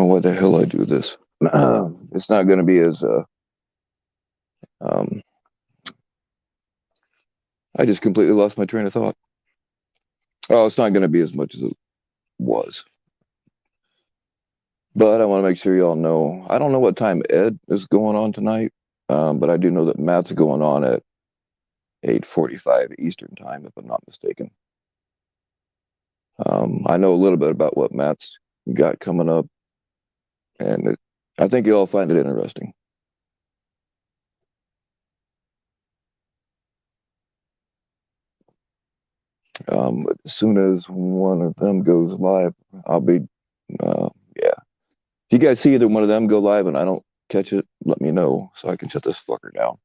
know why the hell I do this. It's not going to be as um, I just completely lost my train of thought. Oh, it's not going to be as much as it was. But I want to make sure y'all know. I don't know what time Ed is going on tonight, but I do know that Matt's going on at 8:45 Eastern time, if I'm not mistaken. I know a little bit about what Matt's got coming up, and I think you'll all find it interesting. As soon as one of them goes live, I'll be, yeah. If you guys see either one of them go live and I don't catch it, let me know so I can shut this fucker down.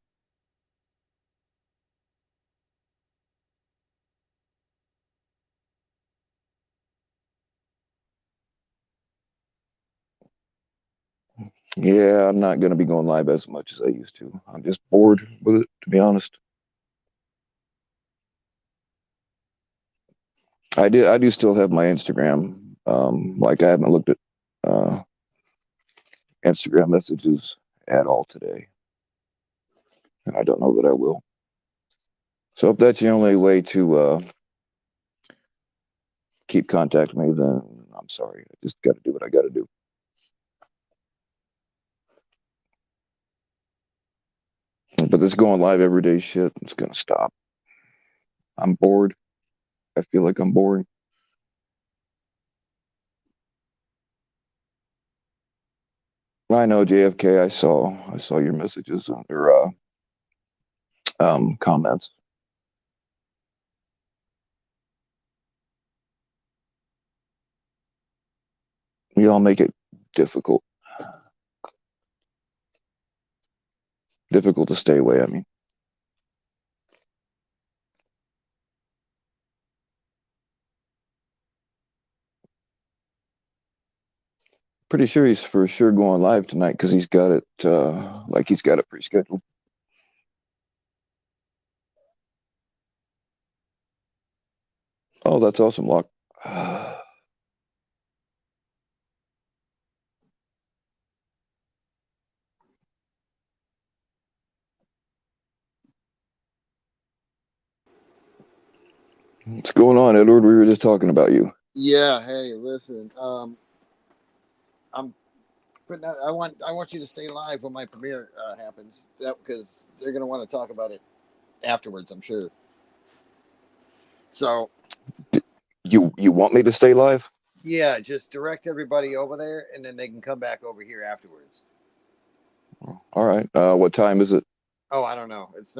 Yeah, I'm not going to be going live as much as I used to. I'm just bored with it, to be honest. I do still have my Instagram. Like I haven't looked at uh, Instagram messages at all today, and I don't know that I will. So if that's the only way to keep contact with me, then I'm sorry. I just got to do what I got to do. But this going live every day shit, it's gonna stop. I'm bored. I feel like I'm boring. I know JFK. I saw your messages under comments. Y'all make it difficult, difficult to stay away. I mean, pretty sure he's for sure going live tonight because he's got it like he's got it pre-scheduled. Oh, that's awesome, Lock. What's going on, Edward? We were just talking about you. Yeah. Hey, listen. I'm putting. I want you to stay live when my premiere happens. That because they're gonna want to talk about it afterwards. I'm sure. So You want me to stay live? yeah, just direct everybody over there, and then they can come back over here afterwards. All right. What time is it? Oh, I don't know. It's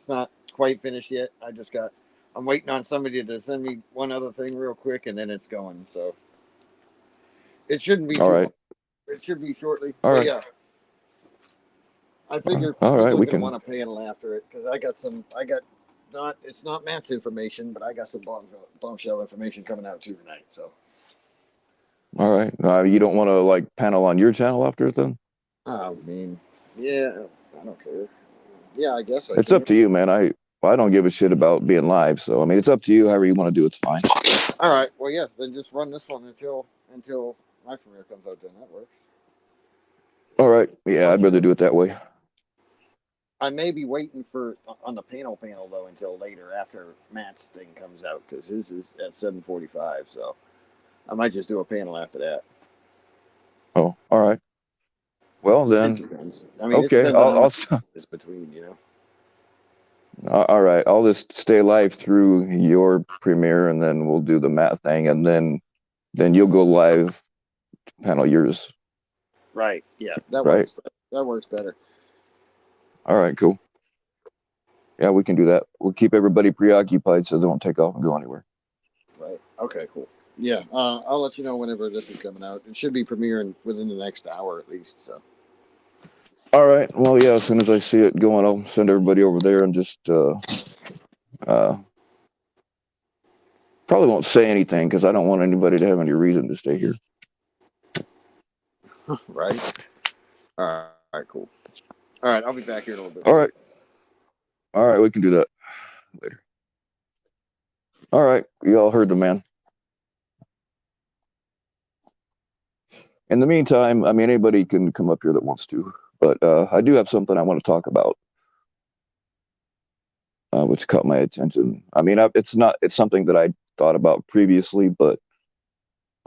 not quite finished yet. I just got. I'm waiting on somebody to send me one other thing real quick, and then it's going. So it shouldn't be All too right. long. It should be shortly. All But right. yeah, I figure All right. people are We going to can. want a panel after it because I got some. I got not. It's not Matt's information, but I got some bombshell information coming out too tonight. So All right. You don't want to like panel on your channel after it then? I mean, yeah, I don't care. Yeah, I guess I It's up can. to you, man. I don't give a shit about being live. So I mean, it's up to you. However you want to do it's fine. All right. Well, yeah. Then just run this one until my premiere comes out. Then that works. All right. Yeah, Or I'd should rather I? do it that way. I may be waiting for on the panel though until later after Matt's thing comes out because his is at 7:45. So I might just do a panel after that. Oh, all right. Well It then, depends. I mean, it okay. depends on how much I'll is between. all right. I'll just stay live through your premiere, and then we'll do the Matt thing, and then you'll go live panel yours, Right. Yeah, that right? works. That works better. All right. Cool. Yeah, we can do that. We'll keep everybody preoccupied so they won't take off and go anywhere. Right. Okay. Cool. Yeah. I'll let you know whenever this is coming out. It should be premiering within the next hour at least. So. All right. Well, yeah. As soon as I see it going, I'll send everybody over there and just uh, probably won't say anything because I don't want anybody to have any reason to stay here. Right. All right. Cool. All right. I'll be back here in a little bit. All right. All right. We can do that later. All right. You all heard the man. In the meantime, I mean, anybody can come up here that wants to, but I do have something I want to talk about, which caught my attention. I mean, it's something that I thought about previously, but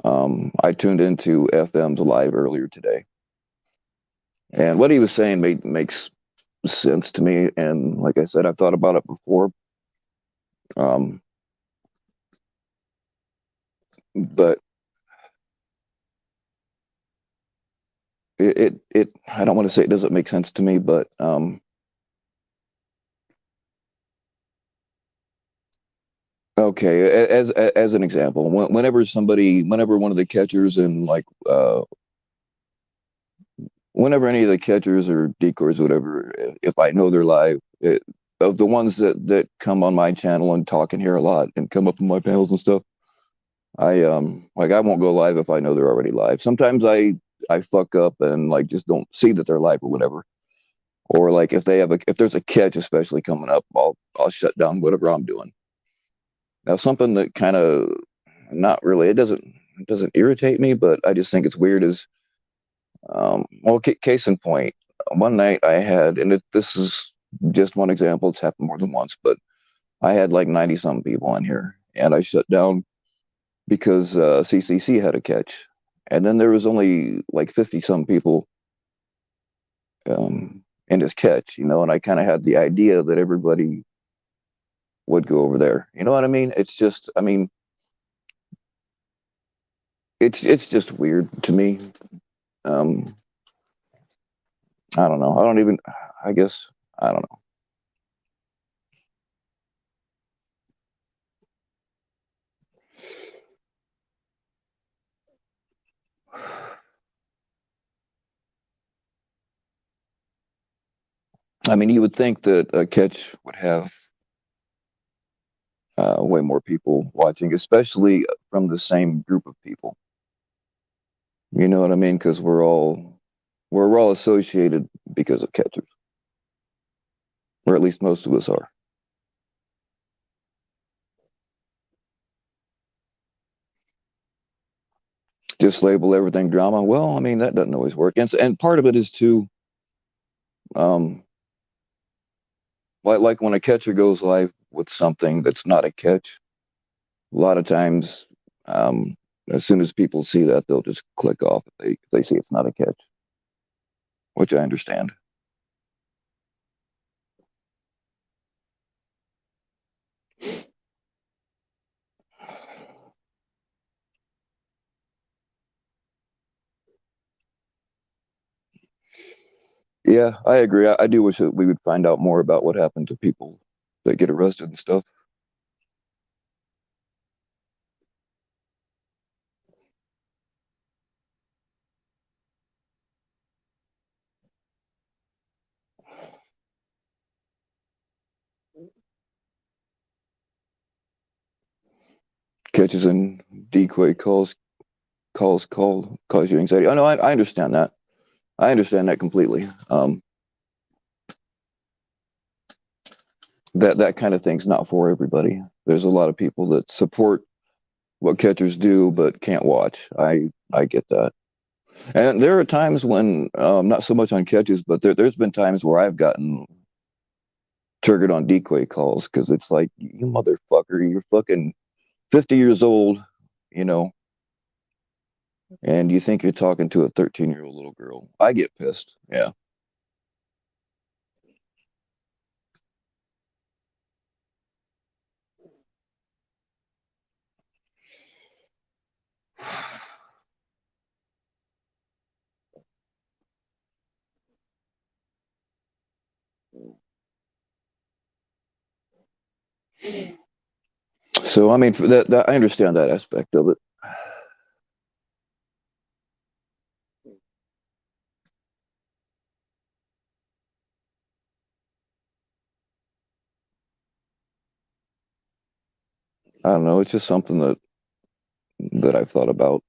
I tuned into FM's live earlier today, and what he was saying makes sense to me. And like I said, I've thought about it before. Um, but I don't want to say it doesn't make sense to me, but okay, as an example, whenever one of the catchers and like whenever any of the catchers or decoys, or whatever, if I know they're live, of the ones that come on my channel and talk in here a lot and come up in my panels and stuff, I won't go live if I know they're already live. Sometimes I fuck up and like just don't see that they're live or whatever. Or like if there's a catch especially coming up, I'll shut down whatever I'm doing. Now something that kind of not really it doesn't irritate me, but I just think it's weird is well, case in point, one night I had, this is just one example. It's happened more than once, but I had like 90 some people in here, and I shut down because CCC had a catch, and then there was only like 50 some people in his catch, and I kind of had the idea that everybody would go over there. You know what I mean? It's just, I mean, it's just weird to me. Um, I don't know. I don't even. I guess I don't know. I mean, you would think that a catch would have way more people watching, especially from the same group of people. You know what I mean? Because we're all associated because of catchers, or at least most of us are. Just label everything drama. Well, I mean that doesn't always work, and part of it is too, um, like when a catcher goes live with something that's not a catch. A lot of times, um, as soon as people see that, they'll just click off if they see it's not a catch, which I understand. Yeah, I agree. I do wish that we would find out more about what happened to people that get arrested and stuff. Catches and decoy calls cause you anxiety. Oh no, I understand that. I understand that completely. That kind of thing's not for everybody. There's a lot of people that support what catchers do but can't watch. I get that. And there are times when, not so much on catches, but there's been times where I've gotten triggered on decoy calls because it's like, you motherfucker, you're fucking 50 years old, you know, and you think you're talking to a 13-year-old little girl. I get pissed. Yeah. So, I mean, for that I understand that aspect of it. I don't know. It's just something that I've thought about.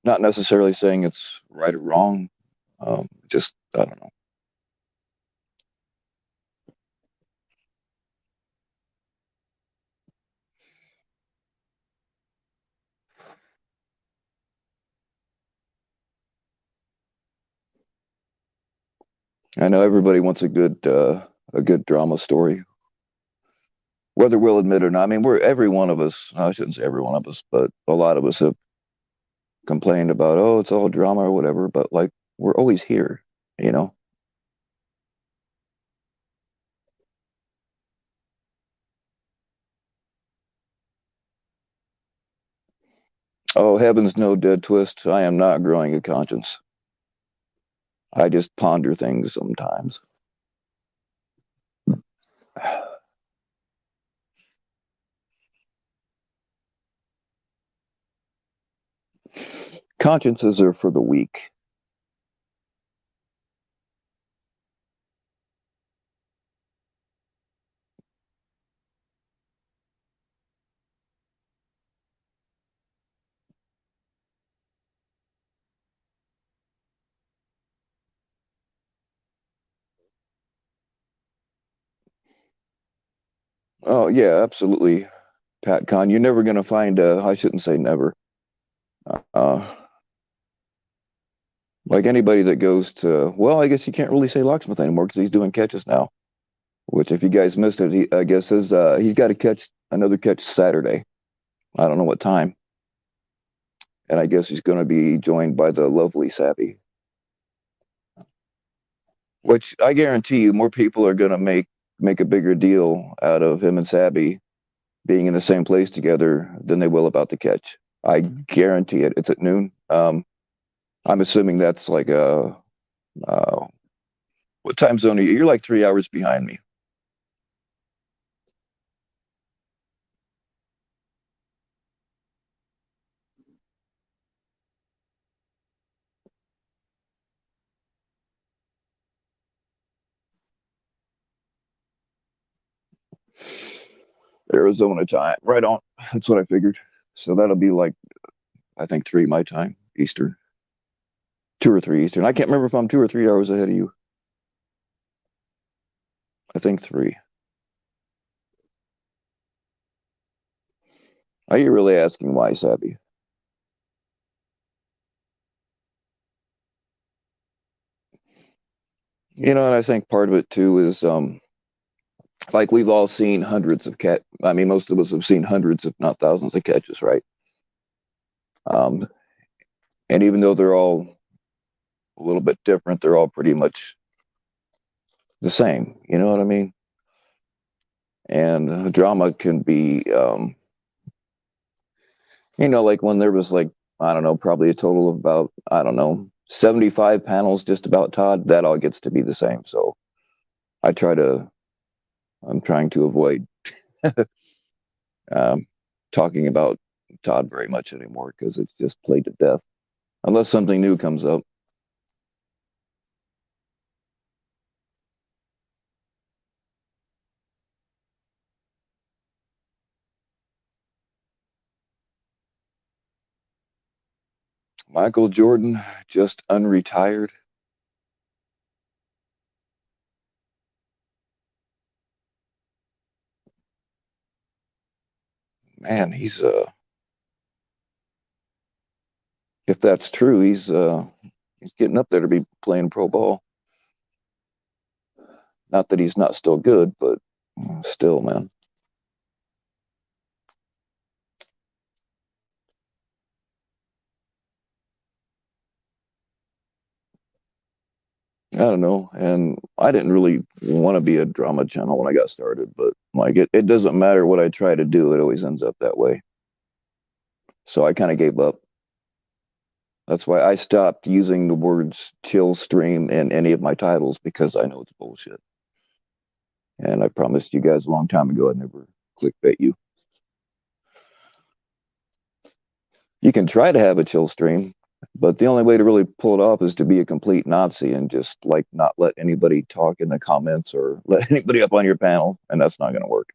Not necessarily saying it's right or wrong. Just, I don't know. I know everybody wants a good drama story, whether we'll admit it or not. I mean, we're every one of us. I shouldn't say every one of us, but a lot of us have complained about, oh, it's all drama or whatever. But like, we're always here, you know. Oh, heavens, no, dead twist. I am not growing a conscience. I just ponder things sometimes. Consciences are for the weak. Oh, yeah, absolutely, Pat Con. You're never going to find, I shouldn't say never. Uh, like anybody that goes to, well, I guess you can't really say locksmith anymore because he's doing catches now. Which, if you guys missed it, I guess he's got to catch another catch Saturday. I don't know what time, and I guess he's going to be joined by the lovely Savvy. Which I guarantee you, more people are going to make a bigger deal out of him and Savvy being in the same place together than they will about the catch. I guarantee it. It's at noon. I'm assuming that's like a uh, what time zone are you? You're like 3 hours behind me. Arizona time, right on. That's what I figured. So that'll be like I think 3 my time Eastern, 2 or 3 Eastern. I can't remember if I'm 2 or 3 hours ahead of you. I think 3. Are you really asking why, Savvy? You know, and I think part of it too is like we've all seen hundreds of cat. I mean, most of us have seen hundreds, if not thousands, of catches, right? Um, and even though they're all a little bit different, they're all pretty much the same. You know what I mean? And drama can be, you know, like when there was like I don't know, probably a total of about I don't know 75 panels just about Todd. That all gets to be the same. So I try to. I'm trying to avoid um, talking about Todd very much anymore because it's just played to death. Unless something new comes up. Michael Jordan just unretired. Man, if that's true, he's getting up there to be playing pro ball. Not that he's not still good, but still, man. I don't know. And I didn't really want to be a drama channel when I got started, but like it doesn't matter what I try to do, it always ends up that way. So I kind of gave up. That's why I stopped using the words chill stream in any of my titles because I know it's bullshit. And I promised you guys a long time ago I'd never clickbait you. You can try to have a chill stream, but the only way to really pull it off is to be a complete Nazi and just like not let anybody talk in the comments or let anybody up on your panel, and that's not going to work.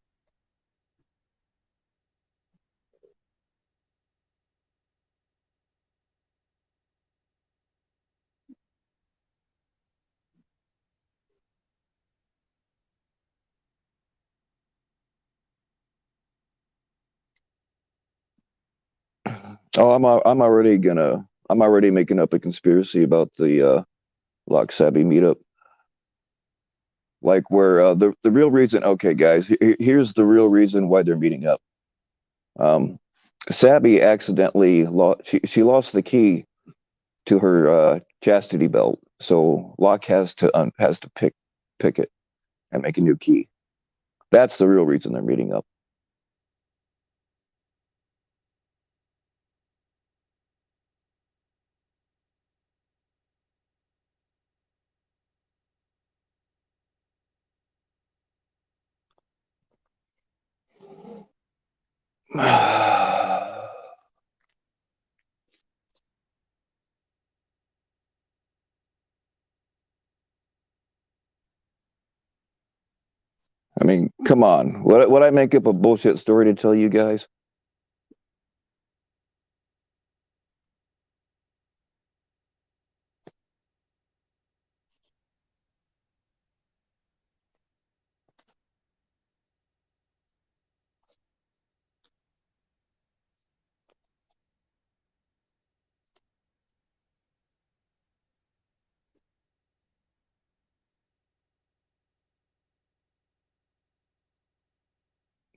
Oh, I'm already making up a conspiracy about the Lock Savvy meetup. like where the real reason. Okay, guys, here's the real reason why they're meeting up. Um, Sabby accidentally lost. She lost the key to her chastity belt, so Locke has to pick it and make a new key. That's the real reason they're meeting up. I mean, come on. Would I make up a bullshit story to tell you guys?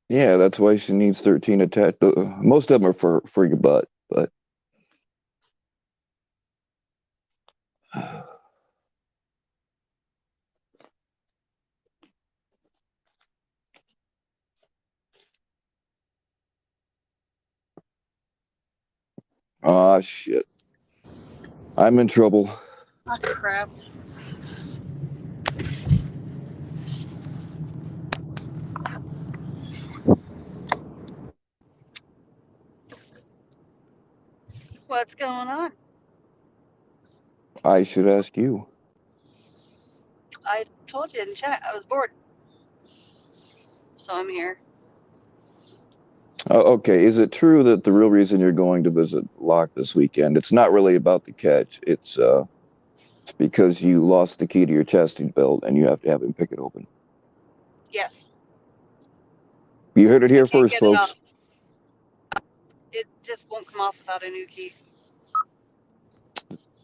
Yeah, that's why she needs 13 attached. Most of them are for your butt, but ah shit. I'm in trouble. Oh, crap. What's going on? I should ask you. I told you in chat I was bored. So I'm here. Okay, is it true that the real reason you're going to visit Locke this weekend, it's not really about the catch. It's because you lost the key to your chastity belt and you have to have him pick it open. Yes. You heard it I here can't first, get it off. folks. It just won't come off without a new key.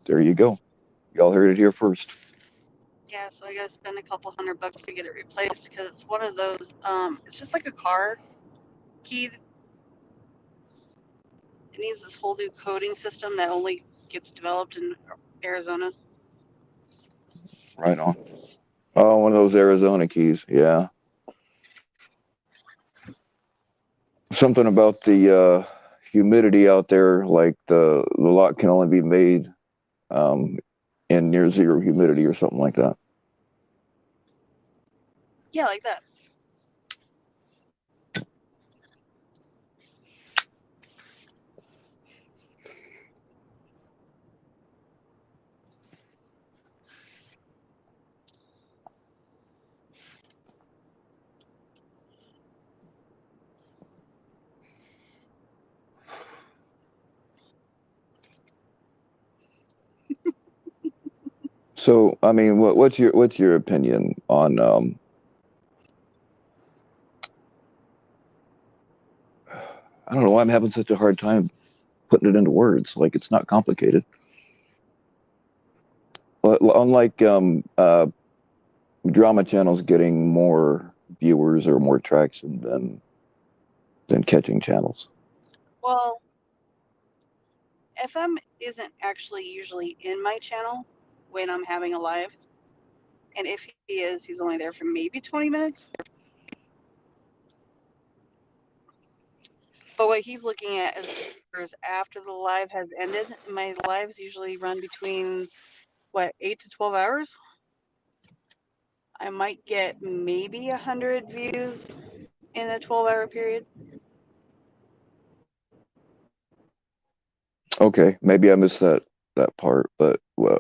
There you go. Y'all heard it here first. Yeah, so I gotta spend a couple $100 to get it replaced because it's one of those, it's just like a car key. It needs this whole new coding system that only gets developed in Arizona. Right on. Oh, one of those Arizona keys. Yeah. Something about the humidity out there, like the lock can only be made um, in near zero humidity or something like that. Yeah, like that. So, I mean, what's your opinion on I don't know why I'm having such a hard time putting it into words. Like it's not complicated. Unlike drama channels getting more viewers or more traction than catching channels. Well, FM isn't actually usually in my channel when I'm having a live. And if he is, he's only there for maybe 20 minutes. But what he's looking at is after the live has ended. My lives usually run between 8 to 12 hours. I might get maybe 100 views in a 12-hour period. Okay, maybe I missed that part, but well,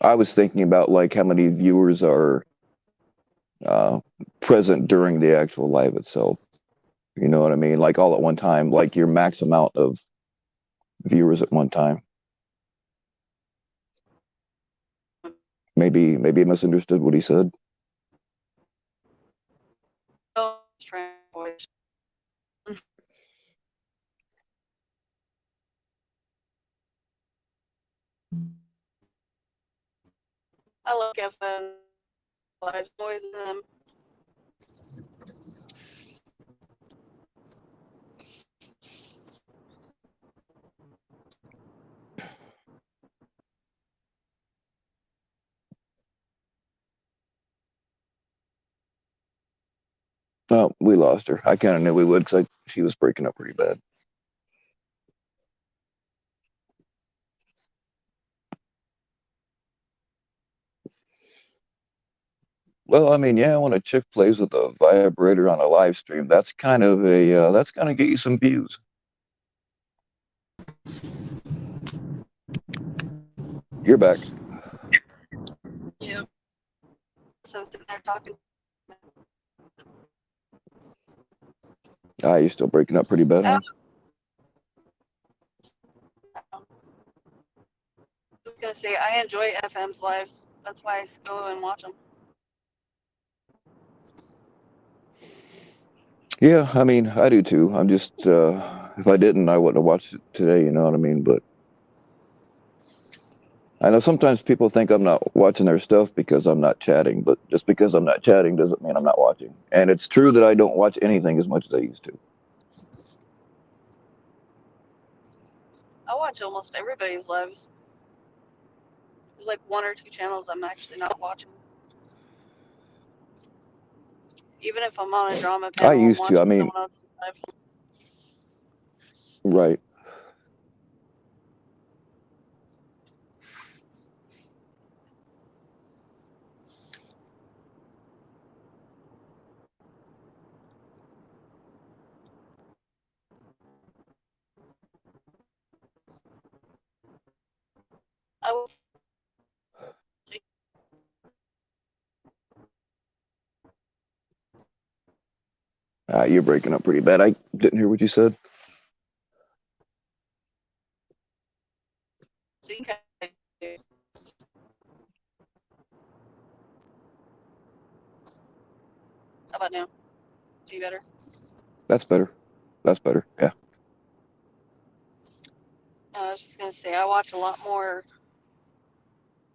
I was thinking about like how many viewers are uh, present during the actual live itself. You know what I mean? Like all at one time, like your max amount of viewers at one time. Maybe I misunderstood what he said. I like FM. lives always in them. Oh, we lost her. I kind of knew we would because she was breaking up pretty bad. Well, I mean, yeah, when a chick plays with a vibrator on a live stream, that's kind of that's gonna get you some views. You're back. Yep. So sitting there talking. Ah, you're still breaking up pretty bad, huh? I was gonna say I enjoy FM's lives. That's why I go and watch them. Yeah, I mean, I do too. I'm just if I didn't, I wouldn't have watched it today. You know what I mean? But I know sometimes people think I'm not watching their stuff because I'm not chatting. But just because I'm not chatting doesn't mean I'm not watching. And it's true that I don't watch anything as much as I used to. I watch almost everybody's lives. There's like one or two channels I'm actually not watching. Even if I'm on a drama I panel, I'm used to. I watching mean, someone else's live. right. I will. You're breaking up pretty bad. I didn't hear what you said. Think I do. How about now? Any better? That's better. That's better. Yeah. I was just gonna say I watch a lot more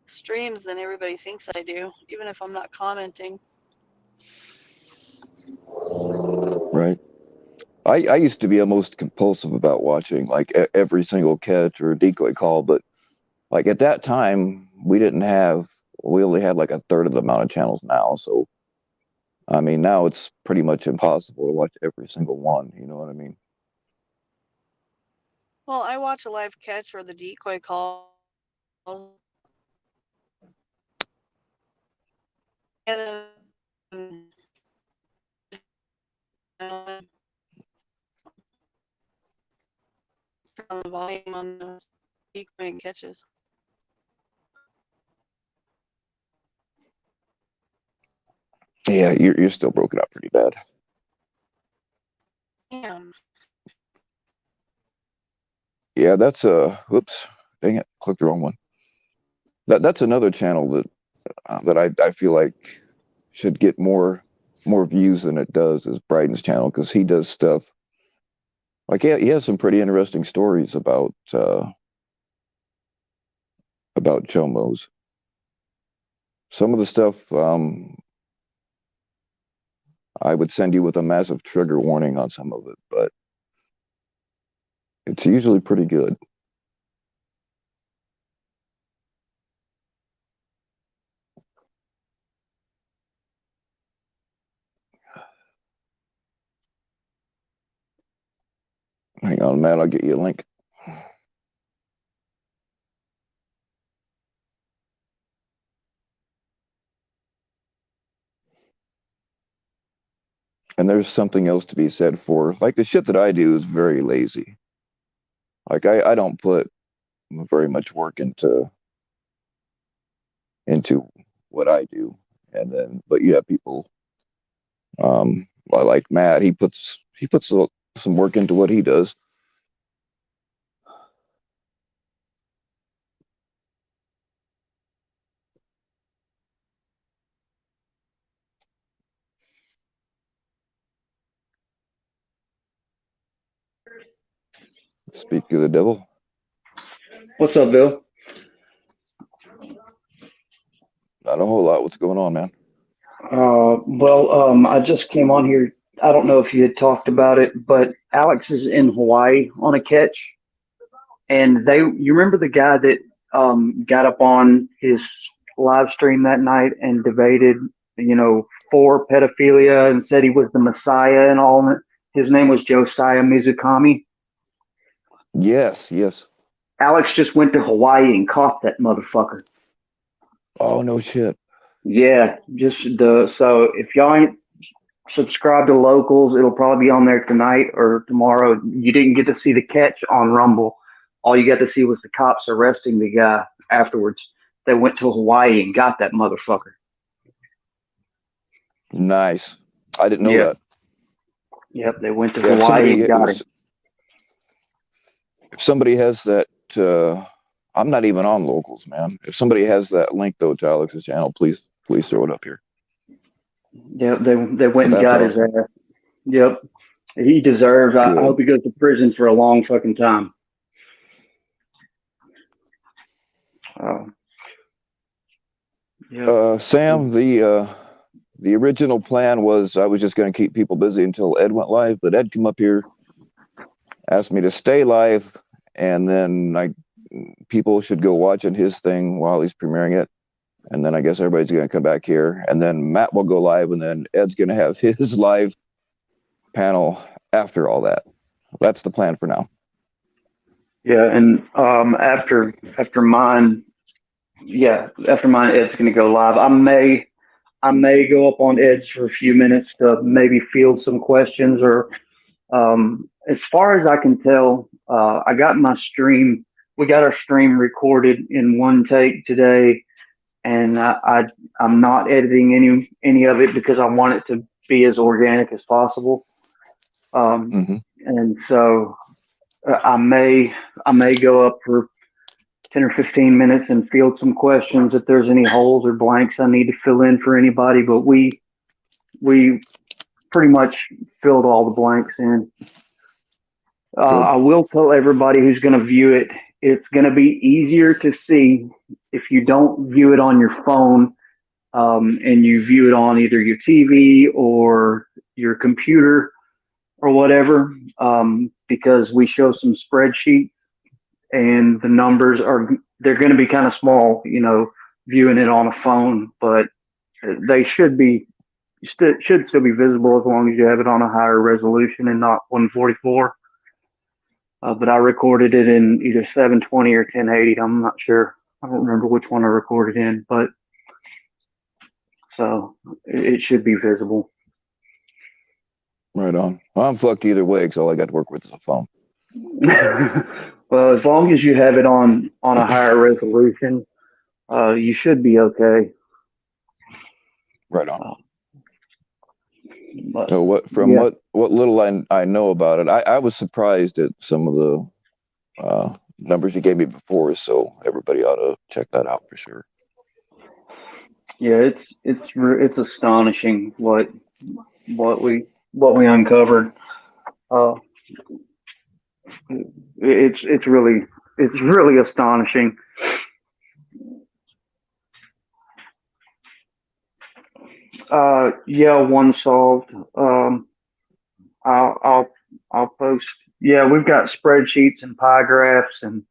streams than everybody thinks I do, even if I'm not commenting. Right. I used to be almost compulsive about watching like every single catch or decoy call, but like at that time we only had like a third of the amount of channels now. So I mean now it's pretty much impossible to watch every single one. You know what I mean? Well, I watch a live catch or the decoy calls. And then turn on the volume on the decoy and catches. Yeah, you're still broken up pretty bad. Damn. Yeah, that's whoops, dang it, clicked the wrong one. That's another channel that I feel like should get more views than it does is Bryden's channel because he does stuff like he has some pretty interesting stories about chomos. Some of the stuff I would send you with a massive trigger warning on some of it, but it's usually pretty good. Hang on, Matt, I'll get you a link. And there's something else to be said for like the shit that I do is very lazy. Like I don't put very much work into what I do. And then but you have people like Matt, he puts some work into what he does. Speak of the devil. What's up, Bill? Not a whole lot. What's going on, man? I just came on here. I don't know if you had talked about it, but Alex is in Hawaii on a catch, and you remember the guy that got up on his live stream that night and debated, for pedophilia and said he was the Messiah and all that. His name was Josiah Mizukami. Yes, yes. Alex just went to Hawaii and caught that motherfucker. Oh, no shit. Yeah, so if y'all ain't subscribe to Locals. It'll probably be on there tonight or tomorrow. You didn't get to see the catch on Rumble. All you got to see was the cops arresting the guy afterwards. They went to Hawaii and got that motherfucker. Nice. I didn't know Yep. that. Yep, they went to Yeah, Hawaii and got it. If somebody has that, I'm not even on Locals, man. If somebody has that link though to Alex's channel, please throw it up here. Yep, they went and That's got awesome. his ass. Yep, he deserves. I hope he goes to prison for a long fucking time. Yep. Sam, the original plan was I was just going to keep people busy until Ed went live, but Ed came up here, asked me to stay live, and then people should go watching his thing while he's premiering it. And then I guess everybody's going to come back here, and then Matt will go live, and then Ed's going to have his live panel after all that. That's the plan for now. Yeah, and after mine, Ed's going to go live. I may go up on Ed's for a few minutes to maybe field some questions, or as far as I can tell, I got my stream. We got our stream recorded in one take today, and I'm not editing any of it because I want it to be as organic as possible. And so I may go up for 10 or 15 minutes and field some questions if there's any holes or blanks I need to fill in for anybody. But we pretty much filled all the blanks in. I will tell everybody who's going to view it, it's going to be easier to see if you don't view it on your phone and you view it on either your TV or your computer or whatever, because we show some spreadsheets and the numbers they're going to be kind of small, viewing it on a phone, but they should still be visible as long as you have it on a higher resolution and not 144. But I recorded it in either 720 or 1080. I'm not sure. I don't remember which one I recorded in, but so it should be visible. Right on. Well, I'm fucked either way because all I got to work with is a phone. Well, as long as you have it on a higher resolution, you should be okay. Right on. So what little I know about it, I was surprised at some of the numbers you gave me before, so everybody ought to check that out for sure. Yeah, it's astonishing what we uncovered. It's really astonishing. Yeah, one solved. I'll post. Yeah, we've got spreadsheets and pie graphs and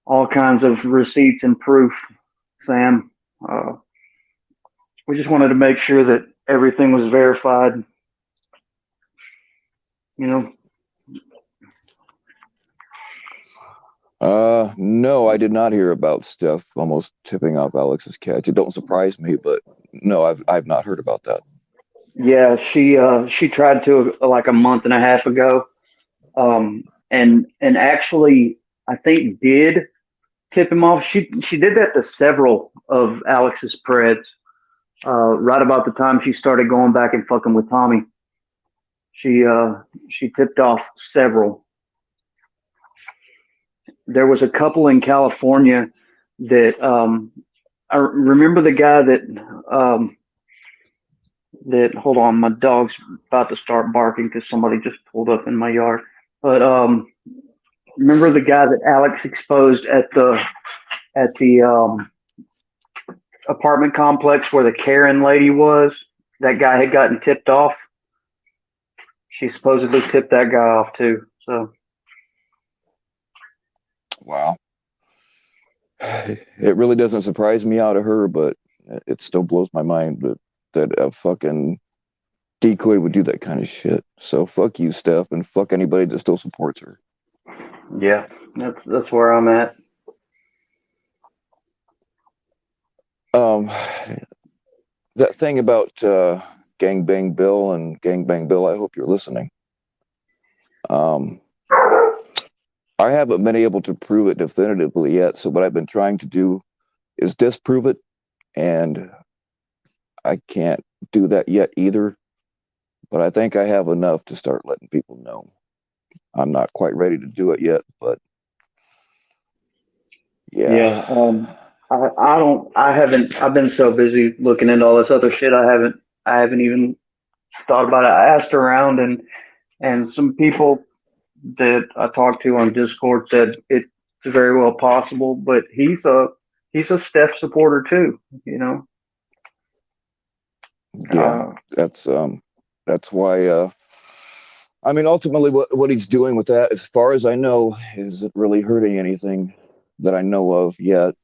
all kinds of receipts and proof, Sam. We just wanted to make sure that everything was verified. No, I did not hear about Steph almost tipping off Alex's catch. It don't surprise me, but no, I've not heard about that. Yeah, she tried to like a month and a half ago, and actually I think did tip him off. She did that to several of Alex's preds. Right about the time she started going back and fucking with Tommy, she tipped off several. There was a couple in California that I remember the guy that hold on, my dog's about to start barking because somebody just pulled up in my yard. But remember the guy that Alex exposed at the apartment complex where the Karen lady was, that guy had gotten tipped off. She supposedly tipped that guy off too. So Wow. It really doesn't surprise me out of her, but it still blows my mind that a fucking decoy would do that kind of shit. So fuck you, Steph, and fuck anybody that still supports her. yeah, that's where I'm at. Um, that thing about Gangbang Bill and Gangbang Bill, I hope you're listening. I haven't been able to prove it definitively yet, so what I've been trying to do is disprove it, and I can't do that yet either. But I think I have enough to start letting people know. I'm not quite ready to do it yet, but Yeah. yeah. I've been so busy looking into all this other shit. I haven't even thought about it. I asked around and some people that I talked to on Discord said it's very well possible, but he's a Steph supporter too, you know. Yeah, that's why I mean ultimately what he's doing with that, as far as I know, isn't really hurting anything that I know of yet.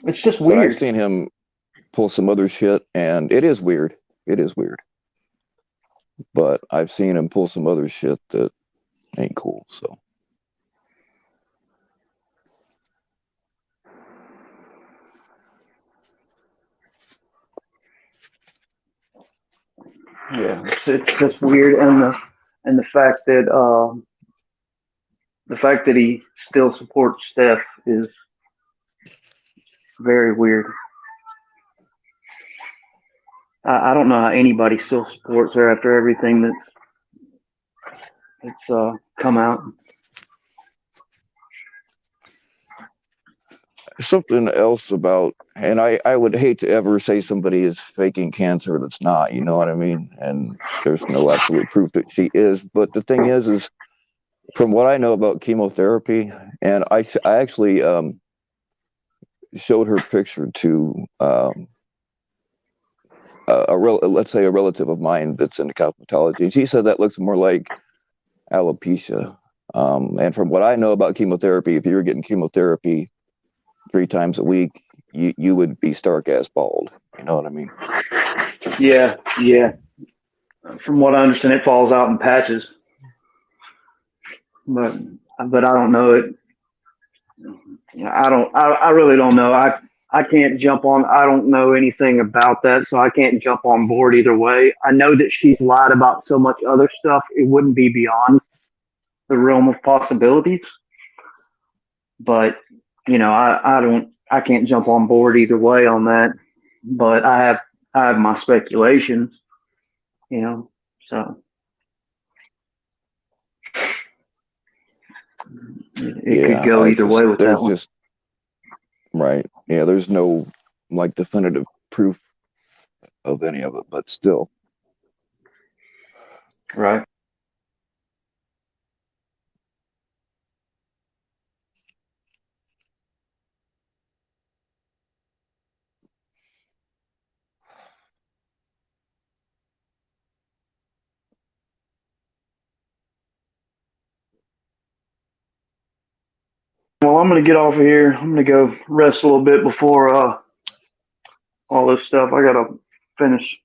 It's just But I've weird. seen him pull some other shit, and it is weird. It is weird. But I've seen him pull some other shit that ain't cool. So Yeah, it's just weird, and the fact that he still supports Steph is very weird. I don't know how anybody still supports her after everything that's come out. something else about, and I would hate to ever say somebody is faking cancer that's not, you know what I mean? And there's no absolute proof that she is. But the thing is from what I know about chemotherapy, and I actually showed her picture to let's say a relative of mine that's into cosmetology, and she said that looks more like alopecia. And from what I know about chemotherapy, if you were getting chemotherapy 3 times a week, you would be stark ass bald. You know what I mean? Yeah, yeah. From what I understand, it falls out in patches, but I don't know it. I really don't know. I can't jump on. I don't know anything about that, so I can't jump on board either way. I know that she's lied about so much other stuff. It wouldn't be beyond the realm of possibilities. But I can't jump on board either way on that. But I have my speculations, you know. So it could Yeah, go I either way just with that there's one. just right. Yeah, there's no like definitive proof of any of it, but still. Right. Well, I'm gonna get off of here. I'm gonna go rest a little bit before all this stuff. I gotta finish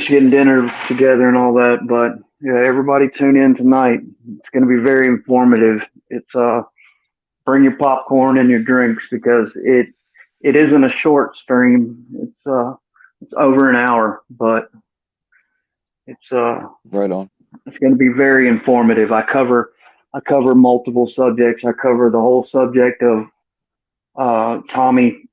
getting dinner together and all that. But yeah, everybody tune in tonight. It's gonna be very informative. It's bring your popcorn and your drinks because it isn't a short stream. It's over an hour, but it's Right on. it's going to be very informative. I cover multiple subjects. I cover the whole subject of Tommy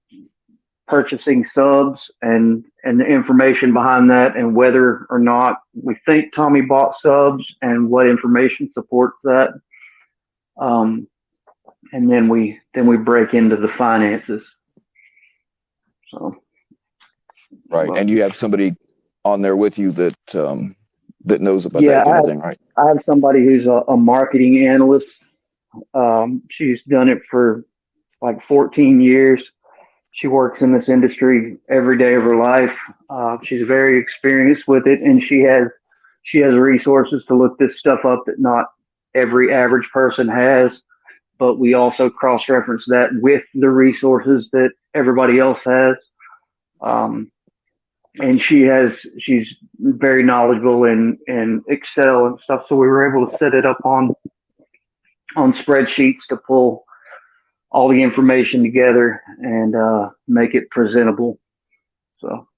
purchasing subs and the information behind that and whether or not we think Tommy bought subs and what information supports that. Um, and then we break into the finances. So, Right. but And you have somebody on there with you that knows about yeah, that kind of thing, right? I have somebody who's a marketing analyst. She's done it for like 14 years. She works in this industry every day of her life. She's very experienced with it, and she has resources to look this stuff up that not every average person has. But we also cross-reference that with the resources that everybody else has. And she's very knowledgeable in Excel and stuff. So we were able to set it up on spreadsheets to pull all the information together and make it presentable. So.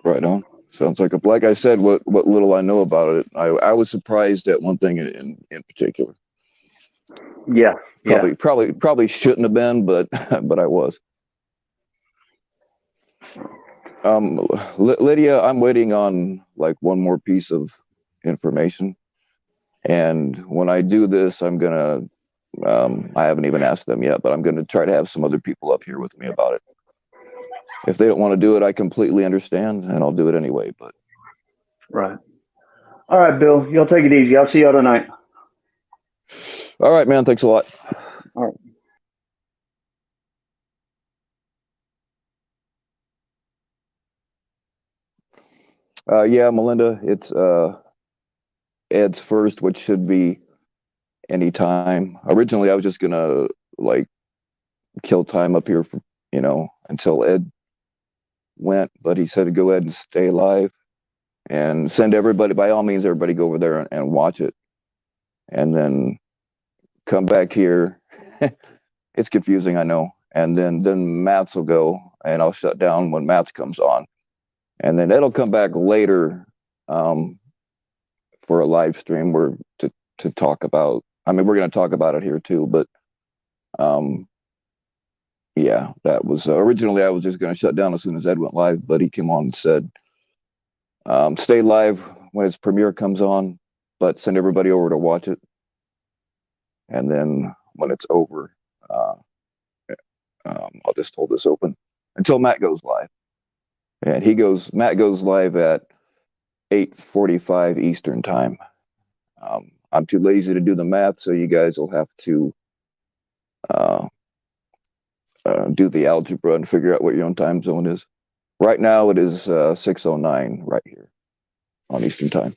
Right on. Sounds like I said, what little I know about it, I was surprised at one thing in particular. Yeah. Probably shouldn't have been, but but I was. Lydia, I'm waiting on like one more piece of information, and when I do this, I'm gonna. I haven't even asked them yet, but I'm gonna try to have some other people up here with me about it. If they don't want to do it, I completely understand, and I'll do it anyway. But Right. All right, Bill. Y'all take it easy. I'll see y'all tonight. all right, man. Thanks a lot. All right. Yeah, Melinda, it's Ed's first, which should be any time. Originally, I was just gonna like kill time up here for until Ed went, but he said to go ahead and stay live and send everybody. By all means, everybody go over there and watch it, and then come back here. It's confusing, I know. And then Matt's will go, and I'll shut down when Matt's comes on, and then it'll come back later for a live stream where to talk about. I mean, we're going to talk about it here too, but yeah, that was originally I was just going to shut down as soon as Ed went live, but he came on and said, stay live when his premiere comes on, but send everybody over to watch it. And then when it's over, I'll just hold this open until Matt goes live. And Matt goes live at 8:45 Eastern time. I'm too lazy to do the math, so you guys will have to do the algebra and figure out what your own time zone is. Right now, it is 6:09 right here on Eastern time.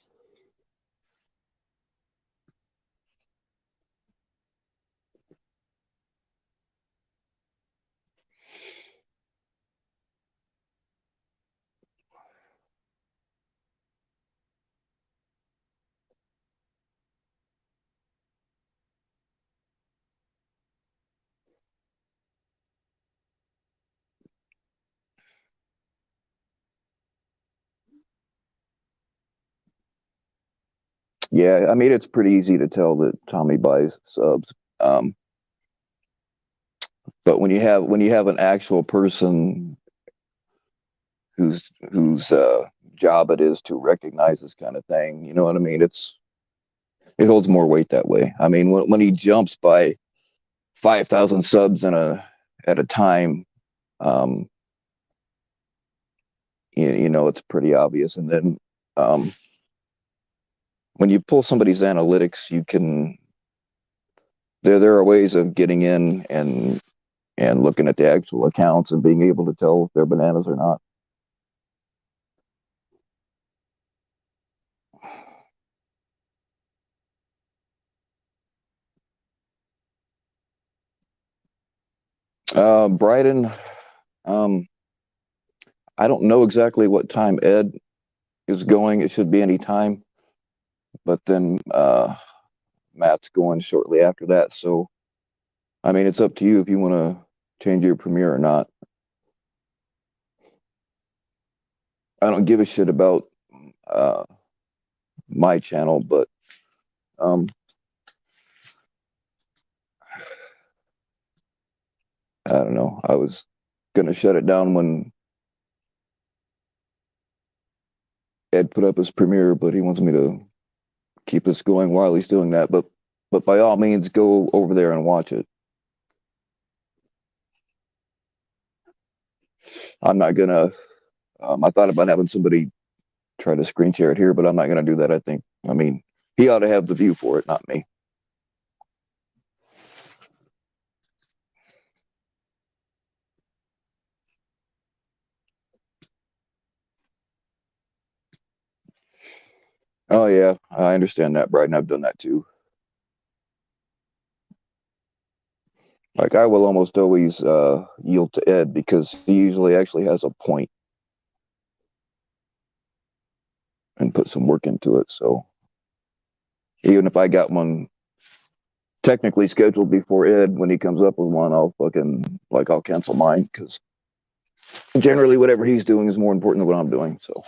Yeah, I mean it's pretty easy to tell that Tommy buys subs. But when you have an actual person whose job it is to recognize this kind of thing, you know what I mean? It holds more weight that way. I mean, when he jumps by 5,000 subs at a time, um, it's pretty obvious. And then when you pull somebody's analytics, you can there are ways of getting in and looking at the actual accounts and being able to tell if they're bananas or not. Bryden, um, I don't know exactly what time Ed is going. It should be any time, but then Matt's going shortly after that. So, I mean, it's up to you if you want to change your premiere or not. I don't give a shit about uh, my channel, but um, I don't know. I was gonna shut it down when Ed put up his premiere, but he wants me to keep this going while he's doing that. But by all means, go over there and watch it. I'm not gonna. I thought about having somebody try to screen share it here, but I'm not gonna do that. I mean, he ought to have the view for it, not me. Oh yeah, I understand that, Brian. I've done that too. Like I will almost always yield to Ed because he usually actually has a point and put some work into it. So even if I got one technically scheduled before Ed, when he comes up with one, I'll fucking like I'll cancel mine because generally whatever he's doing is more important than what I'm doing. So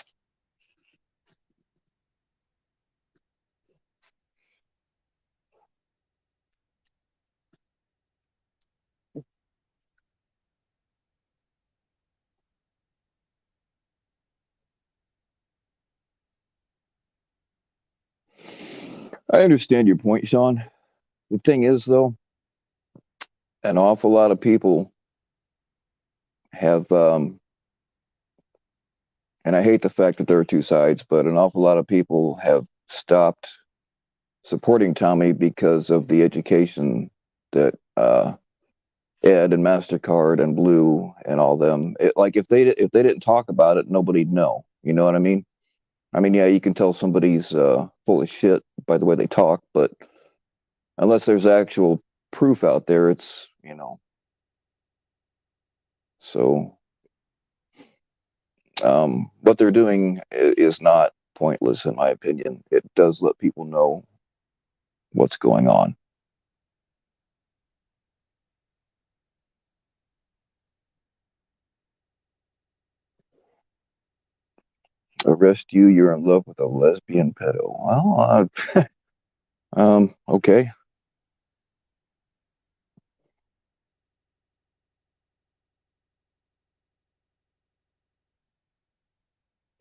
I understand your point, Sean. The thing is, though, an awful lot of people have, and I hate the fact that there are two sides, but an awful lot of people have stopped supporting Tommy because of the education that Ed and Mastercard and Blue and all them. Like if they didn't talk about it, nobody'd know. You know what I mean? I mean, yeah, you can tell somebody's full of shit by the way they talk, but unless there's actual proof out there, it's so. What they're doing is not pointless, in my opinion. It does let people know what's going on. Arrest you, you're in love with a lesbian pedo. Well, okay.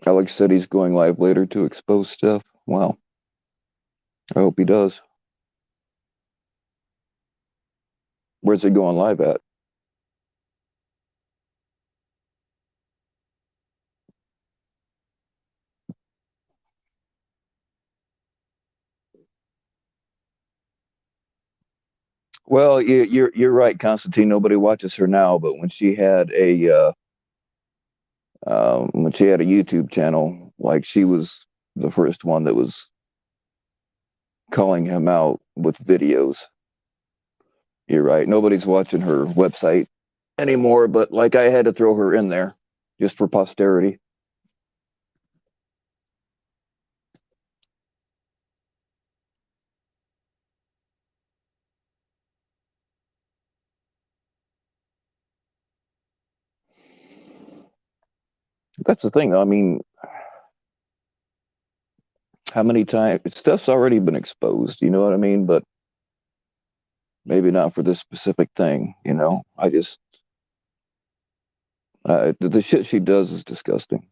Alex said he's going live later to expose stuff. Wow. I hope he does. Where's he going live at? Well, you're right, Constantine. Nobody watches her now, but when she had a YouTube channel, like she was the first one that was calling him out with videos. You're right. Nobody's watching her website anymore, but like I had to throw her in there just for posterity. That's the thing. I mean, how many times stuff's already been exposed, you know what I mean? But maybe not for this specific thing. I just the shit she does is disgusting.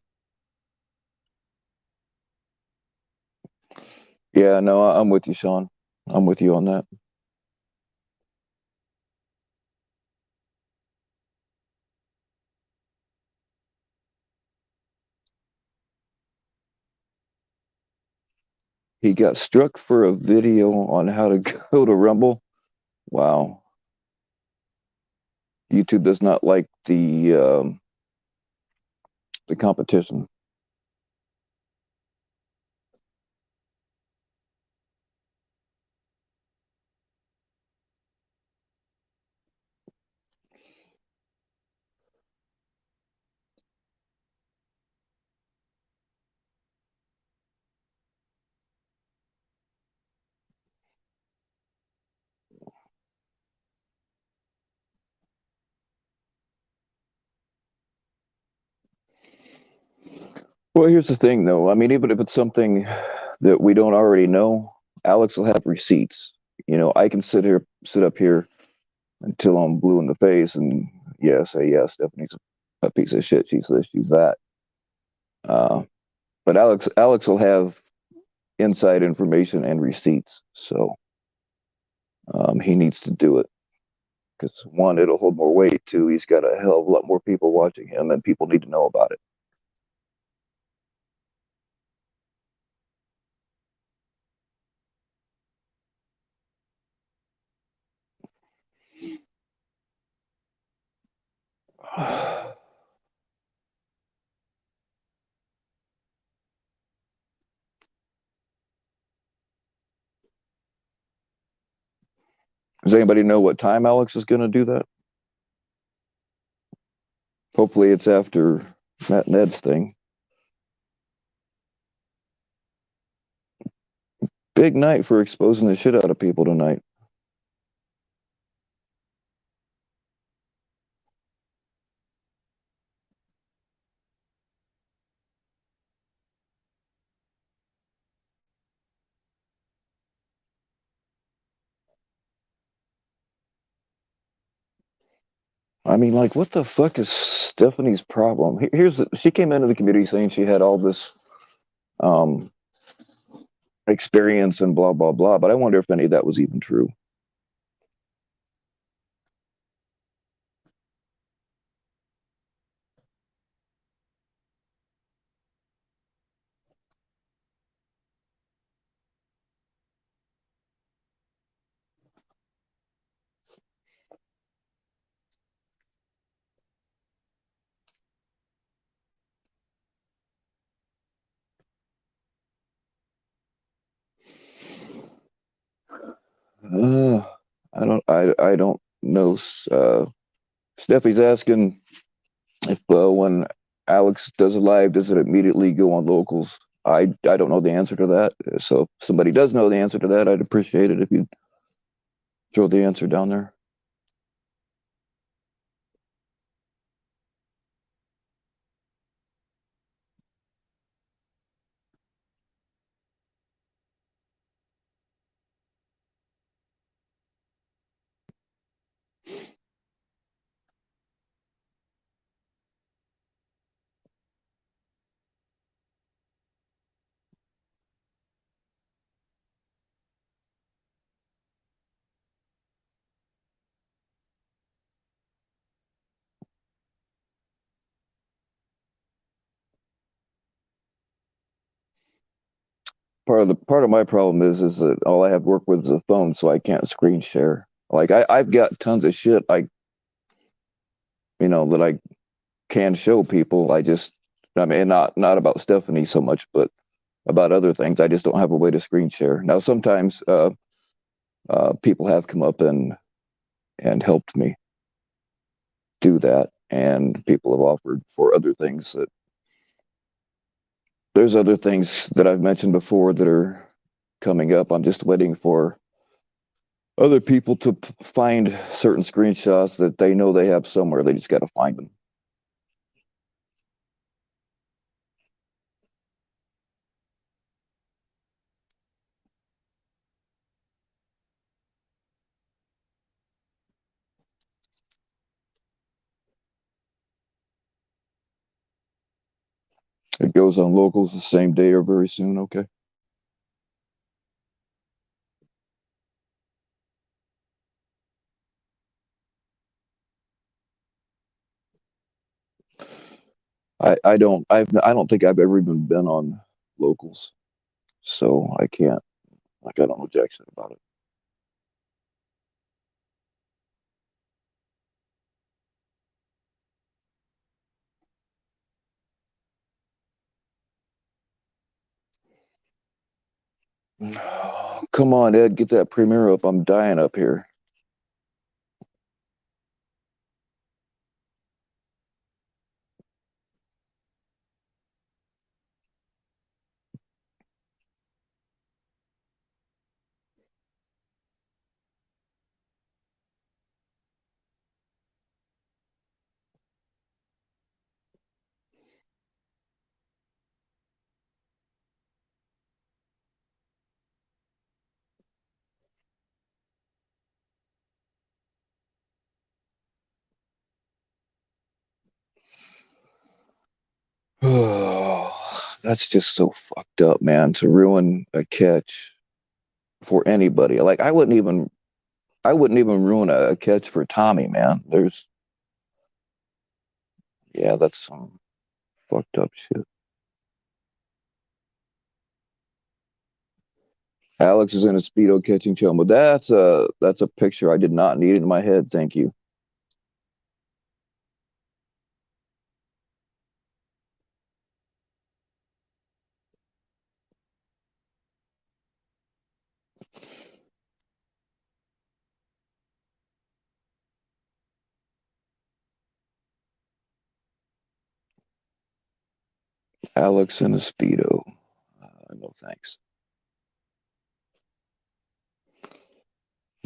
Yeah, no, I'm with you, Sean. I'm with you on that. He got struck for a video on how to go to Rumble. Wow. YouTube does not like the competition. Well, here's the thing, though. I mean, even if it's something that we don't already know, Alex will have receipts. I can sit up here until I'm blue in the face and yeah, say yeah, Stephanie's a piece of shit. She's this, she's that. Uh, but Alex will have inside information and receipts, so he needs to do it because one, it'll hold more weight. Two, he's got a hell of a lot more people watching him, and people need to know about it. Does anybody know what time Alex is going to do that? Hopefully it's after Matt and Ed's thing. Big night for exposing the shit out of people tonight. I mean, like, what the fuck is Stephanie's problem? She came into the community saying she had all this um, experience and blah blah blah, but I wonder if any of that was even true. Uh, I don't know. Steffi's asking if when Alex does a live, does it immediately go on locals? I don't know the answer to that. So if somebody does know the answer to that, I'd appreciate it if you'd throw the answer down there. Part of my problem is that all I have work with is a phone, so I can't screen share. Like I've got tons of shit that I can show people. I mean, not about Stephanie so much, but about other things. I just don't have a way to screen share. Now, sometimes people have come up and helped me do that, and people have offered for other things. There's other things that I've mentioned before that are coming up. I'm just waiting for other people to find certain screenshots that they know they have somewhere. They just got to find them. It goes on locals the same day or very soon. Okay. I don't think I've ever even been on locals, so I can't, like, I don't know jack shit about it. Come on, Ed, get that premiere up. I'm dying up here. That's just so fucked up, man, to ruin a catch for anybody. Like I wouldn't even ruin a catch for Tommy, man. Yeah, that's some fucked up shit. Alex is in a speedo catching Chuma. That's a picture I did not need in my head. Thank you. Alex in a Speedo. No thanks.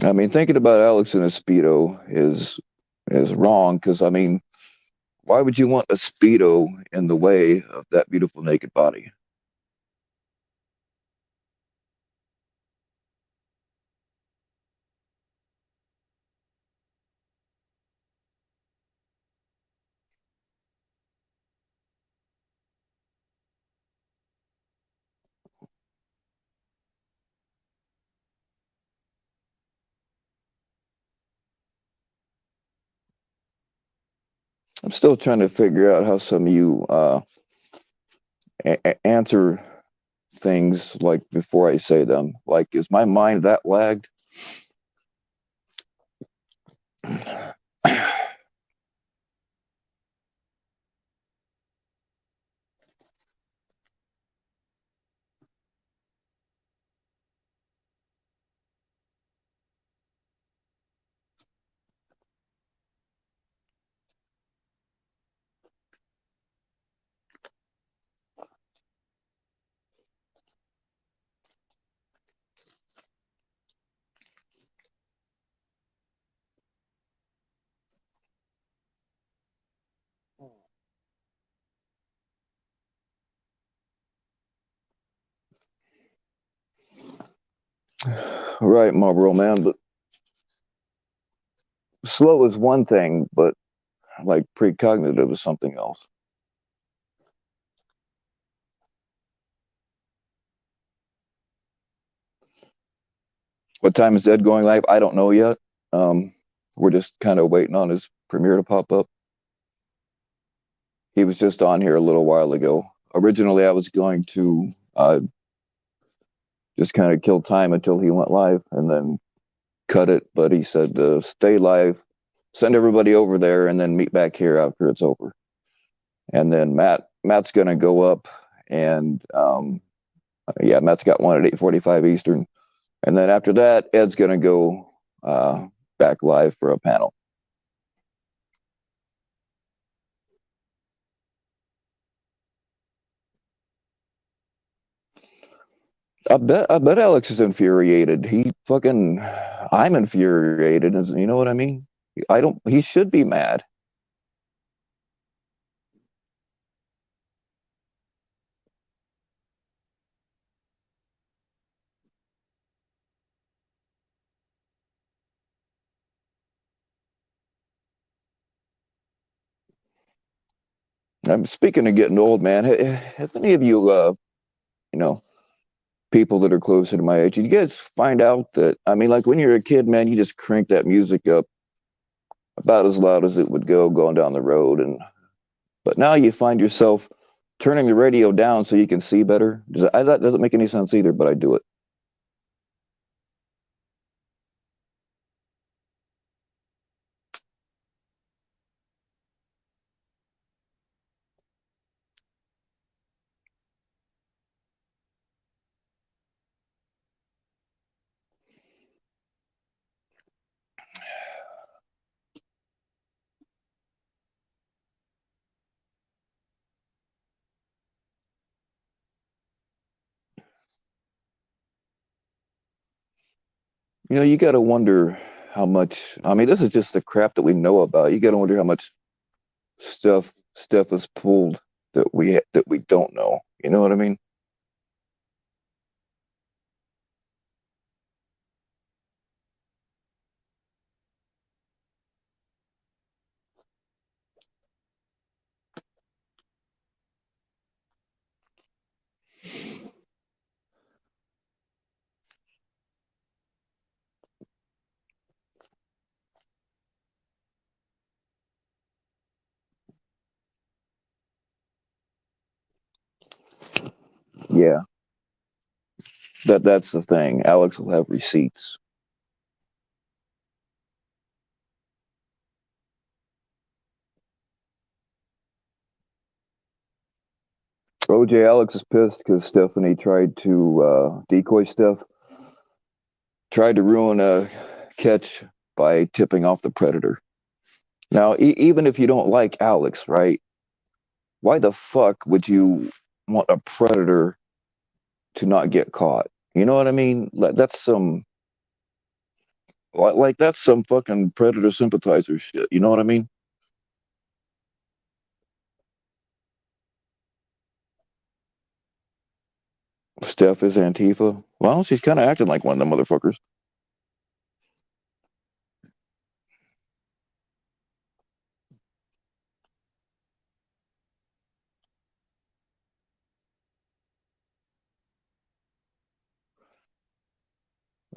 I mean, thinking about Alex in a Speedo is wrong because I mean, why would you want a Speedo in the way of that beautiful naked body? I'm still trying to figure out how some of you answer things like before I say them. Like, is my mind that lagged? Right, Marlboro man, but slow is one thing, but like precognitive is something else. What time is Ed going live? I don't know yet. We're just kind of waiting on his premiere to pop up. He was just on here a little while ago. Originally, I was going to just kind of kill time until he went live and then cut it, but he said stay live, send everybody over there, and then meet back here after it's over. And then Matt's gonna go up, and yeah, Matt's got one at 8:45 Eastern, and then after that, Ed's gonna go back live for a panel. I bet Alex is infuriated. I'm infuriated. You know what I mean? I don't. He should be mad. I'm speaking of getting old, man. Have any of you, you know, people that are closer to my age, you guys find out that I mean, like when you're a kid, man, you just crank that music up about as loud as it would go going down the road, and but now you find yourself turning the radio down so you can see better. That doesn't make any sense either, but I do it. You know, you got to wonder how much. I mean, this is just the crap that we know about. You got to wonder how much stuff is pulled that we don't know. You know what I mean? Yeah, that's the thing. Alex will have receipts. OJ Alex is pissed because Stephanie tried to decoy Steph, tried to ruin a catch by tipping off the predator. Now, even if you don't like Alex, right? Why the fuck would you want a predator to not get caught. You know what I mean? That's some like that's some fucking predator sympathizer shit. You know what I mean? Steph is Antifa. Well, she's kind of acting like one of them motherfuckers.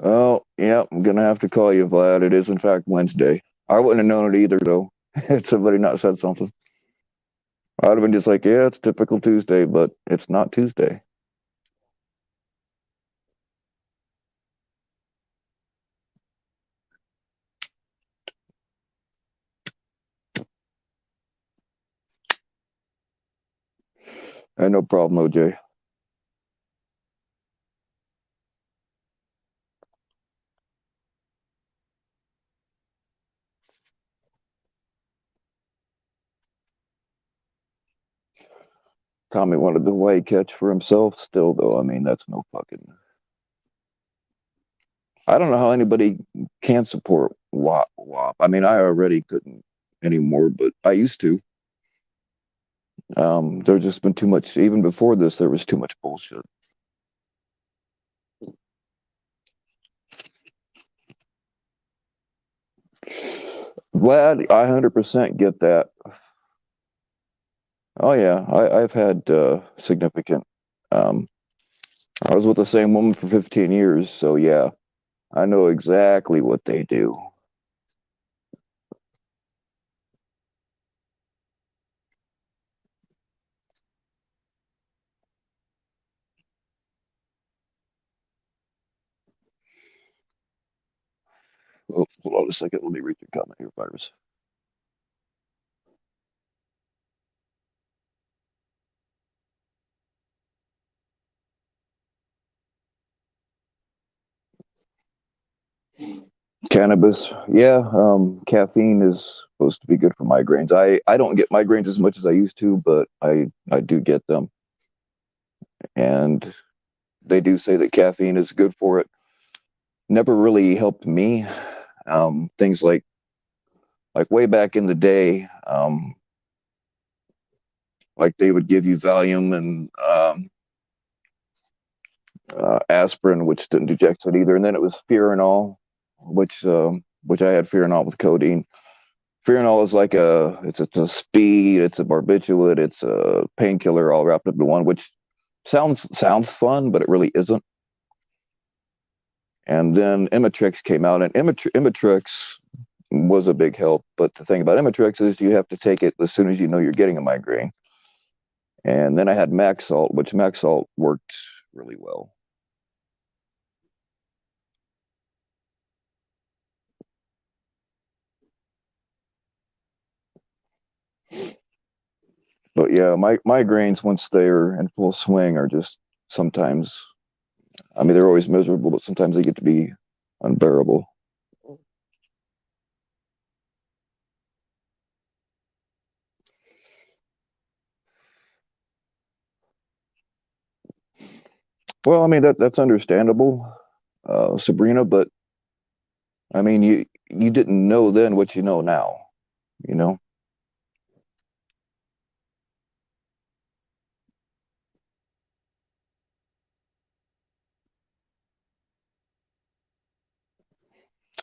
Oh, yeah, I'm gonna have to call you, Vlad. It is in fact Wednesday. I wouldn't have known it either, though. Had somebody not said something, I'd have been just like, "Yeah, it's typical Tuesday," but it's not Tuesday. And no problem, OJ. Tommy wanted the white catch for himself. Still, though, I mean, that's no fucking. I don't know how anybody can support WAP. I mean, I already couldn't anymore, but I used to. There's just been too much. Even before this, there was too much bullshit. Vlad, I 100% get that. Oh yeah, I've had significant. Um, I was with the same woman for 15 years, so yeah, I know exactly what they do. Oh, hold on a second. Let me read your comment here, Virus. Cannabis, yeah. Caffeine is supposed to be good for migraines. I don't get migraines as much as I used to, but I do get them, and they do say that caffeine is good for it. Never really helped me. Things like way back in the day, like they would give you Valium and aspirin, which didn't do jack shit either, and then it was Firanol, which I had Firanol with codeine. Firanol is like a speed, it's a barbiturate, it's a painkiller all wrapped up into one, which sounds fun, but it really isn't. And then Imitrex came out, and Imitrex was a big help. But the thing about Imitrex is you have to take it as soon as you know you're getting a migraine. And then I had Maxalt, which Maxalt worked really well. But yeah, my migraines once they're in full swing are just sometimes. I mean, they're always miserable, but sometimes they get to be unbearable. Well, I mean that's understandable, Sabrina. But I mean, you didn't know then what you know now. You know,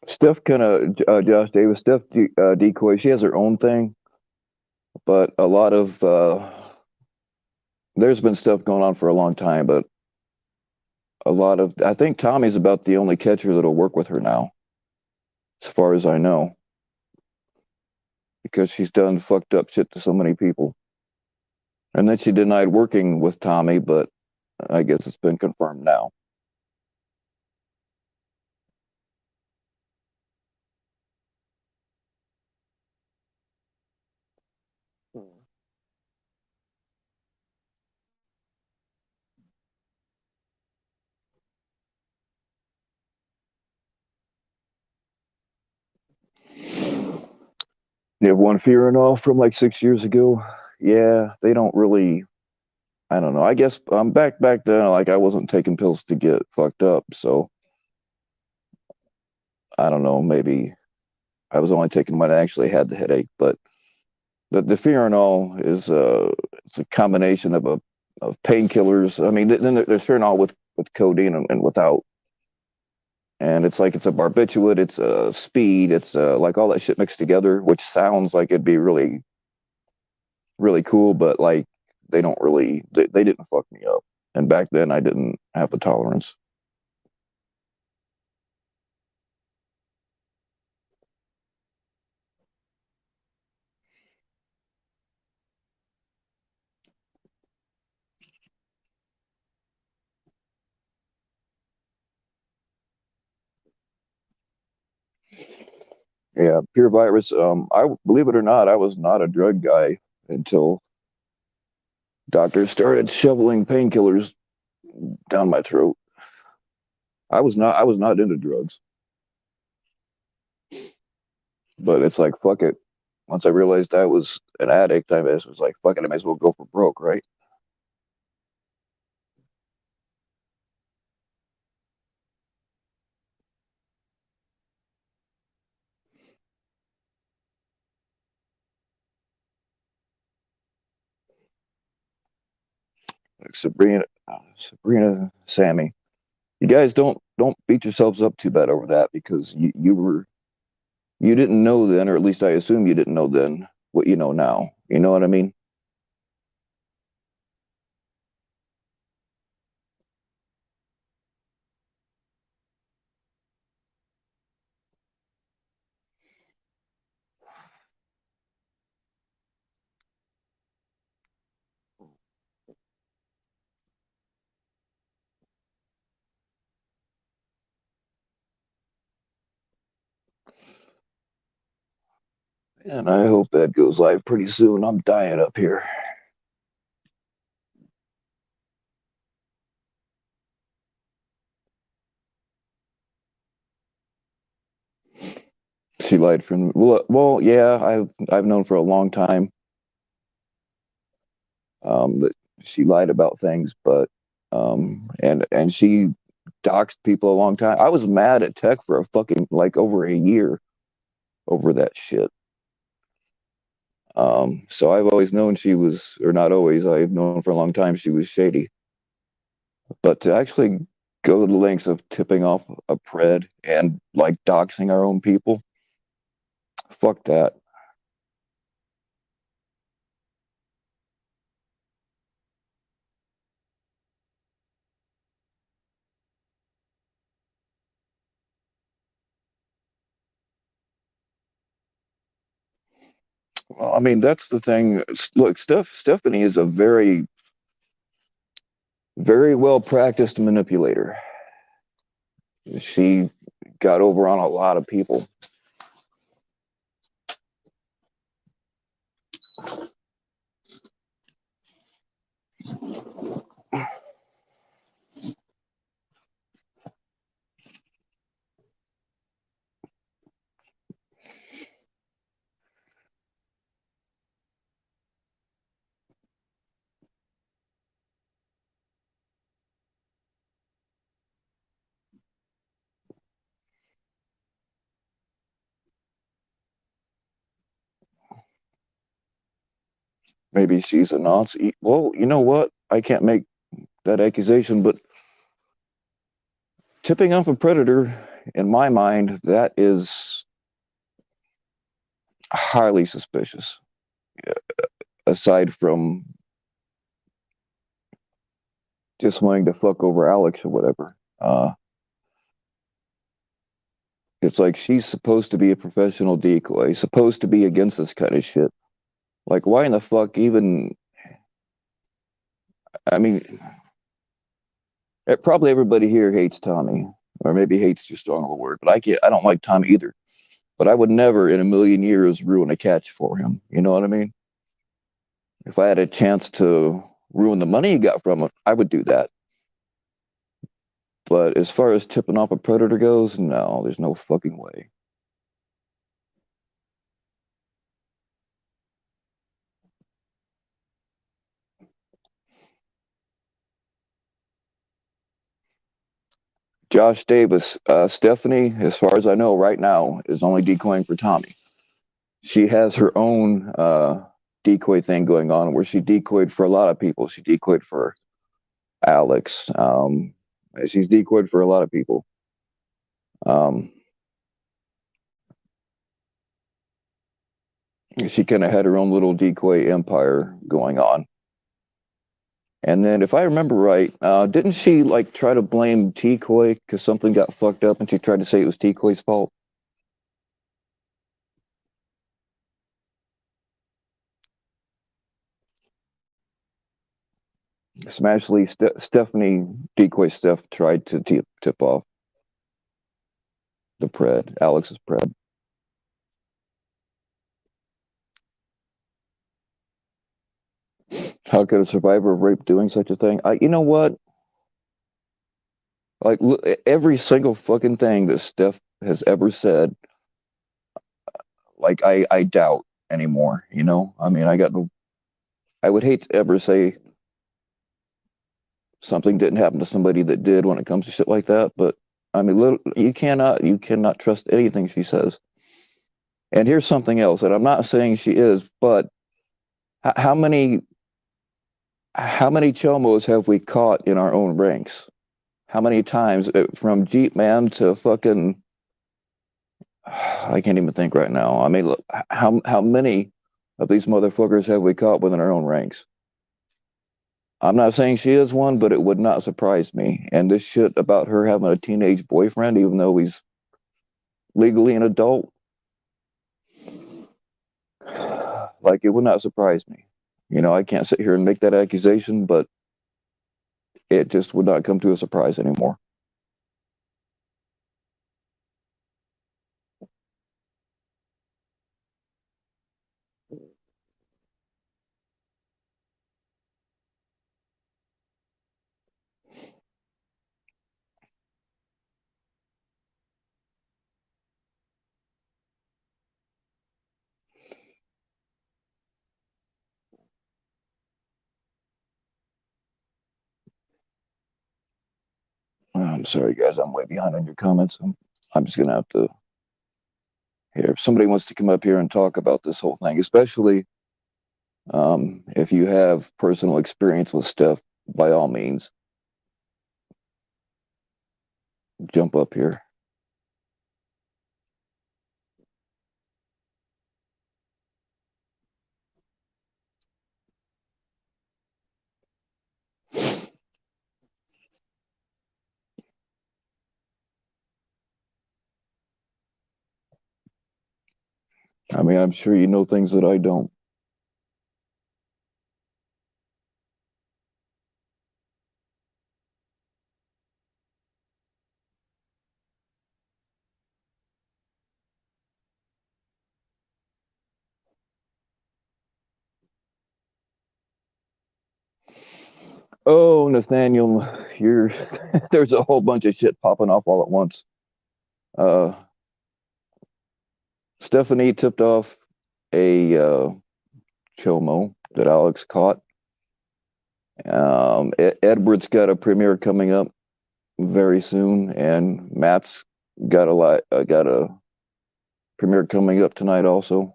Steph kind of Josh Davis, Decoy. She has her own thing, but a lot of there's been stuff going on for a long time. But a lot of I think Tommy's about the only catcher that'll work with her now, as far as I know, because she's done fucked up shit to so many people. And then she denied working with Tommy, but I guess it's been confirmed now. You have one Fiorino from like 6 years ago. Yeah, they don't really. I don't know. I guess back then, like I wasn't taking pills to get fucked up, so I don't know. Maybe I was only taking when I actually had the headache. But the Firanol is it's a combination of painkillers. I mean, then there's Firanol with codeine and without, and it's like it's a barbiturate, it's a speed, it's like all that shit mixed together, which sounds like it'd be really cool, but like they don't really they didn't fuck me up. And back then I didn't have the tolerance. Yeah, pure virus. I believe it or not, I was not a drug guy until doctors started shoveling painkillers down my throat. I was not into drugs, but it's like fuck it. Once I realized I was an addict, I was like, fuck it, I might as well go for broke, right? Like Sabrina, Sammy. You guys don't beat yourselves up too bad over that because you didn't know then, or at least I assume you didn't know then what you know now. You know what I mean? And I hope that goes live pretty soon. I'm dying up here. She lied from yeah, I've known for a long time that she lied about things, but and she doxed people a long time. I was mad at Tech for a fucking like over a year over that shit. So I've always known she was, or not always, I've known for a long time she was shady. But to actually go to the lengths of tipping off a pred and like doxing our own people, fuck that. Well, I mean, that's the thing. Look, Stephanie is a very well practiced manipulator. She got over on a lot of people. Maybe she's a Nazi. Well, you know what? I can't make that accusation, but tipping off a predator, in my mind, that is highly suspicious. Aside from just wanting to fuck over Alex or whatever. It's like she's supposed to be a professional decoy, supposed to be against this kind of shit. Like, why in the fuck even? I mean, probably everybody here hates Tommy, or maybe hates too strong of a word, but I can't. I don't like Tommy either. But I would never in a million years ruin a catch for him. You know what I mean? If I had a chance to ruin the money he got from it, I would do that. But as far as tipping off a predator goes, no, there's no fucking way. Josh Davis, Stephanie, as far as I know right now, is only decoying for Tommy. She has her own decoy thing going on where she decoyed for a lot of people. She decoyed for Alex. She's decoyed for a lot of people. She kind of had her own little decoy empire going on. And then, if I remember right, didn't she like try to blame Decoy because something got fucked up, and she tried to say it was Decoy's fault? Smashly, Stephanie Decoy Steph tried to tip off the pred, Alex's pred. How could a survivor of rape doing such a thing? You know what? Like, look, every single fucking thing that Steph has ever said, like, I doubt anymore. You know, I mean, I would hate to ever say something didn't happen to somebody that did when it comes to shit like that, but I mean, you cannot trust anything she says. And here's something else, and I'm not saying she is, but how many chomos have we caught in our own ranks? How many times, from Jeep Man to fucking, I can't even think right now. I mean, look, how many of these motherfuckers have we caught within our own ranks? I'm not saying she is one, but it would not surprise me. And this shit about her having a teenage boyfriend, even though he's legally an adult, like, it would not surprise me. You know, I can't sit here and make that accusation, but it just would not come to a surprise anymore. I'm sorry, guys. I'm way behind on your comments. I'm just gonna have to. Here, if somebody wants to come up here and talk about this whole thing, especially if you have personal experience with stuff, by all means, jump up here. I mean, I'm sure you know things that I don't. Oh, Nathaniel, you're there's a whole bunch of shit popping off all at once. Uh, Stephanie tipped off a chomo that Alex caught. Edward's got a premiere coming up very soon, and Matt's got a premiere coming up tonight also.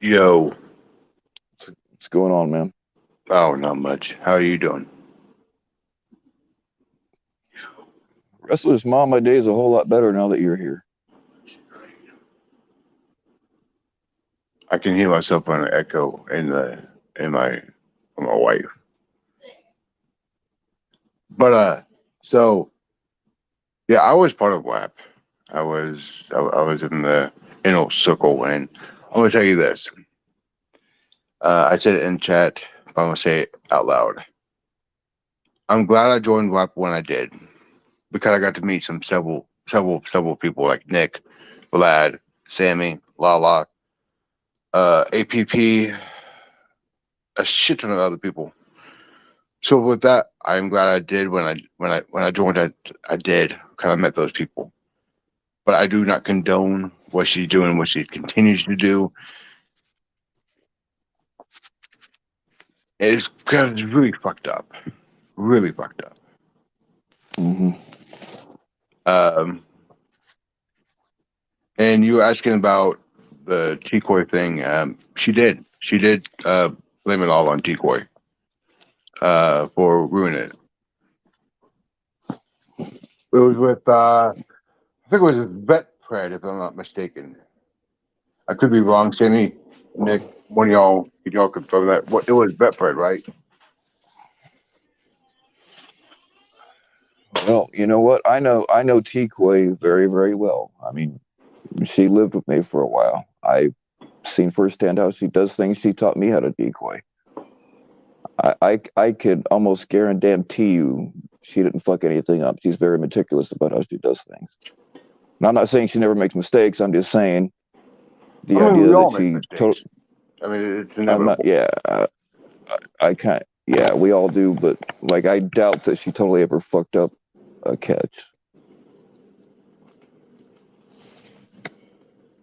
Yo. What's going on, man? Oh, not much. How are you doing? Wrestler's Mom, my day is a whole lot better now that you're here. I can hear myself on an echo in my wife. But so yeah, I was part of WAP. I was in the inner circle, and I'm gonna tell you this. I said it in chat, but I'm gonna say it out loud. I'm glad I joined WAP when I did, because I got to meet several people like Nick, Vlad, Sammy, Lala, APP, a shit ton of other people. So with that, I'm glad I did when I joined. I did kind of met those people, but I do not condone what she's doing, what she continues to do. It's because it's really fucked up. really fucked up. Mm-hmm. And you were asking about the Decoy thing. She did blame it all on Decoy for ruining it. It was with I think it was Vet Pred, if I'm not mistaken. I could be wrong. Sammy, Nick, one of y'all confirm that. What, it was Vet Pred, right? Well, you know what? I know Tikwe very, very well. I mean, she lived with me for a while. I've seen firsthand how she does things. She taught me how to decoy. I could almost guarantee you she didn't fuck anything up. She's very meticulous about how she does things. Now, I'm not saying she never makes mistakes. I'm just saying the I mean, we idea that all make she. mistakes. I mean, it's I'm not. inevitable. Yeah, I can't. Yeah, we all do. But like, I doubt that she totally ever fucked up a catch.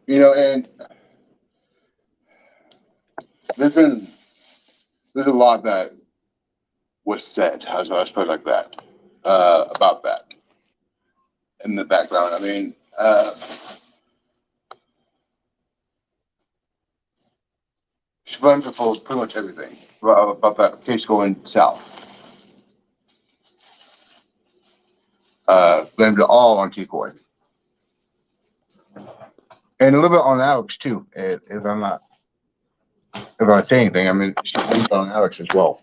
You know, and there's a lot that was said. Let's put it like that about that in the background. I mean, she blamed her for pretty much everything about that case going south. Blamed it all on Decoy. And a little bit on Alex too. If I say anything, I mean she blamed it on Alex as well.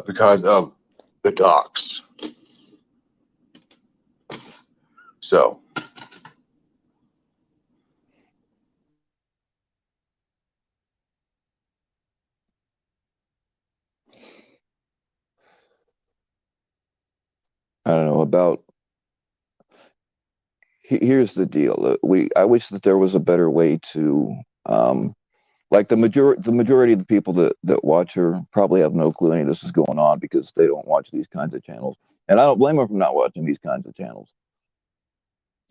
Because of the docs. So I don't know about. Here's the deal. I wish that there was a better way to. Like the majority of the people that watch her probably have no clue any of this is going on because they don't watch these kinds of channels, and I don't blame them for not watching these kinds of channels.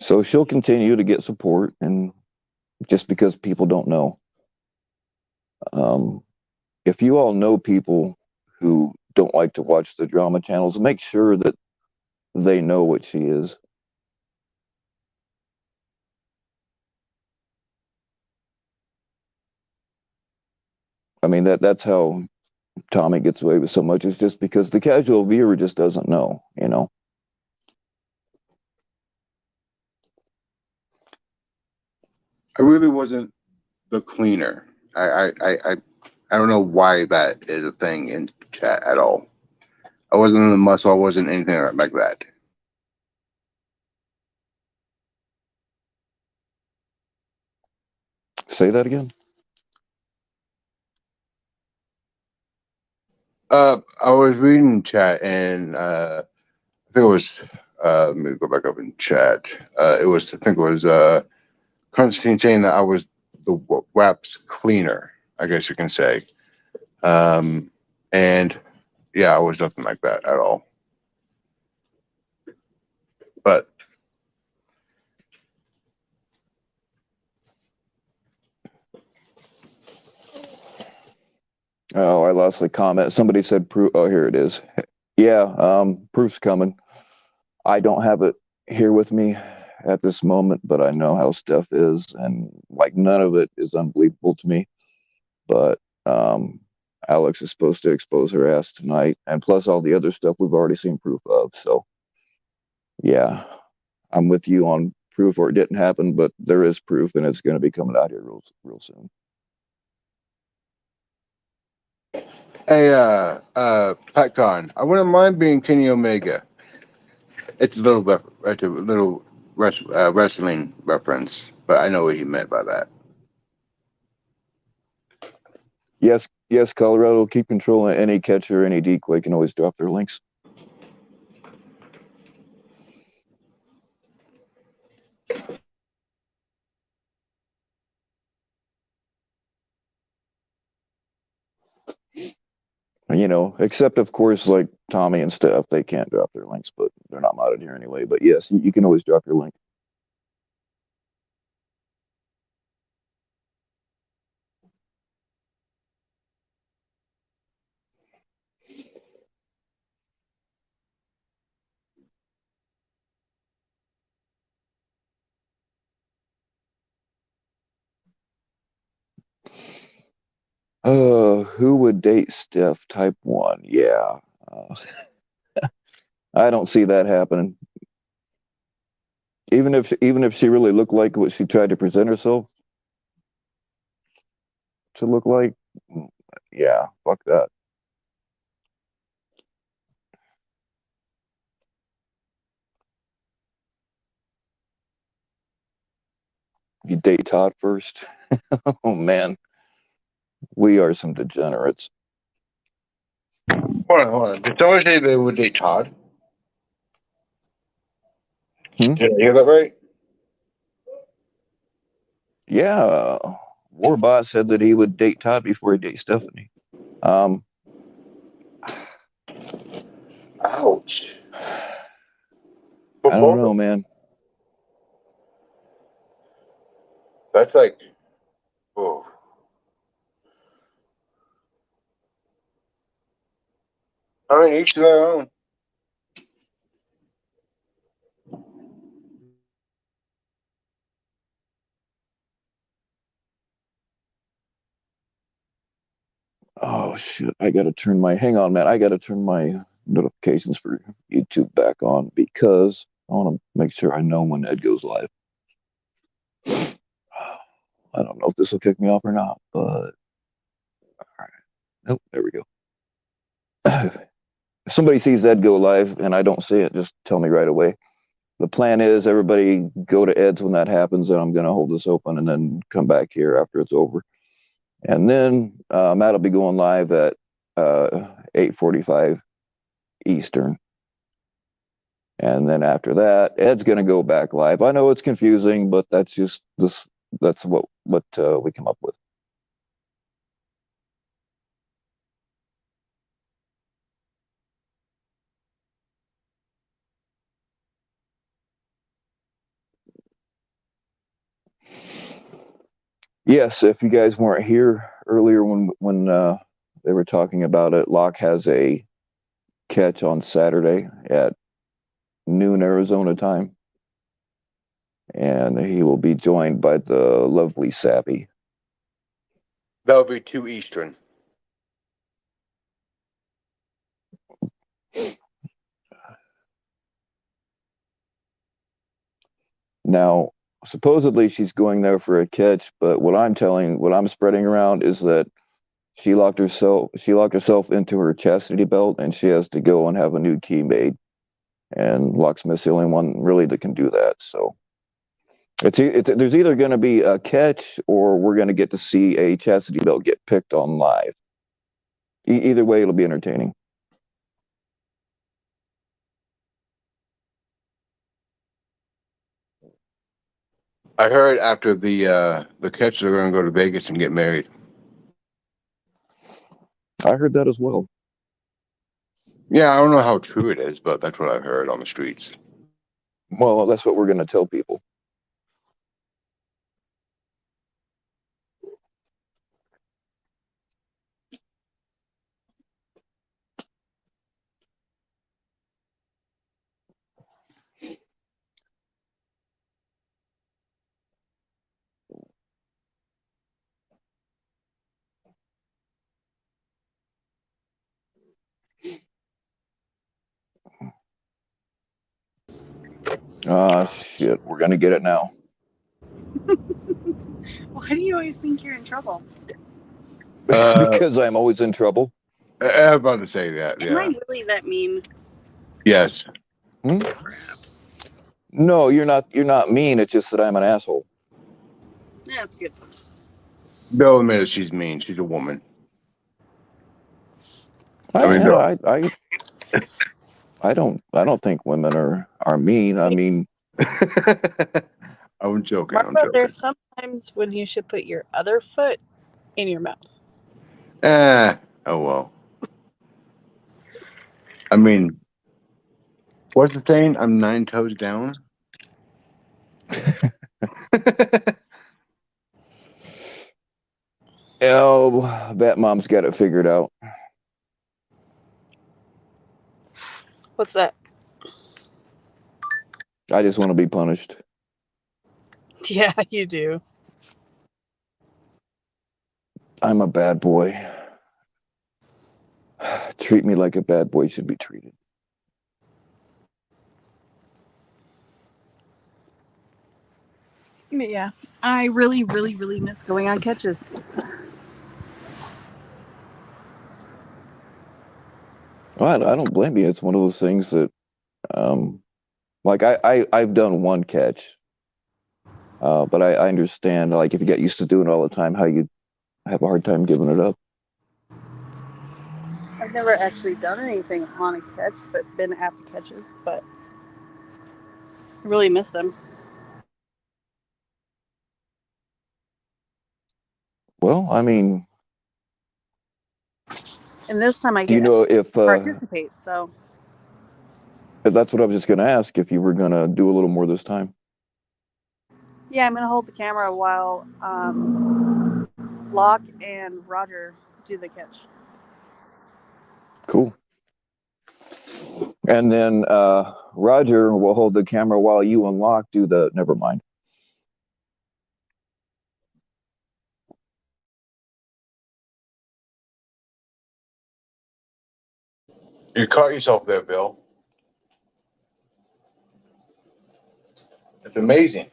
So she'll continue to get support, and just because people don't know, um, if you all know people who don't like to watch the drama channels, make sure that they know what she is. I mean that's how Tommy gets away with so much. Is just because the casual viewer just doesn't know, you know. I really wasn't the cleaner. I don't know why that is a thing in chat at all. I wasn't in the muscle. I wasn't anything like that. Say that again. I was reading chat and I think it was let me go back up in chat. It was I think it was Constantine saying that I was the WAP's cleaner, I guess you can say. And yeah, I was nothing like that at all. But Oh, I lost the comment. Somebody said proof. Oh, here it is. Yeah, proof's coming. I don't have it here with me at this moment, but I know how stuff is, and like none of it is unbelievable to me. But Alex is supposed to expose her ass tonight, and plus all the other stuff we've already seen proof of. So yeah, I'm with you on proof, or it didn't happen, but there is proof, and it's going to be coming out here real soon. hey, PatCon, I wouldn't mind being Kenny Omega. It's a little wrestling reference, but I know what he meant by that. Yes, yes, Colorado will keep controlling any catcher, any decoy can always drop their links. You know, except of course, like Tommy and Steph, they can't drop their links, but they're not modded here anyway. But yes, you can always drop your link. Who would date Steph? Type 1. Yeah. I don't see that happening. Even if she really looked like what she tried to present herself to look like, yeah, fuck that. You date Todd first. Oh man, we are some degenerates. Hold on. Did someone say they would date Todd? Hmm? Did I hear that right? Yeah, Warbot said that he would date Todd before he dates Stephanie. Um, Ouch. I don't know, man. That's like, oh. I mean, each to their own. Oh shit, hang on, man. I gotta turn my notifications for YouTube back on because I want to make sure I know when Ed goes live. I don't know if this will kick me off or not, but all right. Nope, there we go. If somebody sees Ed go live and I don't see it, just tell me right away. The plan is everybody go to Ed's when that happens, and I'm going to hold this open and then come back here after it's over. And then Matt will be going live at 8:45 Eastern. And then after that, Ed's going to go back live. I know it's confusing, but that's just this. That's what we come up with. Yes, if you guys weren't here earlier when they were talking about it, Locke has a catch on Saturday at noon Arizona time, and he will be joined by the lovely Savvy. That would be 2 Eastern. Now, supposedly she's going there for a catch, but what I'm spreading around is that she locked herself into her chastity belt, and she has to go and have a new key made. And Locksmith's the only one really that can do that. So there's either going to be a catch or we're going to get to see a chastity belt get picked on live. Either way, it'll be entertaining. I heard after the catch, they're going to go to Vegas and get married. I heard that as well. Yeah, I don't know how true it is, but that's what I've heard on the streets. Well, that's what we're going to tell people. Ah, shit. We're going to get it now. Why do you always think you're in trouble? Because I'm always in trouble. I'm about to say that, Am I yeah. really that mean? Yes. Hmm? No, you're not. You're not mean. It's just that I'm an asshole. That's good. Bill admitted she's mean. She's a woman. I don't think women are mean. I mean, I'm joking. Marco, there's sometimes when you should put your other foot in your mouth. Oh well. I mean, what's the saying? I'm 9 toes down. oh, that mom's got it figured out. What's that? I just want to be punished. Yeah, you do. I'm a bad boy. Treat me like a bad boy should be treated. Yeah, I really, really, really miss going on catches. Well, I don't blame you. It's one of those things that, like I've done one catch, but I understand, like, if you get used to doing it all the time, how you have a hard time giving it up. I've never actually done anything on a catch, but been at the catches, but I really miss them. Well, I mean, And this time I do you get know to if participate, so. that's what I was just going to ask, if you were going to do a little more this time? Yeah, I'm going to hold the camera while Locke and Roger do the catch. Cool. And then Roger will hold the camera while you and Locke do the. Never mind. You caught yourself there, Bill. It's amazing.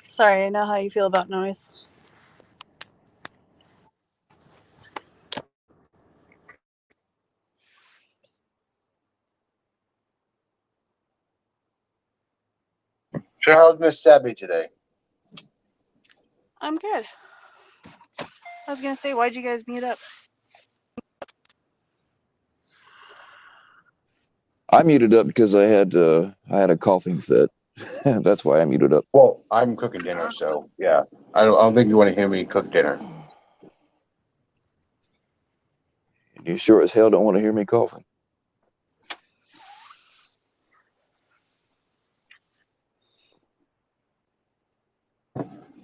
Sorry, I know how you feel about noise. So how's Miss Sabby today? I'm good. I was going to say, why'd you guys mute up? I muted up because I had a coughing fit. That's why I muted up. Well, I'm cooking dinner, so yeah. I don't think you want to hear me cook dinner. And you sure as hell don't want to hear me coughing.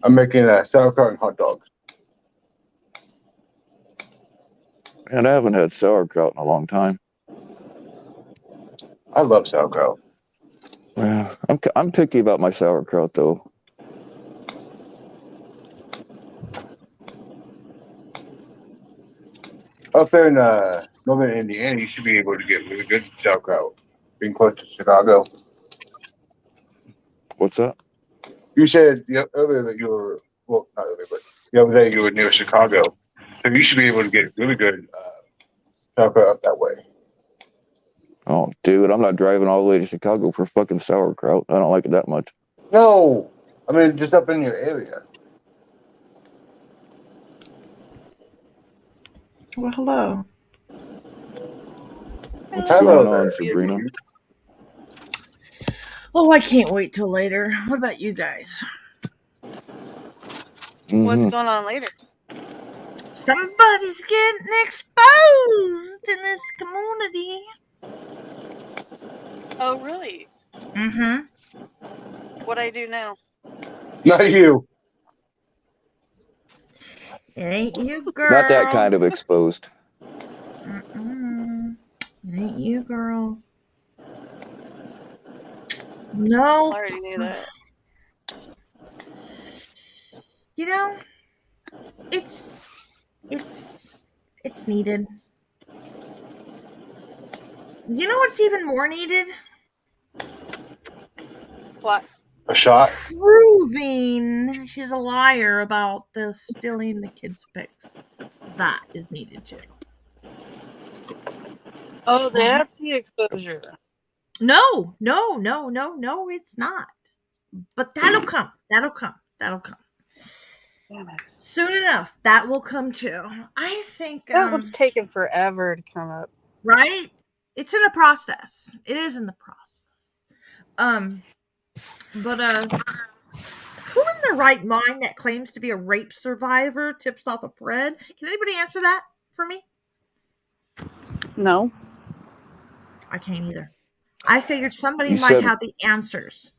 I'm making sauerkraut and hot dogs. And I haven't had sauerkraut in a long time. I love sauerkraut. Yeah, I'm picky about my sauerkraut though. Up there in northern Indiana, you should be able to get really good sauerkraut. Being close to Chicago. What's that? You said earlier that you were, well, not earlier, but the other day you were near Chicago. So you should be able to get really good sauerkraut up that way. Oh, dude, I'm not driving all the way to Chicago for fucking sauerkraut. I don't like it that much. No, I mean just up in your area. Well, hello. What's Hello going on, there. Sabrina? Oh, I can't wait till later. What about you guys? What's Mm-hmm. going on later? Somebody's getting exposed in this community. Oh, really? Mm-hmm. What'd I do now? Not you. It ain't you, girl. Not that kind of exposed. Mm-mm. It ain't you, girl. No. I already knew that. You know, it's needed. You know what's even more needed? What? A shot? Proving she's a liar about the stealing the kids' pics. That is needed too. Oh, that's the exposure. No, it's not. But that'll come. That'll come. Damn it. Soon enough, that will come too. I think That one's taken forever to come up. right? It's in the process. It is in the process. But who in their right mind that claims to be a rape survivor tips off a thread? Can anybody answer that for me? No. I can't either. I figured somebody You might said have the answers.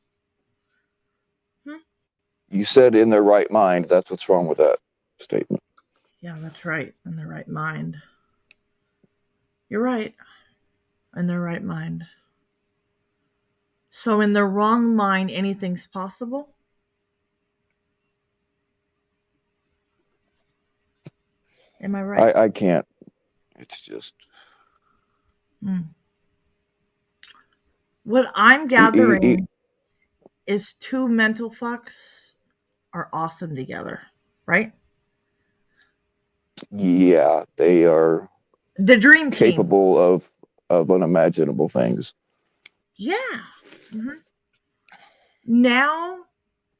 you said in their right mind. That's what's wrong with that statement. Yeah, that's right. In their right mind. You're right. In their right mind. So in their wrong mind, anything's possible? Am I right? I can't. It's just What I'm e- e- e- gathering is two mental fucks are awesome together, right? yeah, they are The dream team. capable of unimaginable things. Yeah. Now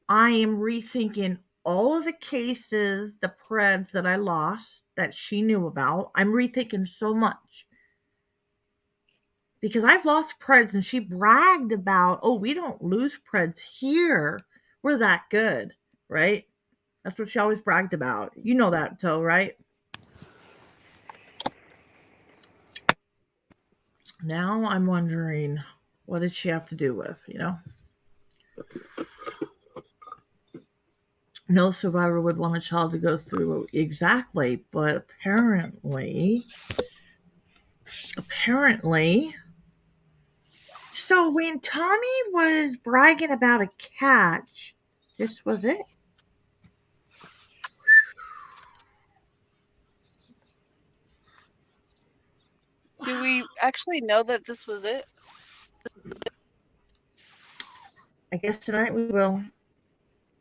I am rethinking all of the cases, the preds that I lost that she knew about. I'm rethinking so much. Because I've lost preds and she bragged about, oh, we don't lose preds here. We're that good, right? That's what she always bragged about. You know that, Toe, right? Now I'm wondering, what did she have to do with, No survivor would want a child to go through exactly, but apparently. So when Tommy was bragging about a catch, this was it. Do we actually know that this was it? I guess tonight we will.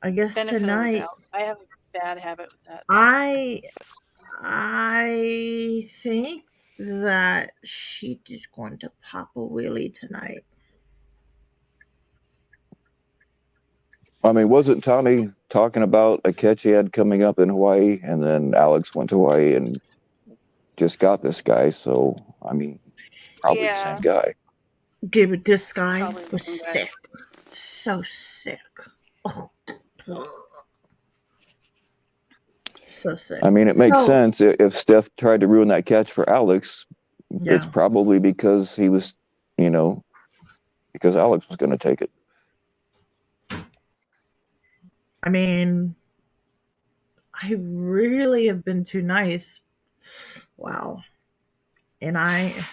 I guess Benefit of the tonight doubt. I have a bad habit with that. I think that she's just going to pop a wheelie tonight. I mean, wasn't Tommy talking about a catch he had coming up in Hawaii, and then Alex went to Hawaii and just got this guy? So, I mean, probably the same guy. Dude, this guy Probably the was same guy. sick. So sick. Oh. So sick. I mean, it makes So- sense if Steph tried to ruin that catch for Alex. It's Yeah. probably because he was, because Alex was going to take it. I mean, I really have been too nice. Wow. And I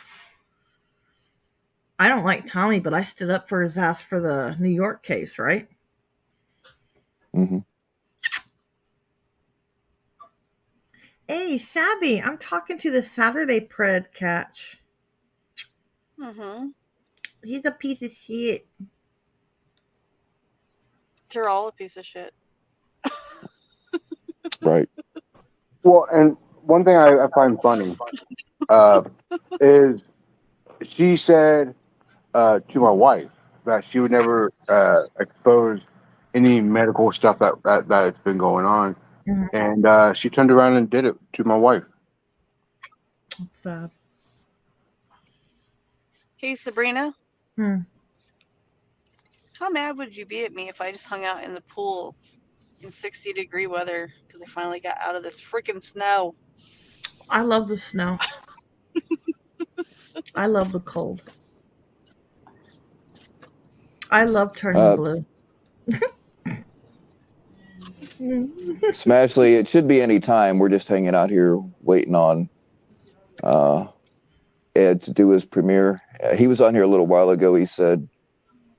don't like Tommy, but I stood up for his ass for the New York case, right? Hmm. Hey, Sabby, I'm talking to the Saturday Pred catch. Mm-hmm. He's a piece of shit. They're all a piece of shit. Right. Well, and one thing I find funny is she said to my wife that she would never expose any medical stuff that's been going on, and she turned around and did it to my wife. That's sad. Hey, Sabrina. Hmm. How mad would you be at me if I just hung out in the pool in 60-degree weather because I finally got out of this freaking snow? I love the snow. I love the cold. I love turning blue. Smashley, it should be any time. We're just hanging out here waiting on Ed to do his premiere. He was on here a little while ago. He said,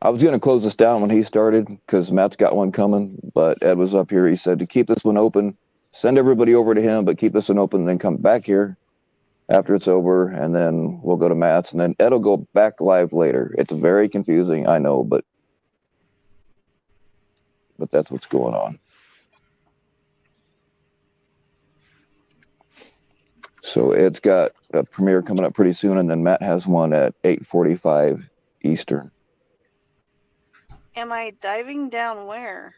I was going to close this down when he started because Matt's got one coming, but Ed was up here. He said to keep this one open, send everybody over to him, but keep this one open, and then come back here after it's over, and then we'll go to Matt's, and then Ed will go back live later. It's very confusing, I know, but that's what's going on. So Ed's got a premiere coming up pretty soon, and then Matt has one at 8:45 Eastern. Am I diving down where?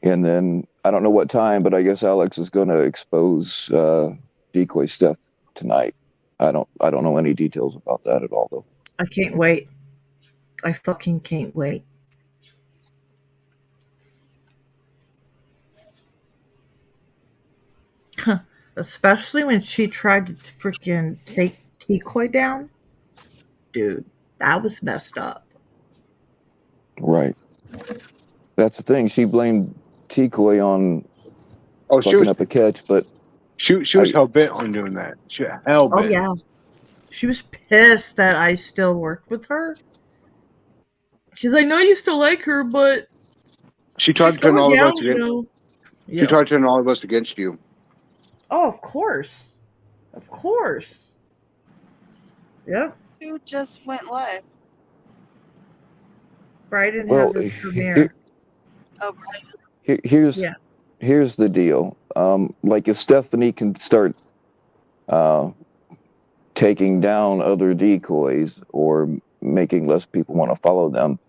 And then I don't know what time, but I guess Alex is going to expose decoy stuff tonight. I don't know any details about that at all though. I can't wait. I fucking can't wait. Especially when she tried to freaking take Decoy down. Dude, that was messed up. Right. That's the thing. She blamed Decoy on Oh, she fucking was up a catch, but she was I hell bent on doing that. She hell Oh, bent. yeah. She was pissed that I still worked with her. She's like, no, I used to like her, but She tried she's to turn going all of down, us you against. know. She Yeah. tried to turn all of us against you. Oh, of course. Of course. Yeah. Who just went live? Bryden well, has his premiere. Oh, here's Yeah. here's the deal. Like if Stephanie can start uh, taking down other decoys or making less people want to follow them,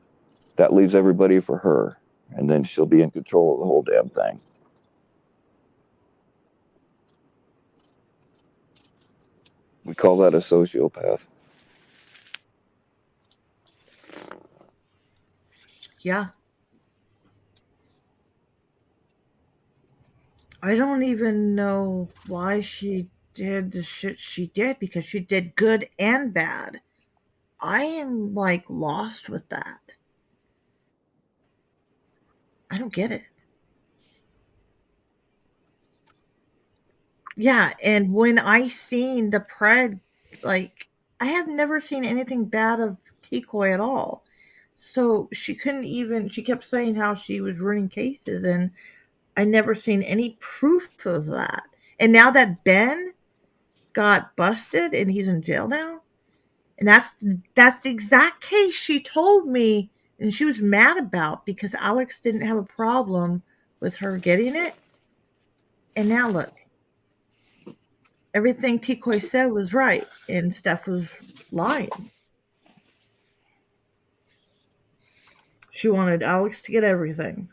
that leaves everybody for her, and then she'll be in control of the whole damn thing. We call that a sociopath. Yeah. I don't even know why she did the shit she did because she did good and bad. I am like lost with that. I don't get it. Yeah, and when I seen the pred, like I have never seen anything bad of Decoy at all. So she couldn't even. She kept saying how she was running cases, and I never seen any proof of that. And now that Ben got busted and he's in jail now, and that's the exact case she told me, and she was mad about because Alex didn't have a problem with her getting it. And now look, everything Decoy said was right, and Steph was lying. She wanted Alex to get everything.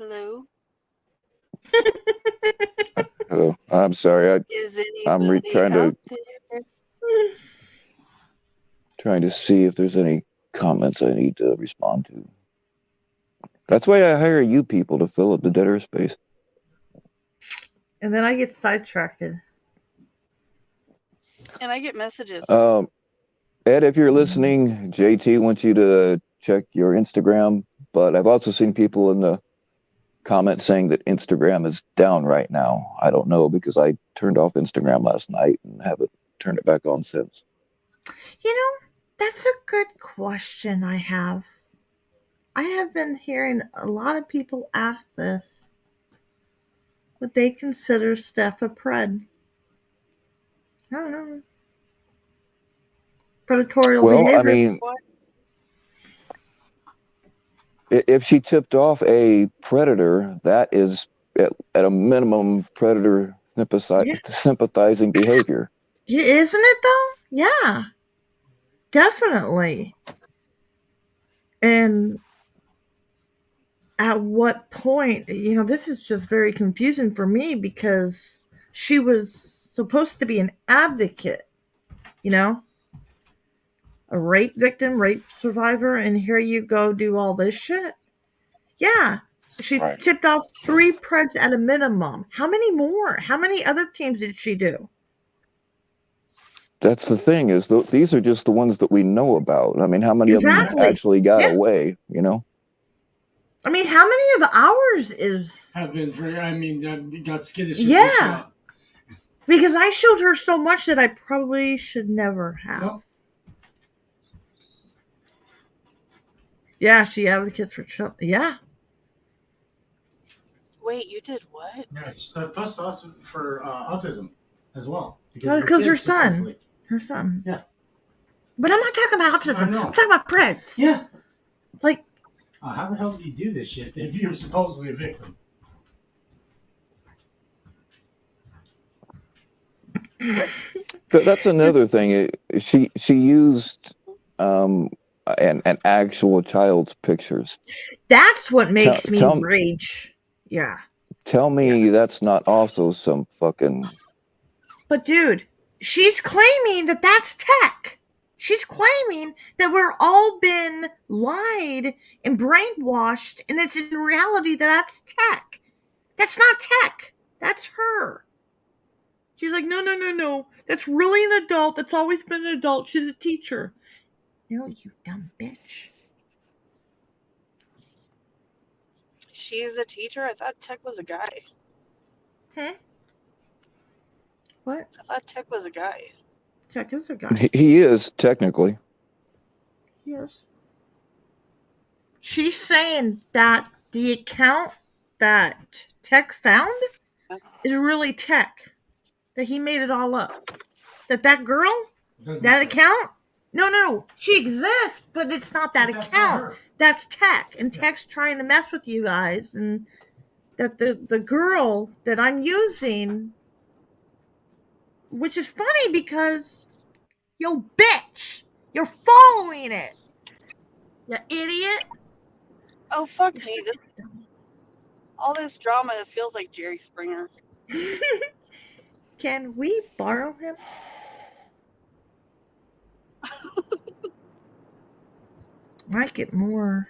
hello. Oh, I'm sorry. Is I'm anybody out there? trying to see if there's any comments I need to respond to. That's why I hire you people to fill up the dead air space. And then I get sidetracked. And I get messages. Ed, if you're listening, JT wants you to check your Instagram, but I've also seen people in the comments saying that Instagram is down right now. I don't know because I turned off Instagram last night and haven't turned it back on since. You know, that's a good question I have. I have been hearing a lot of people ask this. Would they consider Steph a pred? I don't know. Predatorial Well, I behavior. mean, What? if she tipped off a predator, that is at a minimum predator Yeah. sympathizing behavior. Isn't it though? Yeah, definitely. And at what point, this is just very confusing for me because she was supposed to be an advocate, you know, a rape victim, rape survivor, and here you go do all this shit. Yeah, she Right. tipped off 3 preds at a minimum. How many more? How many other teams did she do? That's the thing is these are just the ones that we know about. I mean, how many of them Exactly. actually got Yeah. away? You know. I mean, how many of ours is Have been for. I mean, got skittish. Yeah. Because I showed her so much that I probably should never have. Yep. Yeah, she advocates for children. Yeah. Wait, you did what? Yeah, she posted us for autism as well. Because her kids, son. supposedly. Her son. Yeah. But I'm not talking about autism. I know. I'm talking about Preds. Yeah. Like, how the hell did he do this shit if you're supposedly a victim? That's another thing. She used an actual child's pictures. that's what makes me rage. Yeah. Tell me that's not also some fucking. But dude, she's claiming that that's tech. She's claiming that we're all been lied and brainwashed, and it's in reality that's tech. That's not tech. That's her. She's like, no. That's really an adult. That's always been an adult. She's a teacher. No, you dumb bitch. She's the teacher? I thought Tech was a guy. What? I thought Tech was a guy. Tech is a guy. He is technically. Yes. She's saying that the account that Tech found is really Tech. That he made it all up. That girl, that account, no, she exists, but it's not that account. That's Tech, and Tech's trying to mess with you guys, and that the girl that I'm using, which is funny because, yo, bitch, you're following it, you idiot. Oh, fuck me. All this drama, it feels like Jerry Springer. Can we borrow him? Might get more.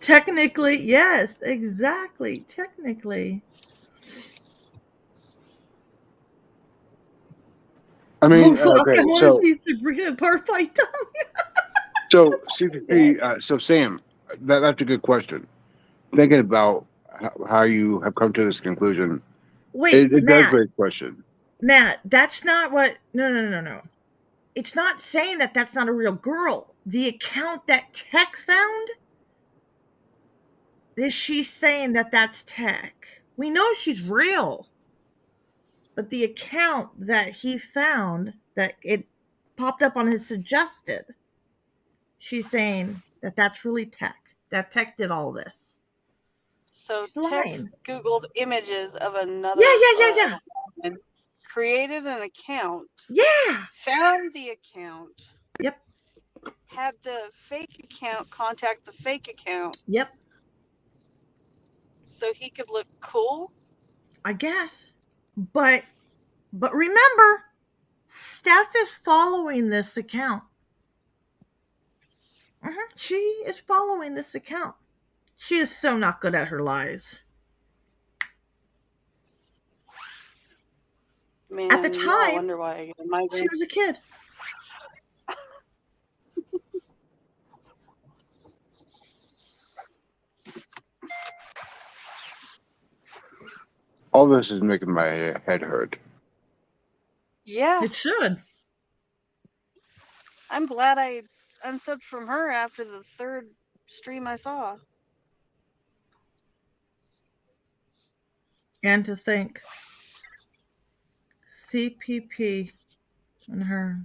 Technically, yes, exactly. Technically. I mean, fuck, okay, I want so to see Sabrina bar fight Tommy. so CPP, so Sam, that's a good question. Thinking about how you have come to this conclusion, Wait, it Matt, does raise a question. Matt, that's not what. No. It's not saying that that's not a real girl. The account that Tech found, is she saying that that's Tech? We know she's real. But the account that he found, that it popped up on his suggested, she's saying that that's really Tech. That Tech did all this. So She's Tech lying. Googled images of another. Yeah. Woman, created an account. Yeah. Found the account. Yep. Had the fake account contact the fake account. Yep. So he could look cool? I guess. But remember, Steph is following this account. She is following this account. She is so not good at her lies. Man, At the I time, wonder why I get a migraine. she was a kid. All this is making my head hurt. Yeah. It should. I'm glad I unsubbed from her after the third stream I saw. And to think, CPP and her.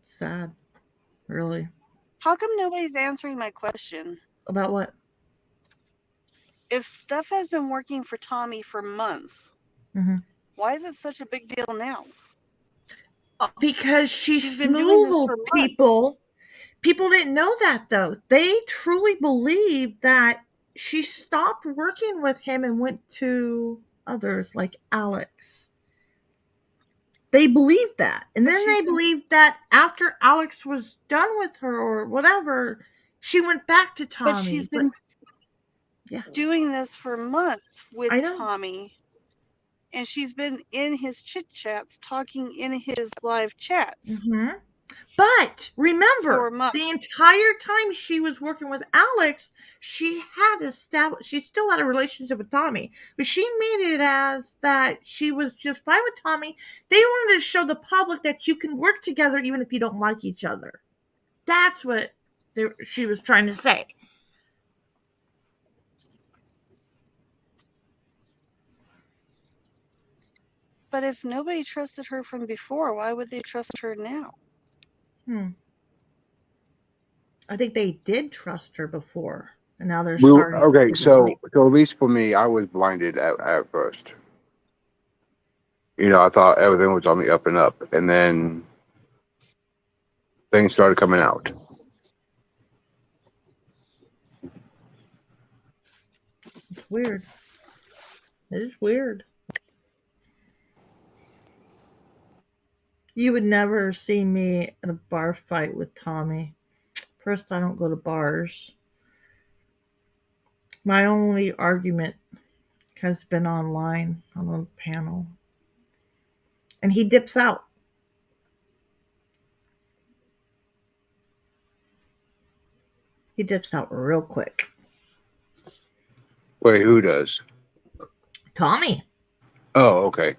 Sad. Really. How come nobody's answering my question? About what? If Steph has been working for Tommy for months, why is it such a big deal now? Because she's been doing this for people. People didn't know that, though. They truly believe that she stopped working with him and went to others like Alex. They believed that. And then they believed that after Alex was done with her or whatever, she went back to Tommy. But she's been doing this for months with Tommy. and she's been in his chit chats, talking in his live chats Mm-hmm. But remember, for months. the entire time she was working with Alex, she still had a relationship with Tommy. But she made it as that she was just fine with Tommy. They wanted to show the public that you can work together even if you don't like each other. That's what she was trying to say. But if nobody trusted her from before, why would they trust her now? I think they did trust her before, and now they're We starting okay, to so at least for me, I was blinded at first. You know, I thought everything was on the up and up, and then things started coming out. It's weird. It is weird. You would never see me in a bar fight with Tommy. First, I don't go to bars. My only argument has been online on a panel. And he dips out. He dips out real quick. Wait, who does? Tommy. Oh, okay.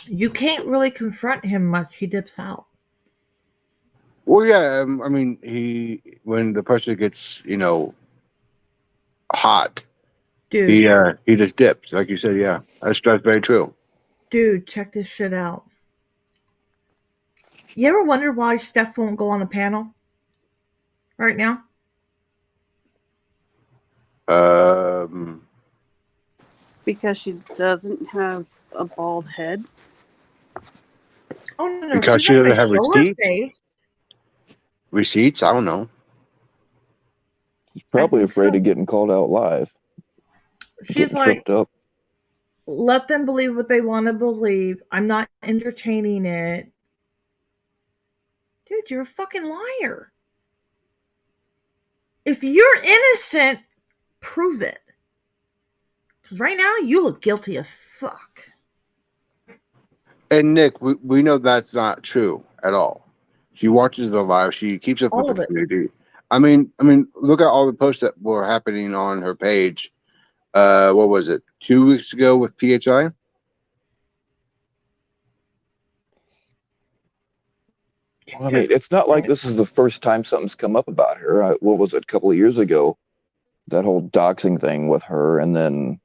You can't really confront him much. He dips out. Well, yeah. I mean, when the person gets, hot, Dude, he just dips, like you said. Yeah, that's very true. dude, check this shit out. You ever wonder why Steph won't go on a panel right now? Because she doesn't have a bald head. Oh no, Because she's she not doesn't gonna have show her receipts. face. Receipts? I don't know. She's probably think afraid so. of getting called out live. She's Getting like, tripped up. let them believe what they want to believe. I'm not entertaining it. Dude, you're a fucking liar. If you're innocent, prove it. Because right now, you look guilty as fuck. And Nick, we know that's not true at all. She watches the live. She keeps up with All the of it. community. I mean, look at all the posts that were happening on her page. What was it? 2 weeks ago with PHI. Well, I mean, it's not like this is the first time something's come up about her. What was it, a couple of years ago? That whole doxing thing with her, and then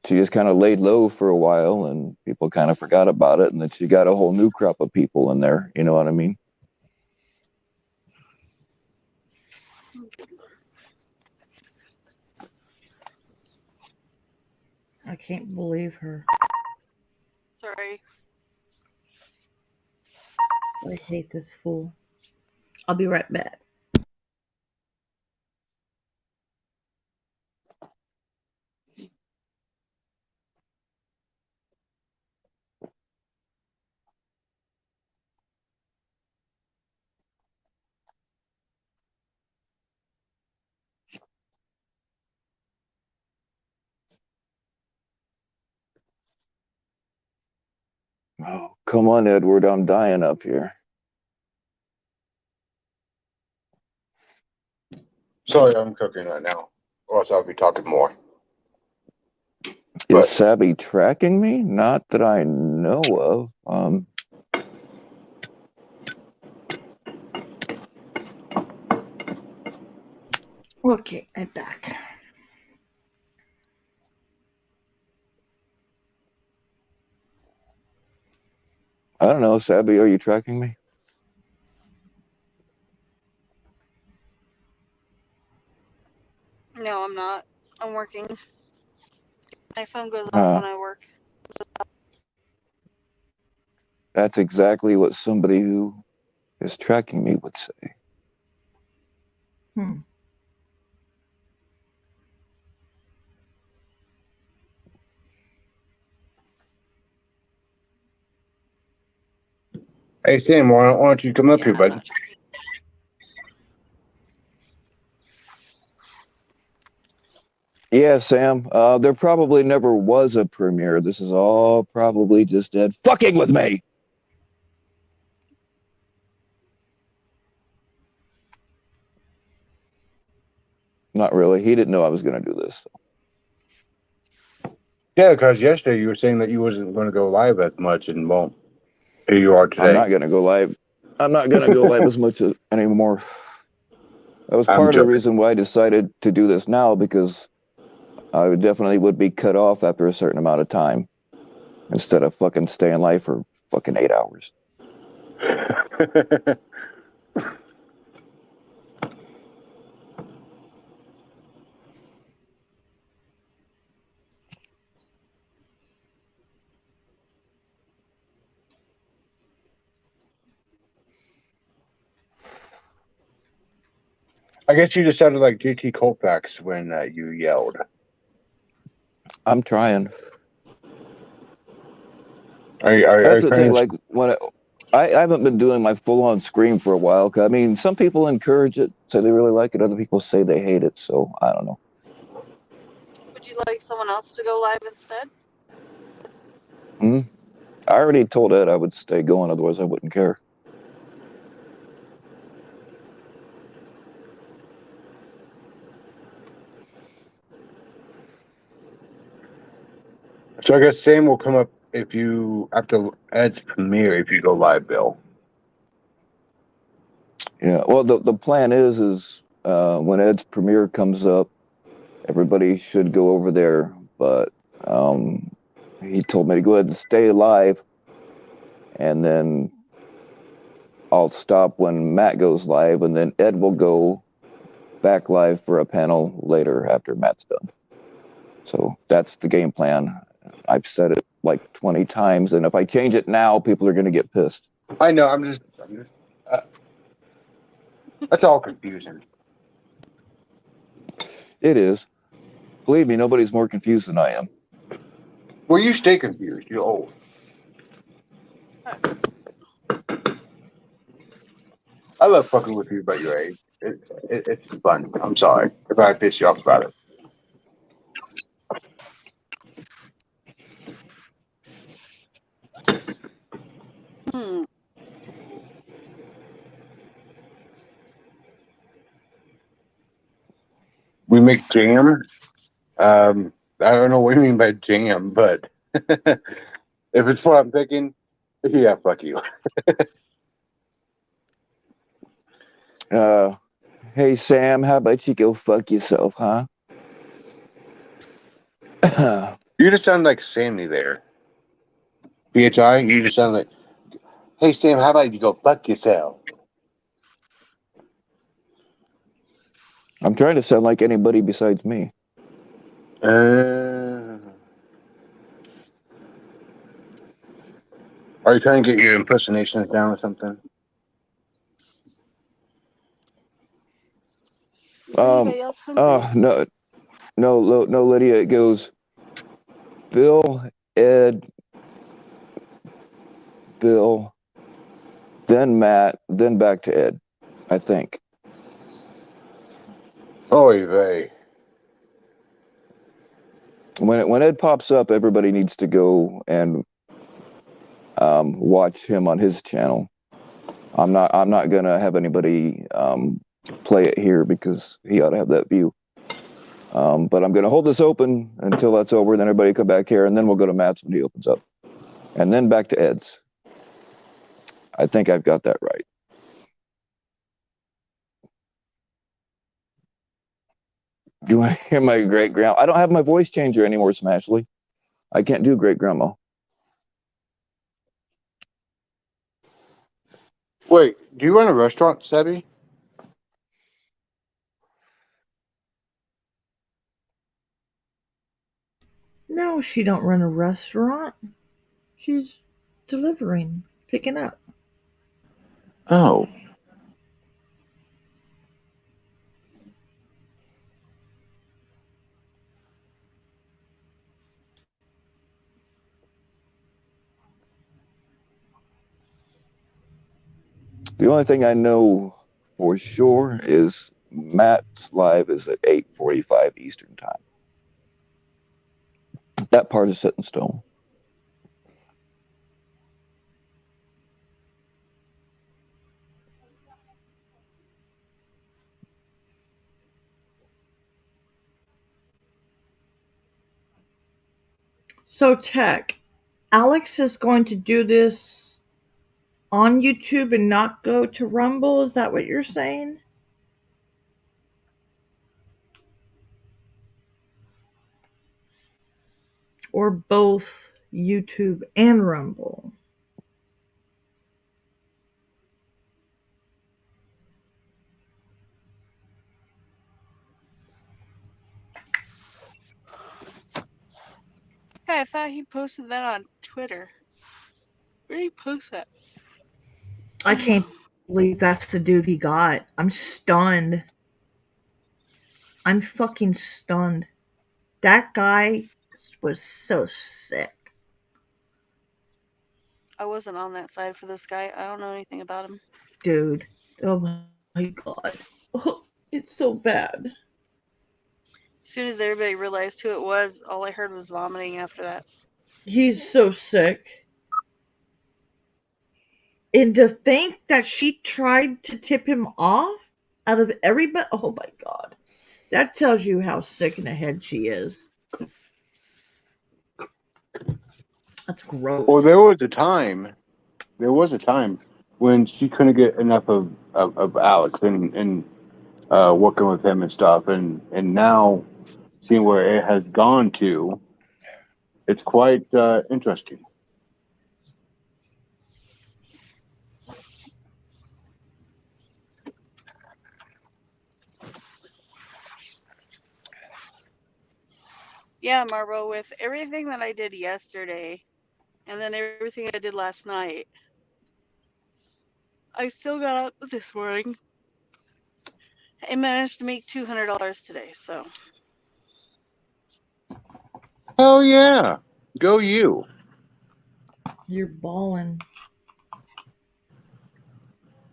she just kind of laid low for a while, and people kind of forgot about it, and then she got a whole new crop of people in there. You know what I mean? I can't believe her. Sorry. I hate this fool. I'll be right back. Oh, come on, Edward. I'm dying up here. Sorry, I'm cooking right now, or else I'll be talking more. Is Sabby tracking me? Not that I know of. Okay, I'm back. I don't know, Sabby, are you tracking me? No, I'm not. I'm working. My phone goes off when I work. That's exactly what somebody who is tracking me would say. Hey, Sam, why don't you come up here, bud? Yeah, Sam. There probably never was a premiere. This is all probably just Ed fucking with me. Not really. He didn't know I was going to do this. Yeah, because yesterday you were saying that you wasn't going to go live as much, and well, here you are today. I'm not going to go live. I'm not going to go live as much anymore. That was I'm part of the joking. reason why I decided to do this now, because I definitely would be cut off after a certain amount of time instead of fucking staying live for fucking 8 hours. I guess you just sounded like JT Colfax when you yelled. I'm trying. Are That's you the thing. trying to? Like I haven't been doing my full-on scream for a while. 'Cause, I mean, some people encourage it, say they really like it. Other people say they hate it. So I don't know. Would you like someone else to go live instead? Hmm? I already told Ed I would stay going. Otherwise, I wouldn't care. So I guess Sam will come up if you after Ed's premiere if you go live, Bill. Yeah. Well, the plan is when Ed's premiere comes up, everybody should go over there. But he told me to go ahead and stay live, and then I'll stop when Matt goes live, and then Ed will go back live for a panel later after Matt's done. So that's the game plan. I've said it like 20 times, and if I change it now, people are going to get pissed. I know. I'm just that's all confusing. It is. Believe me, nobody's more confused than I am. Well, you stay confused. You're old. Yes. I love fucking with you about your age. It's fun. I'm sorry if I piss you off about it. Hmm. We make jam. I don't know what you mean by jam, but if it's what I'm thinking, yeah, fuck you. Hey, Sam, how about you go fuck yourself, huh? You just sound like Sammy there. PHI, you just sound like, hey Sam, how about you go fuck yourself? I'm trying to sound like anybody besides me. Are you trying to get your impersonations down or something? Is anybody else hungry? No, no, Lydia. It goes Bill, Ed, Bill, then Matt, then back to Ed, I think. Oy vey. When Ed pops up, everybody needs to go and watch him on his channel. I'm not gonna have anybody play it here because he ought to have that view. But I'm gonna hold this open until that's over. Then everybody come back here, and then we'll go to Matt's when he opens up, and then back to Ed's. I think I've got that right. Do you want to hear my great grandma? I don't have my voice changer anymore, Smashley. I can't do great grandma. Wait, do you run a restaurant, Sebby? No, she don't run a restaurant. She's delivering, picking up. Oh. The only thing I know for sure is Matt's live is at 8:45 Eastern time. That part is set in stone. So, Tech, Alex is going to do this on YouTube and not go to Rumble. Is that what you're saying? Or both YouTube and Rumble? Yeah, I thought he posted that on Twitter. Where did he post that? I can't believe that's the dude he got. I'm stunned. I'm fucking stunned. That guy was so sick. I wasn't on that side for this guy. I don't know anything about him. Dude. Oh my god. Oh, it's so bad. As soon as everybody realized who it was, all I heard was vomiting after that. He's so sick. And to think that she tried to tip him off out of everybody. Oh my god. That tells you how sick in the head she is. That's gross. Well, there was a time when she couldn't get enough of Alex and working with him and stuff, and now seeing where it has gone to, it's quite interesting. Yeah, Marbo, with everything that I did yesterday and then everything I did last night, I still got up this morning and managed to make $200 today. So Hell yeah, go you! You're balling.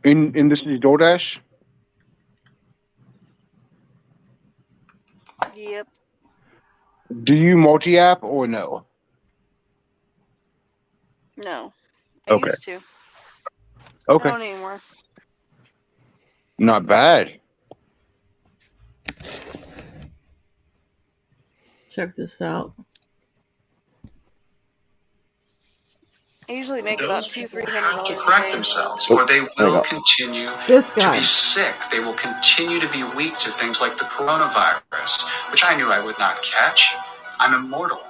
In this is DoorDash. yep. Do you multi-app or no? No, I Okay. used to. Okay. I don't anymore. Not bad. Check this out. I usually make Those about people $200-300 have to a correct day. themselves, Oh, or they there you will go. continue This to guy. be sick. They will continue to be weak to things like the coronavirus, which I knew I would not catch. I'm immortal.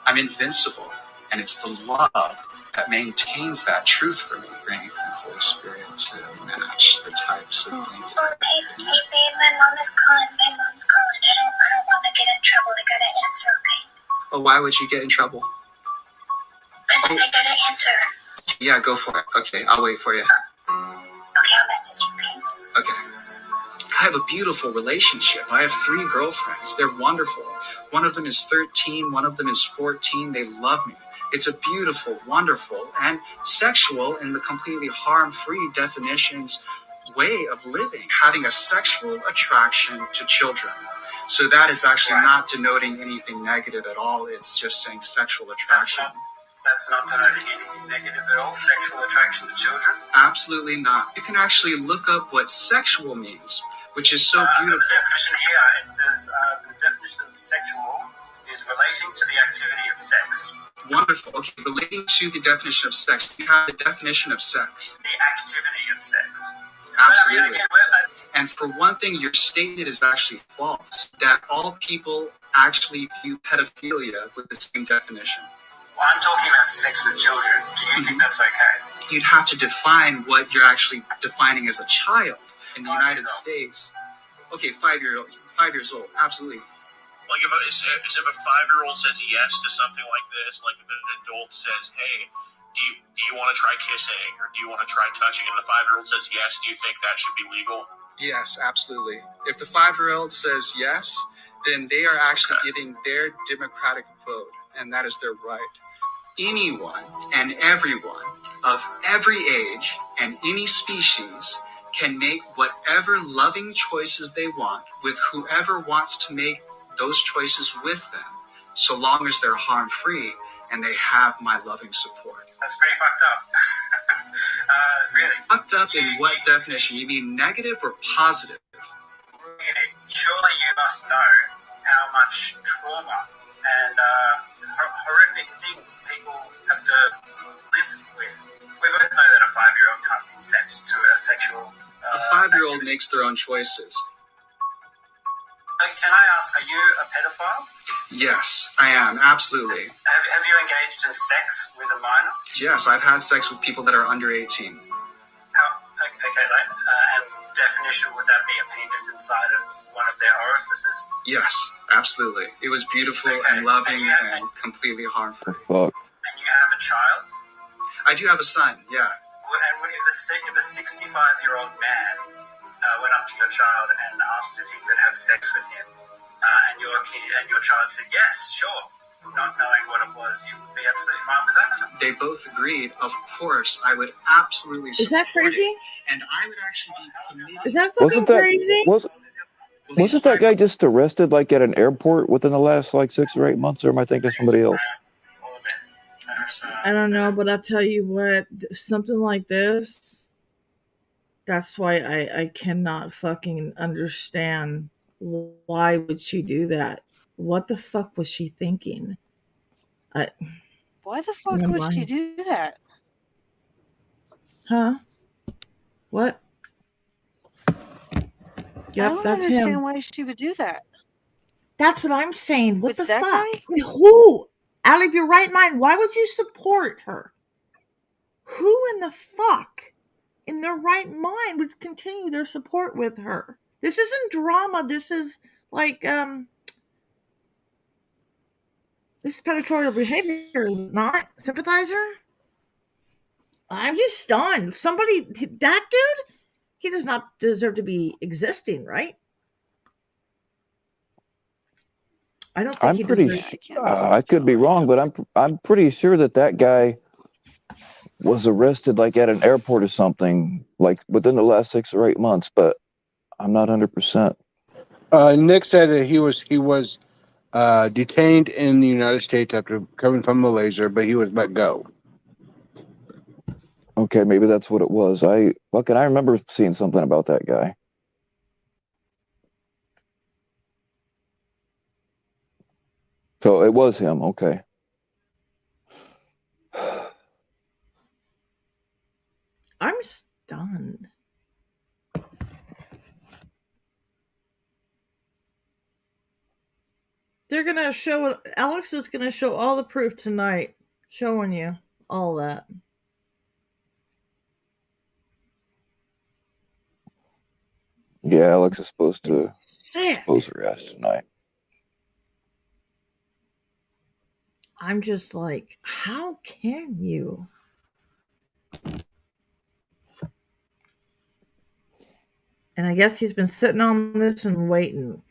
I'm invincible. And it's the love that maintains that truth for me, bringing the Holy Spirit to match the types of things. Hey, babe, my mom is calling. I don't want to get in trouble. I gotta answer, okay? Well, why would you get in trouble? Listen, I gotta answer. Yeah, go for it. Okay, I'll wait for you. Okay, I'll message you, okay? Okay. I have a beautiful relationship. I have 3 girlfriends. They're wonderful. One of them is 13. One of them is 14. They love me. It's a beautiful, wonderful, and sexual in the completely harm-free definitions way of living. Having a sexual attraction to children. So that is actually not denoting anything negative at all. It's just saying sexual attraction. That's not denoting anything negative at all. Sexual attraction to children? Absolutely not. You can actually look up what sexual means, which is so beautiful. The definition here, it says the definition of sexual is relating to the activity of sex. Wonderful. Okay, relating to the definition of sex, you have the definition of sex. The activity of sex. Absolutely. And for one thing, your statement is actually false, that all people actually view pedophilia with the same definition. Well, I'm talking about sex with children. Do you think that's okay? You'd have to define what you're actually defining as a child in the United States. Okay, 5 years old, absolutely. Like if a 5-year-old says yes to something like this, like if an adult says, hey, do you want to try kissing or do you want to try touching, and the 5-year-old says yes, do you think that should be legal? Yes, absolutely. If the 5-year-old says yes, then they are actually giving their democratic vote, and that is their right. Anyone and everyone of every age and any species can make whatever loving choices they want with whoever wants to make those choices with them. so long as they're harm-free and they have my loving support. That's pretty fucked up. Really. Fucked up in what definition? You mean negative or positive? Surely you must know how much trauma and horrific things people have to live with. We both know that a 5-year-old can't consent to a sexual. A 5-year-old makes their own choices. Can I ask, are you a pedophile? Yes, I am, absolutely. Have you engaged in sex with a minor? Yes, I've had sex with people that are under 18. Okay, and definition, would that be a penis inside of one of their orifices? Yes, absolutely. It was beautiful and loving and completely harmful. Fuck. And you have a child? I do have a son, yeah. And if a 65-year-old man went up to your child and asked if he could have sex with him, and your child said yes, sure, not knowing what it was, you would be absolutely fine with that? They both agreed. Of course, I would absolutely support Is that crazy? it, and I would actually be committed. Is that fucking crazy? Wasn't that guy just arrested like at an airport within the last like 6 or 8 months, or am I thinking of somebody else? All the best. I don't know, but I'll tell you what, something like this, that's why I cannot fucking understand why would she do that. What the fuck was she thinking? Why the fuck would she do that? Huh? What? Yep, I don't that's understand him. why she would do that. That's what I'm saying. What With the that fuck? guy? Who? Out of your right mind, why would you support her? Who in the fuck in their right mind would continue their support with her? This isn't drama. This is like this is predatory behavior, not sympathizer. I'm just stunned. Somebody, that dude, he does not deserve to be existing, right? I don't think I'm pretty. I could be wrong, but I'm pretty sure that guy was arrested like at an airport or something, like within the last 6 or 8 months. But I'm not 100%. Nick said that he was detained in the United States after coming from Malaysia, but he was let go. Okay, maybe that's what it was. I remember seeing something about that guy. So it was him. Okay. I'm stunned. They're gonna show. Alex is gonna show all the proof tonight, showing you all that. Yeah, Alex is supposed to expose her ass tonight. I'm just like, how can you? And I guess he's been sitting on this and waiting.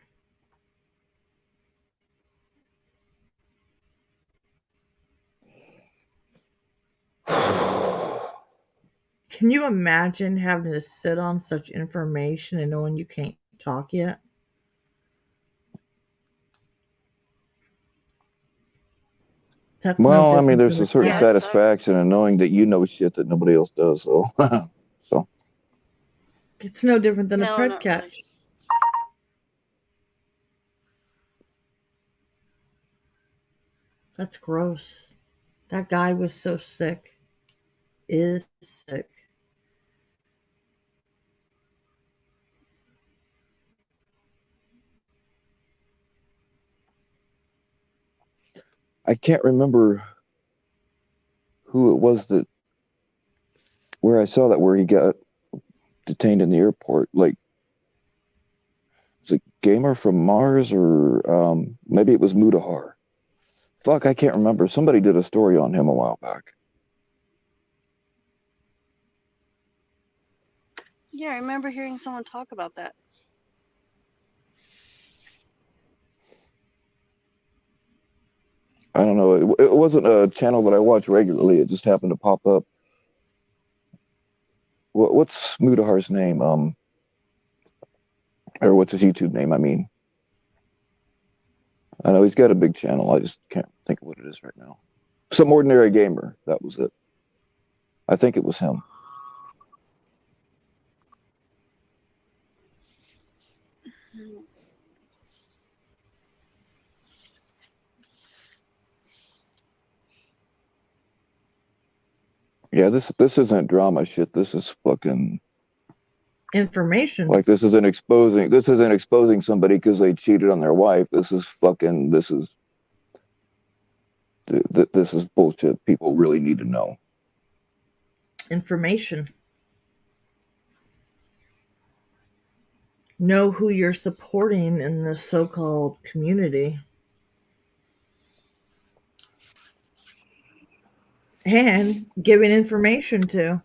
Can you imagine having to sit on such information and knowing you can't talk yet? That's Well, no I mean, different there's than a certain the satisfaction in knowing that you know shit that nobody else does. So, it's no different than No, a not predcat. really. That's gross. That guy was so sick. Is sick. I can't remember who it was where I saw that where he got detained in the airport. Like, was it Gamer from Mars or maybe it was Mudahar? Fuck, I can't remember. Somebody did a story on him a while back. Yeah, I remember hearing someone talk about that. I don't know. It wasn't a channel that I watch regularly. It just happened to pop up. What's Mudahar's name? Or what's his YouTube name? I mean, I know he's got a big channel. I just can't think of what it is right now. Some Ordinary Gamer. That was it. I think it was him. Yeah, this isn't drama shit. This is fucking Information. like this isn't exposing somebody because they cheated on their wife. This is bullshit. People really need to know. Information. Know who you're supporting in the so-called community. And giving information to.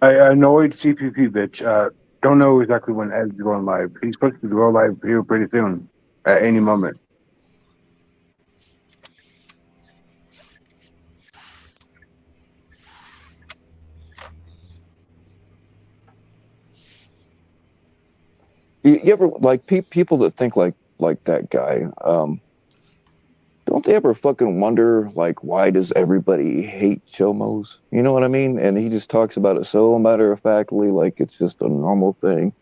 I annoyed CPP bitch. Don't know exactly when Ed's going live. He's supposed to go live here pretty soon, at any moment. You ever like people that think like that guy? Don't they ever fucking wonder like why does everybody hate chomos? You know what I mean? And he just talks about it so matter of factly, like it's just a normal thing.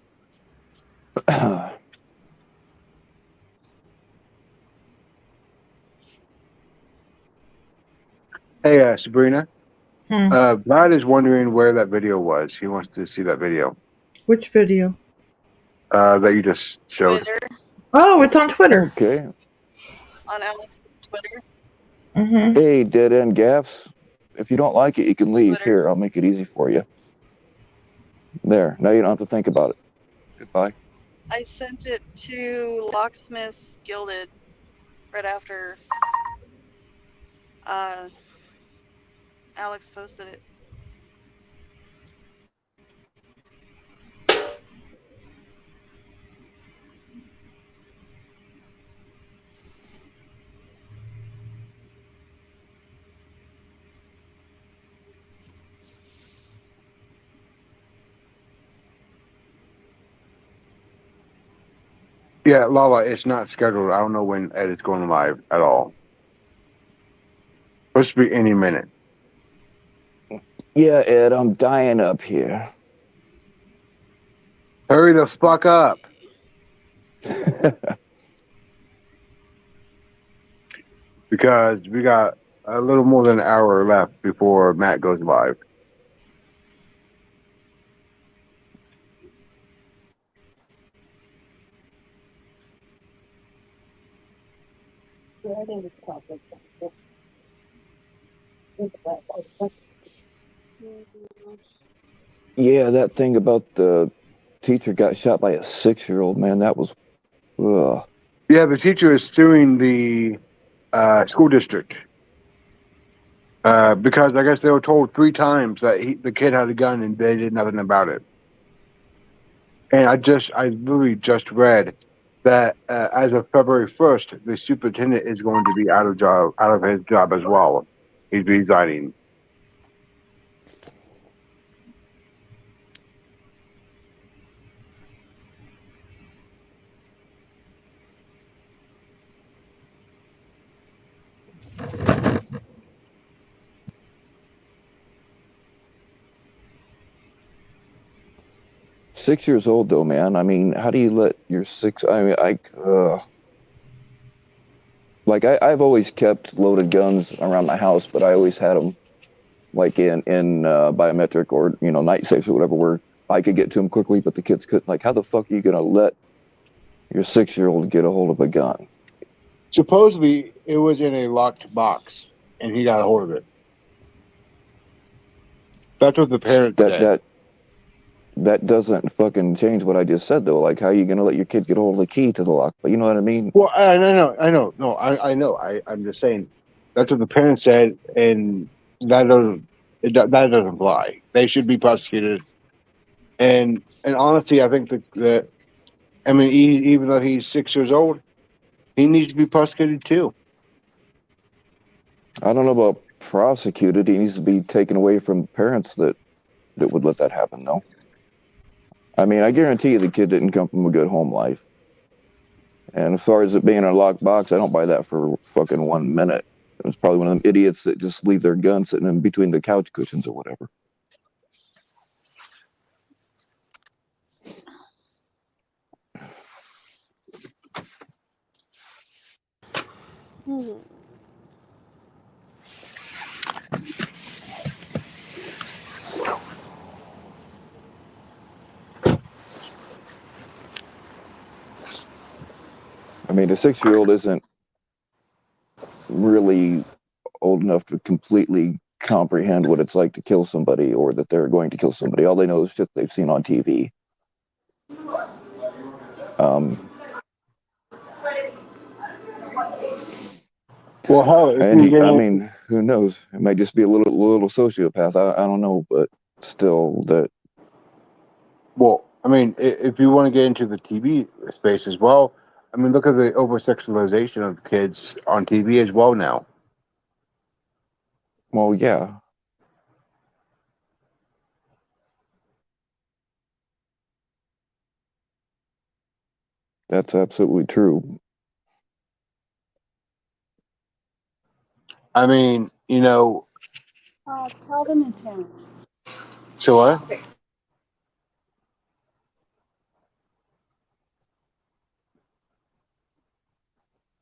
Hey, Sabrina. Hmm. Vlad is wondering where that video was. He wants to see that video. Which video? That you just showed. Twitter. Oh, it's on Twitter. Okay. On Alex's Twitter. Mm-hmm. Hey, dead end gaffs. If you don't like it, you can leave. Twitter. Here, I'll make it easy for you. There. Now you don't have to think about it. Goodbye. I sent it to Locksmith Gilded right after Alex posted it. Yeah, Lala, it's not scheduled. I don't know when Ed is going live at all. Supposed to be any minute. Yeah, Ed, I'm dying up here. Hurry the fuck up. Because we got a little more than an hour left before Matt goes live. Yeah, that thing about the teacher got shot by a 6-year-old, man, that was ugh. Yeah, the teacher is suing the school district because I guess they were told 3 times that the kid had a gun and they did nothing about it. And I literally just read that as of February 1st, the superintendent is going to be out of his job as well. He's resigning. Six years old though, man. I mean, how do you let your I've always kept loaded guns around my house, but I always had them like in biometric or night safes or whatever, where I could get to them quickly, but the kids couldn't. Like, how the fuck are you gonna let your 6-year-old get a hold of a gun? Supposedly, it was in a locked box, and he got a hold of it. That's what the parents said. that doesn't fucking change what I just said though. Like, how are you gonna let your kid get hold of the key to the lock? But you know what I mean? Well, I know. No, I know. I'm just saying that's what the parents said, and that that doesn't fly. They should be prosecuted. And honestly, I think that I mean, even though he's 6 years old, he needs to be prosecuted too. I don't know about prosecuted. He needs to be taken away from parents that would let that happen though. I mean, I guarantee you the kid didn't come from a good home life. And as far as it being in a locked box, I don't buy that for fucking 1 minute. It's probably one of them idiots that just leave their gun sitting in between the couch cushions or whatever. Hmm. I mean, a 6-year-old isn't really old enough to completely comprehend what it's like to kill somebody or that they're going to kill somebody. All they know is shit they've seen on TV. Um, Well, hell, if and you get I in, mean, who knows? It might just be a little sociopath. I don't know, but still, that well, I mean, if you want to get into the TV space as well, I mean, look at the over sexualization of kids on TV as well now. well, yeah, that's absolutely true. I mean, Calvin and Tim. so what?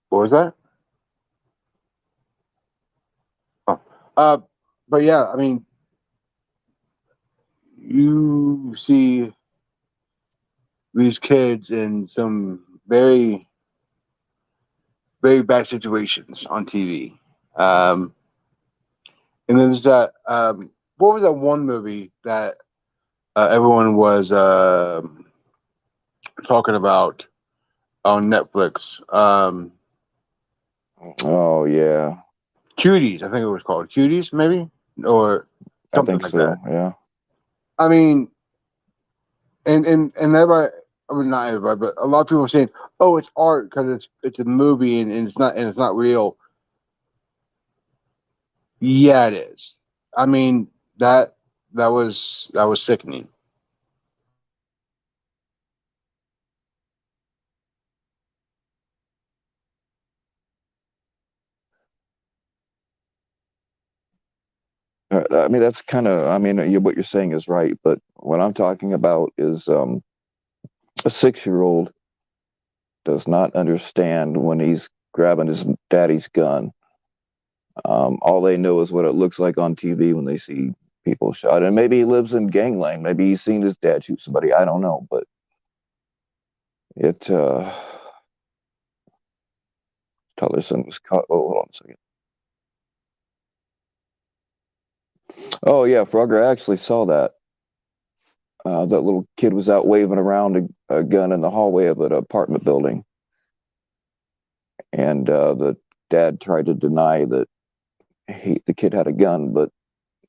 What was that? Oh. But yeah, I mean, you see these kids in some very, very bad situations on TV. And there's that. What was that one movie that everyone was talking about on Netflix? Oh yeah, Cuties, I think it was called Cuties, maybe, or I something think like that. so. Yeah, I mean, and everybody, I mean, not everybody, but a lot of people are saying, "Oh, it's art because it's a movie and it's not real." Yeah, it is. I mean that was sickening. I mean that's kind of. I mean, what you're saying is right, but what I'm talking about is a 6-year-old does not understand when he's grabbing his daddy's gun. All they know is what it looks like on TV when they see people shot. And maybe he lives in gangland. Maybe he's seen his dad shoot somebody. I don't know, but it. Tillerson was caught. Oh, hold on a second. Oh yeah, Frogger. I actually saw that. That little kid was out waving around a gun in the hallway of an apartment building, and the dad tried to deny that the kid had a gun, but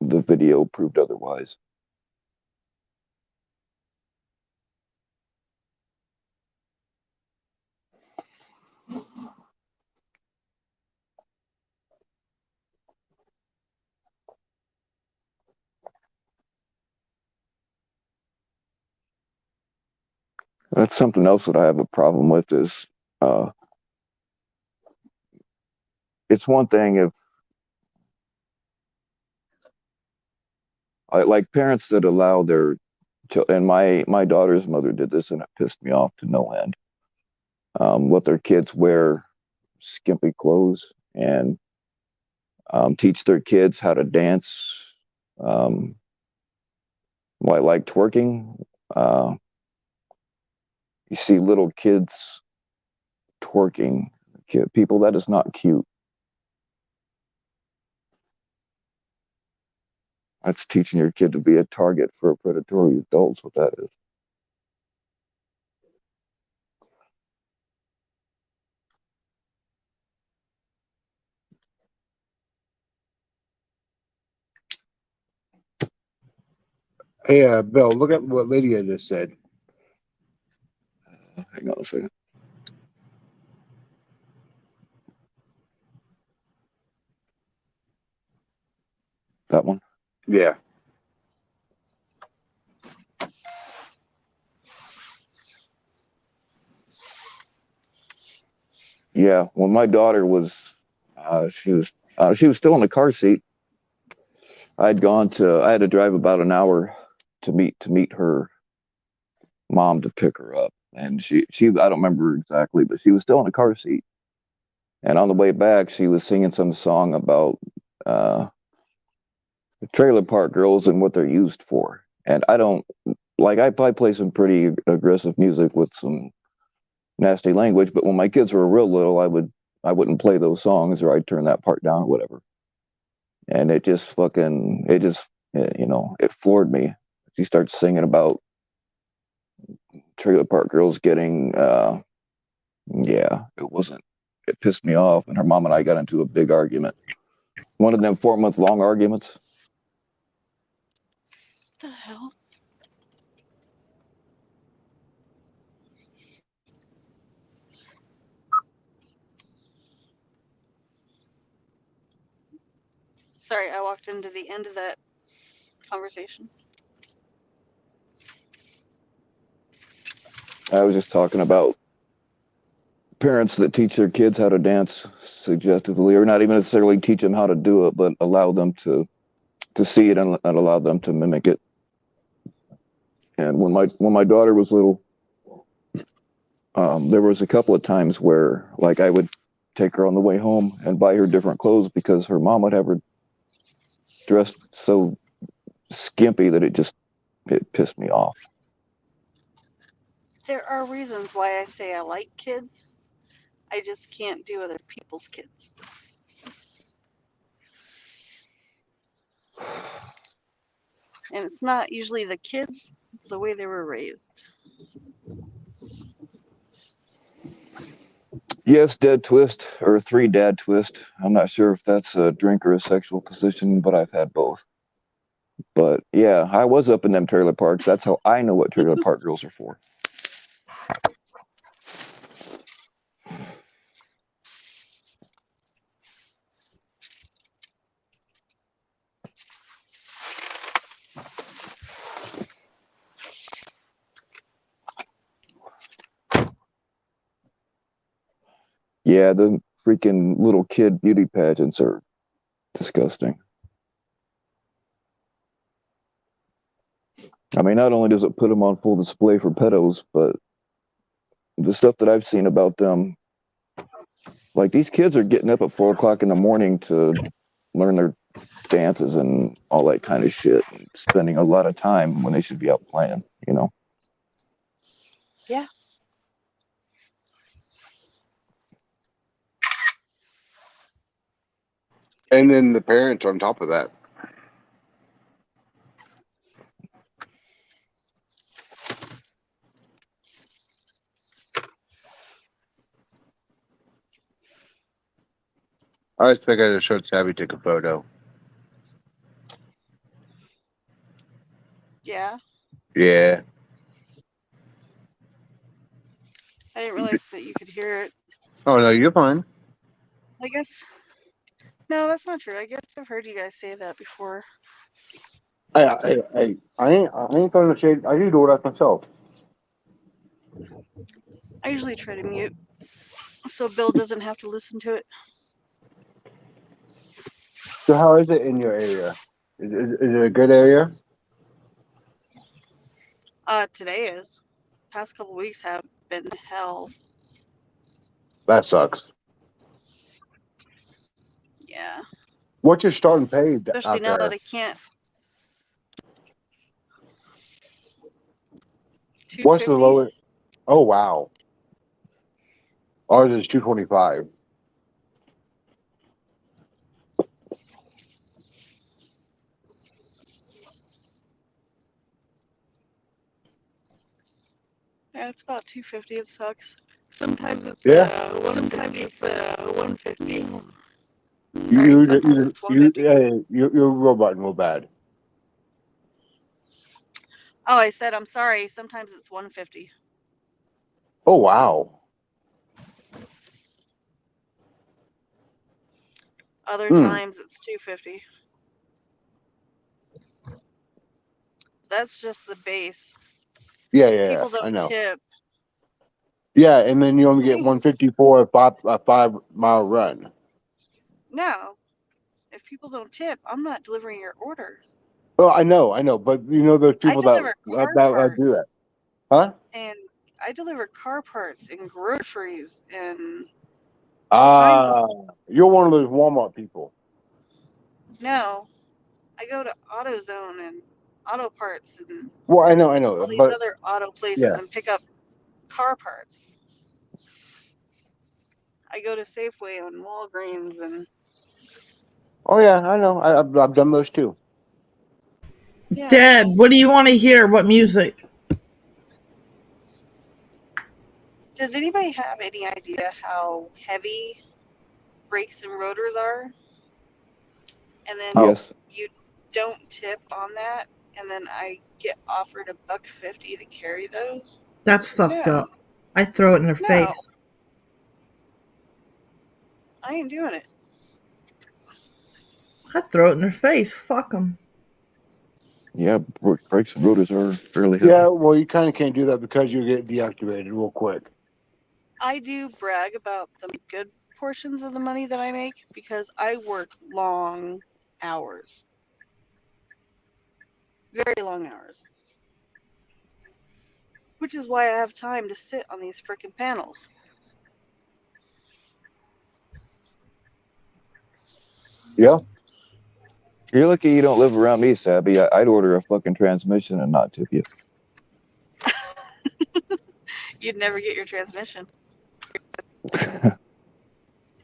the video proved otherwise. That's something else that I have a problem with is uh, it's one thing if like parents that allow their and my daughter's mother did this and it pissed me off to no end. Let their kids wear skimpy clothes and teach their kids how to dance. Um, like twerking. Uh, you see little kids twerking. People, that is not cute. That's teaching your kid to be a target for a predatory adult. What that is. Hey, Bill, look at what Lydia just said. Hang on a second. That one? Yeah. Yeah. When my daughter was, she was still in the car seat. I had to drive about an hour to meet her mom to pick her up, and she I don't remember exactly, but she was still in the car seat. And on the way back, she was singing some song about uh, trailer park girls and what they're used for. And I don't like I probably play some pretty aggressive music with some nasty language, but when my kids were real little, I wouldn't play those songs or I'd turn that part down or whatever. And it just it floored me. She starts singing about trailer park girls getting yeah, it pissed me off, and her mom and I got into a big argument. One of them 4-month long arguments. What the hell? Sorry, I walked into the end of that conversation. I was just talking about parents that teach their kids how to dance suggestively, or not even necessarily teach them how to do it, but allow them to see it and allow them to mimic it. And when my daughter was little, there was a couple of times where like I would take her on the way home and buy her different clothes because her mom would have her dressed so skimpy that it pissed me off. There are reasons why I say I like kids. I just can't do other people's kids. And it's not usually the kids, it's the way they were raised. Yes, dead twist or 3 dad twist. I'm not sure if that's a drink or a sexual position, but I've had both. But yeah, I was up in them trailer parks. That's how I know what trailer park girls are for. Yeah, the freaking little kid beauty pageants are disgusting. I mean, not only does it put them on full display for pedos, but the stuff that I've seen about them, like these kids are getting up at 4 o'clock in the morning to learn their dances and all that kind of shit, and spending a lot of time when they should be out playing, you know? Yeah. And then the parents on top of that. I think I just showed Savvy take a photo. Yeah. Yeah. I didn't realize that you could hear it. Oh no, you're fine. I guess. No, that's not true. I guess I've heard you guys say that before. I ain't throwing the shade. I do that myself. I usually try to mute so Bill doesn't have to listen to it. So how is it in your area? Is it a good area? Today is. Past couple weeks have been hell. That sucks. Yeah. What's your starting pay Especially out now that there? I can't. What's the 250. lowest? Oh wow, ours is 225. Yeah, it's about 250. It sucks. Sometimes it's Yeah. 150. You Sorry, you sometimes you it's 150. you're robot real bad. Oh, I said I'm sorry. Sometimes it's 150. Oh wow. Other times it's 250. That's just the base. Yeah. People I don't know. tip. Yeah, and then you only get Hey. 150 for a 5 mile run. No, if people don't tip, I'm not delivering your order. Oh, I know, but you know those I people deliver car that do parts, that, huh? and I deliver car parts and groceries and all kinds of stuff. You're one of those Walmart people. No, I go to AutoZone and Auto Parts and Well, I know, all these but other auto places yeah. and pick up car parts. I go to Safeway and Walgreens and Oh yeah, I know. I've done those too. yeah. Dad, what do you want to hear? What music? Does anybody have any idea how heavy brakes and rotors are? And then Oh, Yes. you don't tip on that, and then I get offered $1.50 to carry those. That's fucked No, up. I throw it in their no, face. I ain't doing it. I throw it in their face. Fuck them. Yeah, brakes and rotors are fairly heavy. yeah. Well, you kind of can't do that because you get deactivated real quick. I do brag about the good portions of the money that I make because I work long hours. Very long hours. Which is why I have time to sit on these frickin' panels. Yeah. You're lucky you don't live around me, Sabby. I'd order a fucking transmission and not tip you. You'd never get your transmission.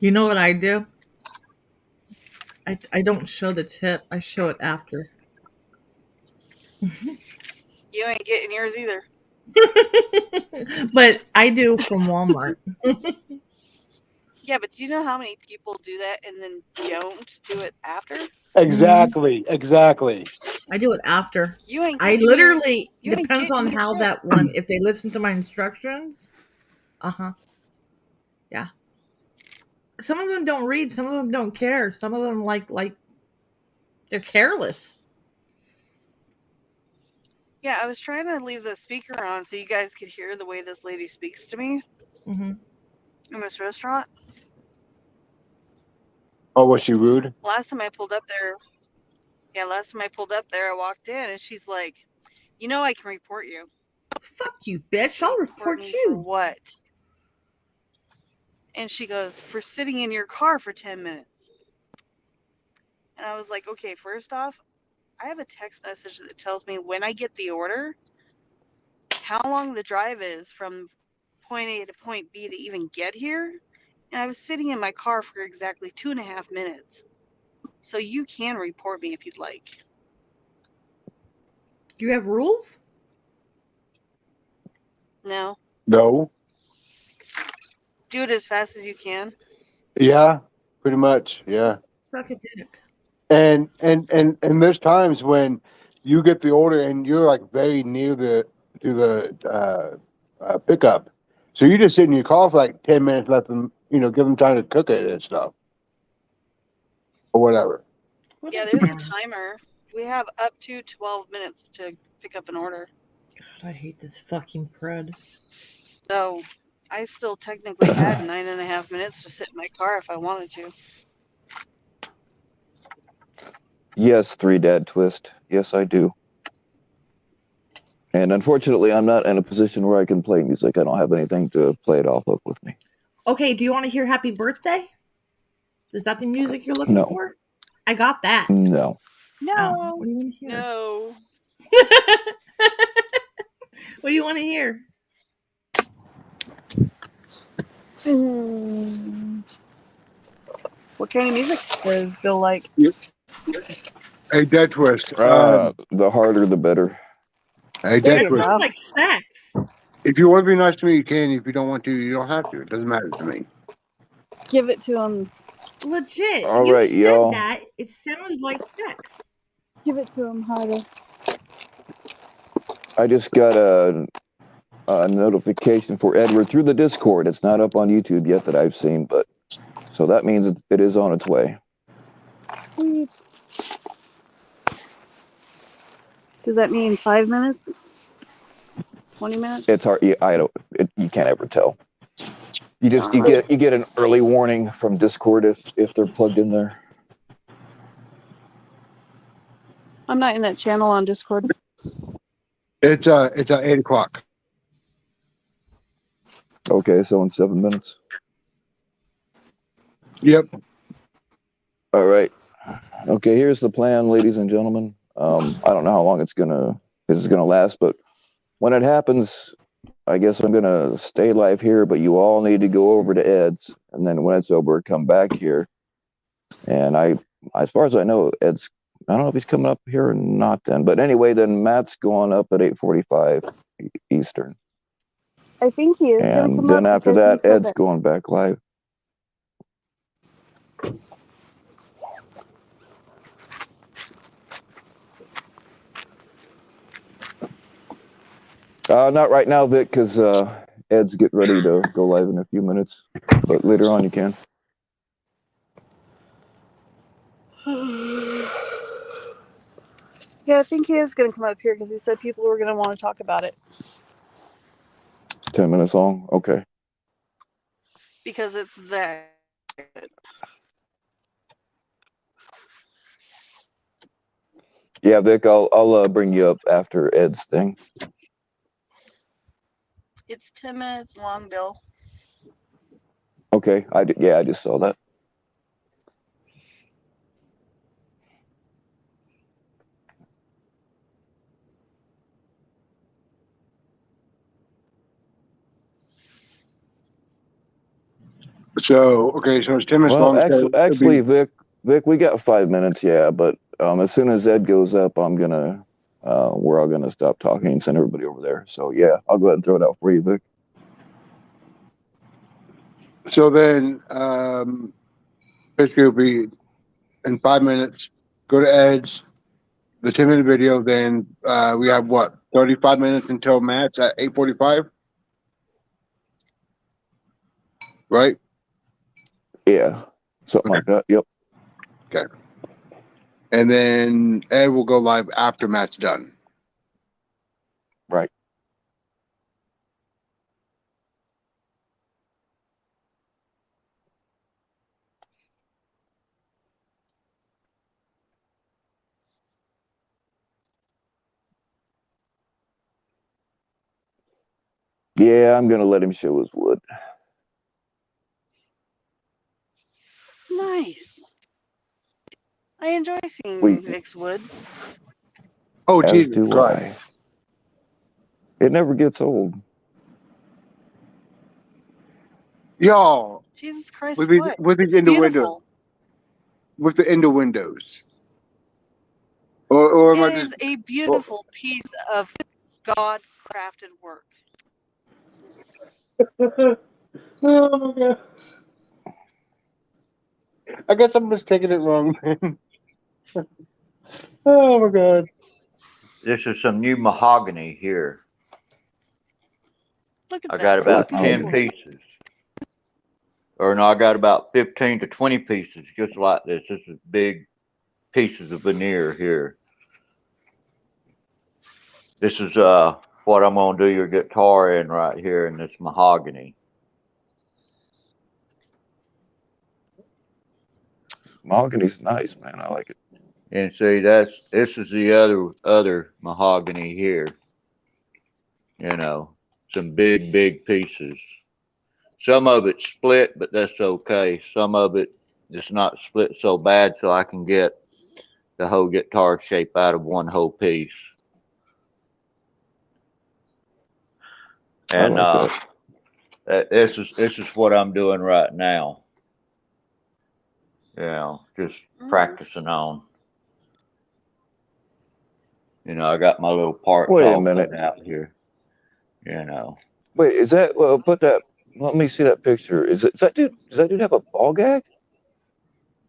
You know what I do? I don't show the tip. I show it after. You ain't getting yours either. But I do from Walmart. Yeah, but do you know how many people do that and then don't do it after? Exactly. I do it after. You ain't I getting your literally you ain't depends on getting your how shit. that one. If they listen to my instructions, yeah. Some of them don't read. Some of them don't care. Some of them like they're careless. Yeah, I was trying to leave the speaker on so you guys could hear the way this lady speaks to me Mm-hmm. in this restaurant. Oh, was she rude? Last time I pulled up there, I walked in and she's like, "You know, I can report you." Fuck you, bitch! I'll report me for you. what? And she goes, "For sitting in your car for 10 minutes." And I was like, "Okay, first off, I have a text message that tells me when I get the order, how long the drive is from point A to point B to even get here. And I was sitting in my car for exactly 2.5 minutes. So you can report me if you'd like." Do you have rules? No. No. Do it as fast as you can. Yeah. Pretty much. Yeah. Suck a dick. And there's times when you get the order and you're like very near to the pickup, so you just sit in your car for like 10 minutes, let them give them time to cook it and stuff or whatever. What Yeah, a there's a clown. timer. We have up to 12 minutes to pick up an order. God, I hate this fucking crud. So I still technically had 9.5 minutes to sit in my car if I wanted to. Yes, Three Dad Twist. Yes, I do. And unfortunately, I'm not in a position where I can play music. I don't have anything to play it off of with me. Okay, do you want to hear Happy Birthday? Is that the music you're looking No. for? I got that. No. No. What do you want to hear? No. What do you want to hear? What kind of music does Bill like? Hey, Dead Twist. The harder, the better. Hey, There Dead That you Twist. sounds go. like sex. If you want to be nice to me, you can. If you don't want to, you don't have to. It doesn't matter to me. Give it to him. Legit. All You right, said y'all. that. It sounded like sex. Give it to him harder. I just got a notification for Edward through the Discord. It's not up on YouTube yet that I've seen, but so that means it is on its way. Sweet. Does that mean 5 minutes? 20 minutes? It's hard. You can't ever tell. You get an early warning from Discord if they're plugged in there. I'm not in that channel on Discord. It's 8 o'clock. Okay, so in 7 minutes. Yep. All right. Okay, here's the plan, ladies and gentlemen. I don't know how long it's gonna last, but when it happens, I guess I'm gonna stay live here. But you all need to go over to Ed's, and then when it's over, come back here. And as far as I know, Ed's. I don't know if he's coming up here or not. Then, but anyway, then Matt's going up at 8:45 Eastern. I think he is going to come And up. then after because he that, said Ed's going back live. Not right now, Vic, because Ed's getting ready to go live in a few minutes. But later on, you can. Yeah, I think he is going to come up here because he said people were going to want to talk about it. 10 minutes long? Okay. Because it's that good. Yeah, Vic, I'll bring you up after Ed's thing. It's 10 minutes long, Bill. Okay, I just saw that. So it's 10 minutes Well, long. actually, Vic, we got 5 minutes, yeah. But as soon as Ed goes up, we're all gonna stop talking and send everybody over there. So yeah, I'll go ahead and throw it out for you, Vic. So then, basically, it'll be in 5 minutes. Go to Ed's, the 10-minute video. Then we have 35 minutes until Matt's at 8:45, right? Yeah, something like that. Yep. Okay. And then Ed will go live after Matt's done. Right. Yeah, I'm gonna let him show his wood. Nice. I enjoy seeing Vic's wood. Oh, As Jesus do Christ. I. It never gets old. Y'all. Jesus Christ, With these it's indoor beautiful. windows. With the indoor windows. Or am I It is a beautiful piece of God-crafted work. Oh my God. I guess I'm just taking it wrong, man. Oh my God. This is some new mahogany here. Look at I that. got about How 10 beautiful. pieces. Or no, I got about 15 to 20 pieces just like this. This is big pieces of veneer here. This is what I'm gonna do your guitar in right here in this mahogany. Mahogany's nice, man. I like it. And see, this is the other mahogany here. You know, some big pieces. Some of it's split, but that's okay. Some of it is not split so bad, so I can get the whole guitar shape out of one whole piece. And I like this is what I'm doing right now. You know, just practicing on. You know, I got my little parts Wait a all minute. cut out here. You know. Wait, is that? Put that. Let me see that picture. Is that dude? Does that dude have a ball gag?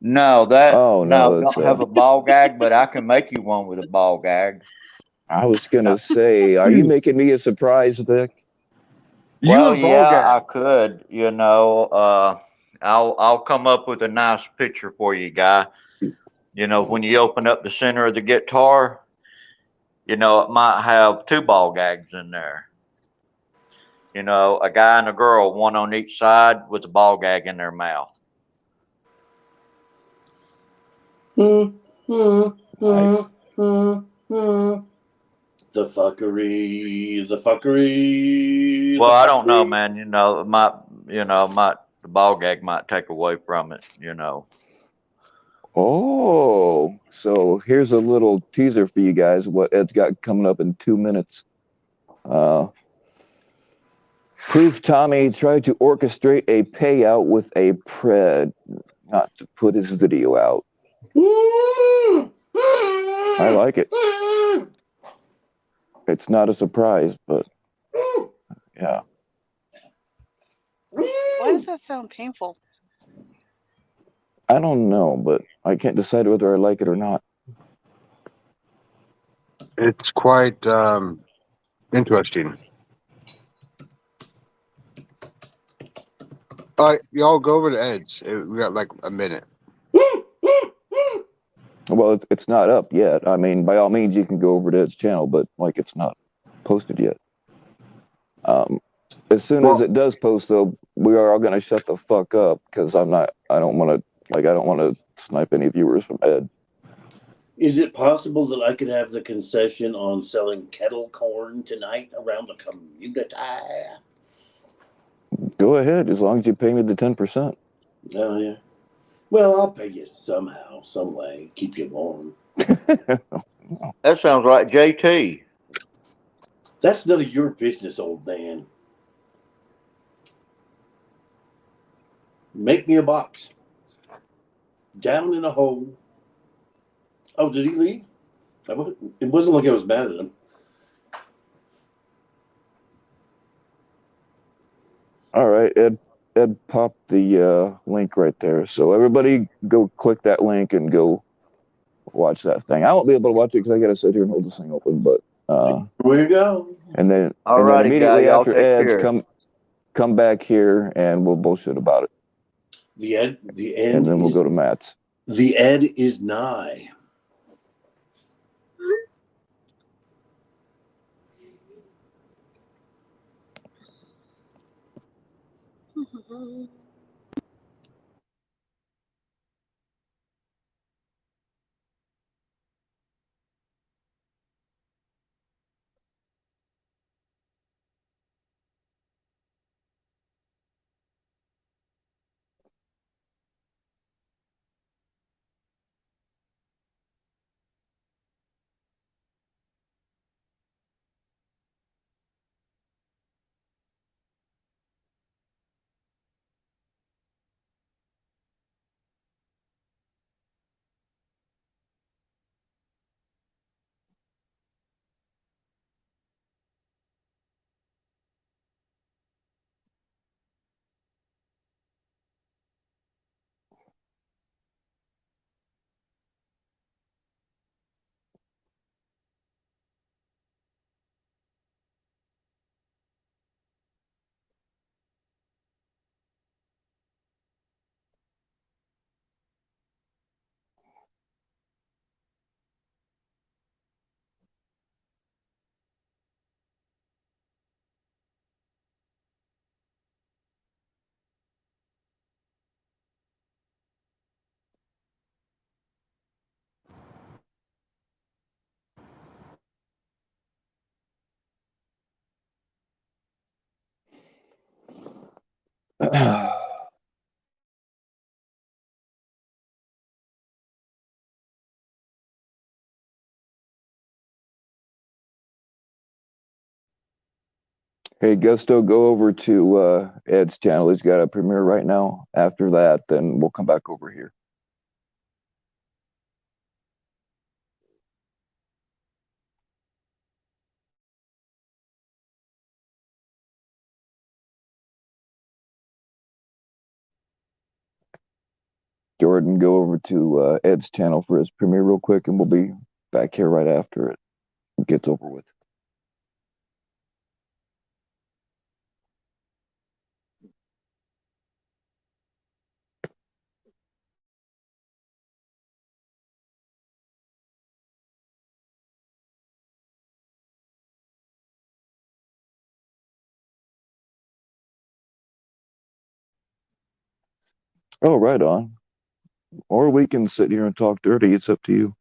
No, that Oh no, no, that's. don't have a ball gag, but I can make you one with a ball gag. I was gonna say, are you Dude, making me a surprise, Vic? You Well, and ball yeah, I gag. could. I'll come up with a nice picture for you, guy. When you open up the center of the guitar, it might have two ball gags in there. A guy and a girl, one on each side with a ball gag in their mouth. Hmm, hmm, Nice. hmm, hmm, hmm. The fuckery, the fuckery, Well, the I don't know, fuckery. man. The ball gag might take away from it. Oh, so here's a little teaser for you guys. What Ed's got coming up in 2 minutes. Uh, Proof Tommy tried to orchestrate a payout with a pred, not to put his video out. I like it. It's not a surprise, but yeah. Why does that sound painful? I don't know, but I can't decide whether I like it or not. It's quite interesting. All right, y'all go over to Ed's. We got like a minute. Well, it's not up yet. I mean, by all means, you can go over to Ed's channel, but like it's not posted yet. As soon as Well, it does post, though, we are all gonna shut the fuck up because I'm not. I don't want to. I don't want to snipe any viewers from Ed. Is it possible that I could have the concession on selling kettle corn tonight around the community? Go ahead, as long as you pay me the 10%. Oh, yeah. Well, I'll pay you somehow, some way. Keep you warm. That sounds like JT. That's none of your business, old man. Make me a box. Down in a hole. Oh, did he leave? It wasn't like I was mad at him. All right, Ed. Ed popped the link right there. So everybody, go click that link and go watch that thing. I won't be able to watch it because I gotta sit here and hold this thing open. But Here we go. and then Alrighty, guy. immediately Y'all after take Ed's, care. come back here and we'll bullshit about it. The And end then we'll is go to Matt's. the end is nigh. Hey, Gusto, go over to Ed's channel. He's got a premiere right now. After that, then we'll come back over here. Jordan, go over to Ed's channel for his premiere real quick, and we'll be back here right after it gets over with. Oh, right on. Or we can sit here and talk dirty. It's up to you.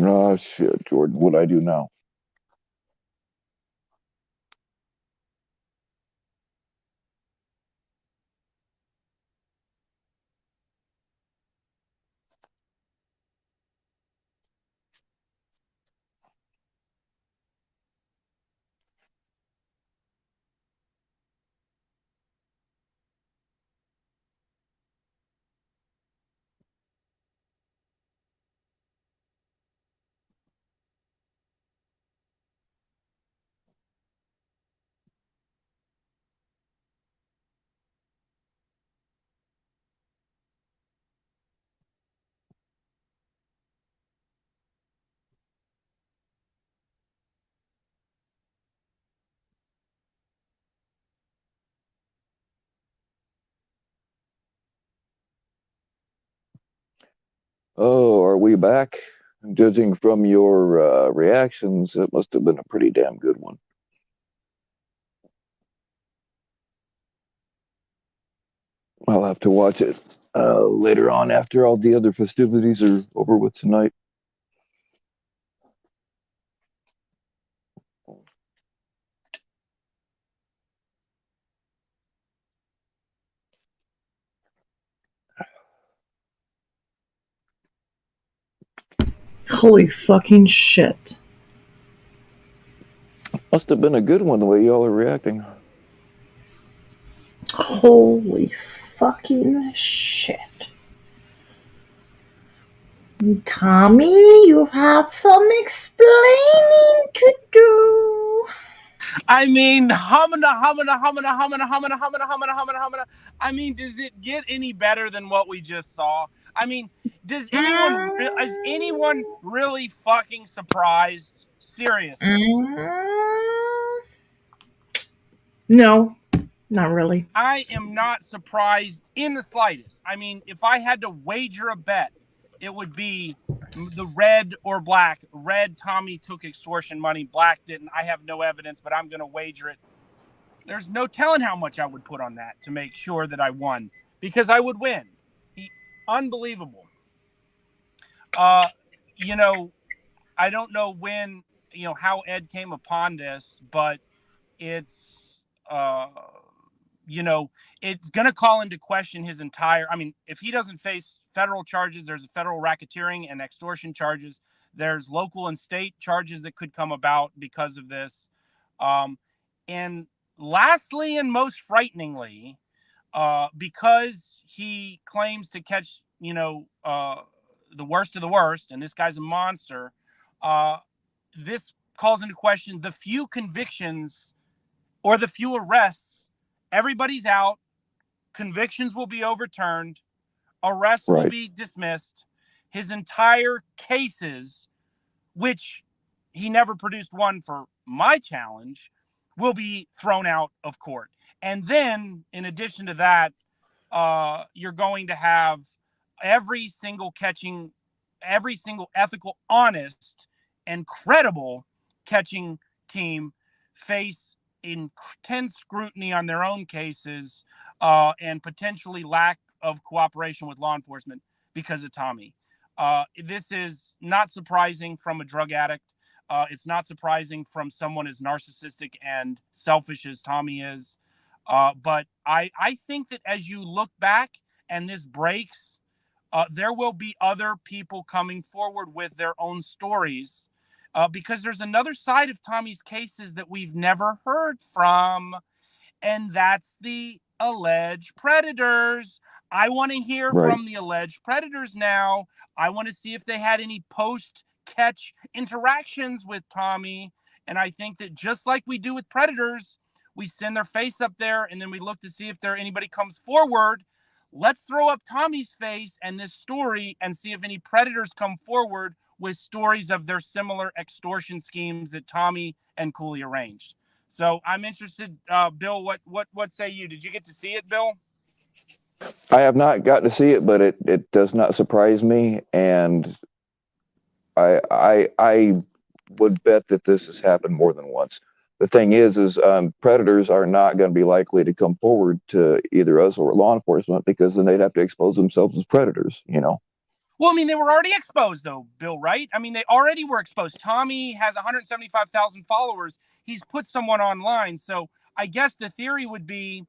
Oh, shit, Jordan. What I do now? Oh, are we back? Judging from your reactions, it must have been a pretty damn good one. I'll have to watch it later on after all the other festivities are over with tonight. Holy fucking shit. Must have been a good one the way y'all are reacting. Holy fucking shit. Tommy, you have some explaining to do. I mean, humana. I mean, does it get any better than what we just saw? I mean, is anyone really fucking surprised? Seriously. No, not really. I am not surprised in the slightest. I mean, if I had to wager a bet, it would be the red or black. Red, Tommy took extortion money. Black didn't. I have no evidence, but I'm going to wager it. There's no telling how much I would put on that to make sure that I won, because I would win. Unbelievable. You know, I don't know when, how Ed came upon this, but it's, it's going to call into question his entire, I mean, if he doesn't face federal charges, there's federal racketeering and extortion charges. There's local and state charges that could come about because of this. And lastly, and most frighteningly, because he claims to catch, the worst of the worst, and this guy's a monster, this calls into question the few convictions or the few arrests. Everybody's out. Convictions will be overturned. Arrests will be dismissed. His entire cases, which he never produced one for my challenge, will be thrown out of court. And then, in addition to that, you're going to have every single ethical, honest, and credible catching team face intense scrutiny on their own cases and potentially lack of cooperation with law enforcement because of Tommy. This is not surprising from a drug addict. It's not surprising from someone as narcissistic and selfish as Tommy is. But I think that as you look back and this breaks, there will be other people coming forward with their own stories because there's another side of Tommy's cases that we've never heard from, and that's the alleged predators. I want to hear from the alleged predators now. I want to see if they had any post-catch interactions with Tommy. And I think that just like we do with predators, we send their face up there and then we look to see if anybody comes forward. Let's throw up Tommy's face and this story and see if any predators come forward with stories of their similar extortion schemes that Tommy and Cooley arranged. So I'm interested, Bill. What say you? Did you get to see it, Bill? I have not got to see it, but it does not surprise me, and I would bet that this has happened more than once. The thing is predators are not going to be likely to come forward to either us or law enforcement because then they'd have to expose themselves as predators, Well, I mean, they were already exposed, though, Bill, right? I mean, they already were exposed. Tommy has 175,000 followers. He's put someone online. So I guess the theory would be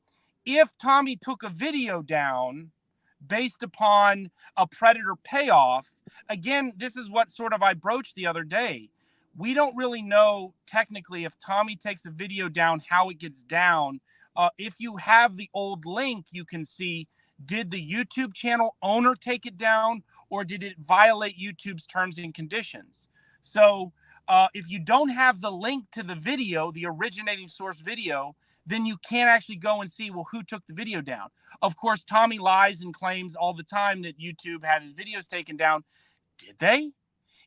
if Tommy took a video down based upon a predator payoff, again, this is what sort of I broached the other day. We don't really know technically if Tommy takes a video down, how it gets down. If you have the old link, you can see, did the YouTube channel owner take it down, or did it violate YouTube's terms and conditions? So if you don't have the link to the video, the originating source video, then you can't actually go and see, well, who took the video down? Of course, Tommy lies and claims all the time that YouTube had his videos taken down. Did they?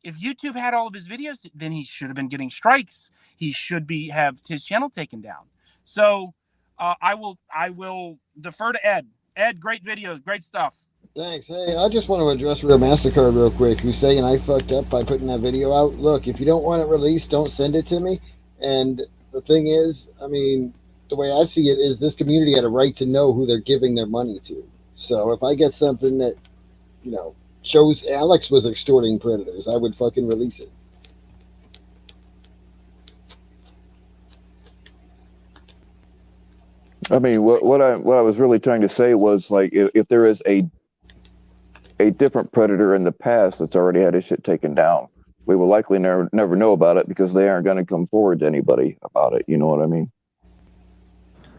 If YouTube had all of his videos, then he should have been getting strikes. He should have his channel taken down. So I will defer to Ed. Ed, great video, great stuff. Thanks. Hey, I just want to address Real MasterCard real quick, who's saying I fucked up by putting that video out. Look, if you don't want it released, don't send it to me. And the thing is, I mean, the way I see it is this community had a right to know who they're giving their money to. So if I get something that, shows Alex was extorting predators, I would fucking release it. I mean, what I was really trying to say was, like, if there is a different predator in the past that's already had his shit taken down, we will likely never know about it because they aren't going to come forward to anybody about it. You know what I mean?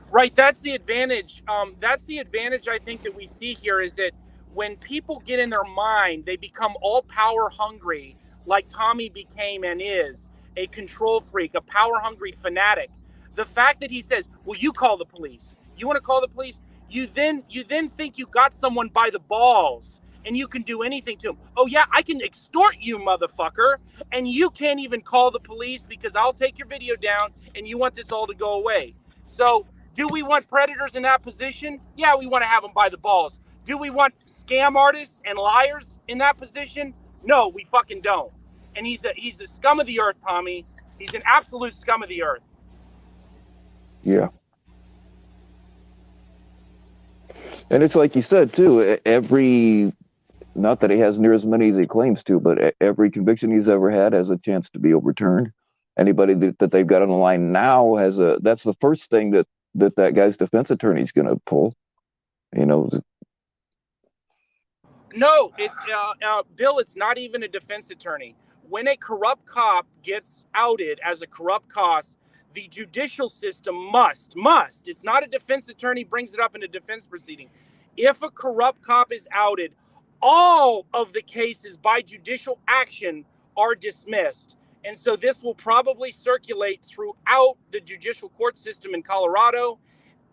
Right. That's the advantage. That's the advantage I think that we see here, is that when people get in their mind, they become all power hungry, like Tommy became and is, a control freak, a power hungry fanatic. The fact that he says, well, you call the police. You want to call the police? You then think you got someone by the balls and you can do anything to him. Oh, yeah, I can extort you, motherfucker. And you can't even call the police because I'll take your video down and you want this all to go away. So do we want predators in that position? Yeah, we want to have them by the balls. Do we want scam artists and liars in that position? No, we fucking don't. And he's a scum of the earth, Tommy. He's an absolute scum of the earth. Yeah. And it's like you said, too, not that he has near as many as he claims to, but every conviction he's ever had has a chance to be overturned. Anybody that they've got on the line now that's the first thing that guy's defense attorney's going to pull. No, it's Bill, it's not even a defense attorney. When a corrupt cop gets outed as a corrupt cop, the judicial system must, it's not a defense attorney brings it up in a defense proceeding. If a corrupt cop is outed, all of the cases by judicial action are dismissed. And so this will probably circulate throughout the judicial court system in Colorado.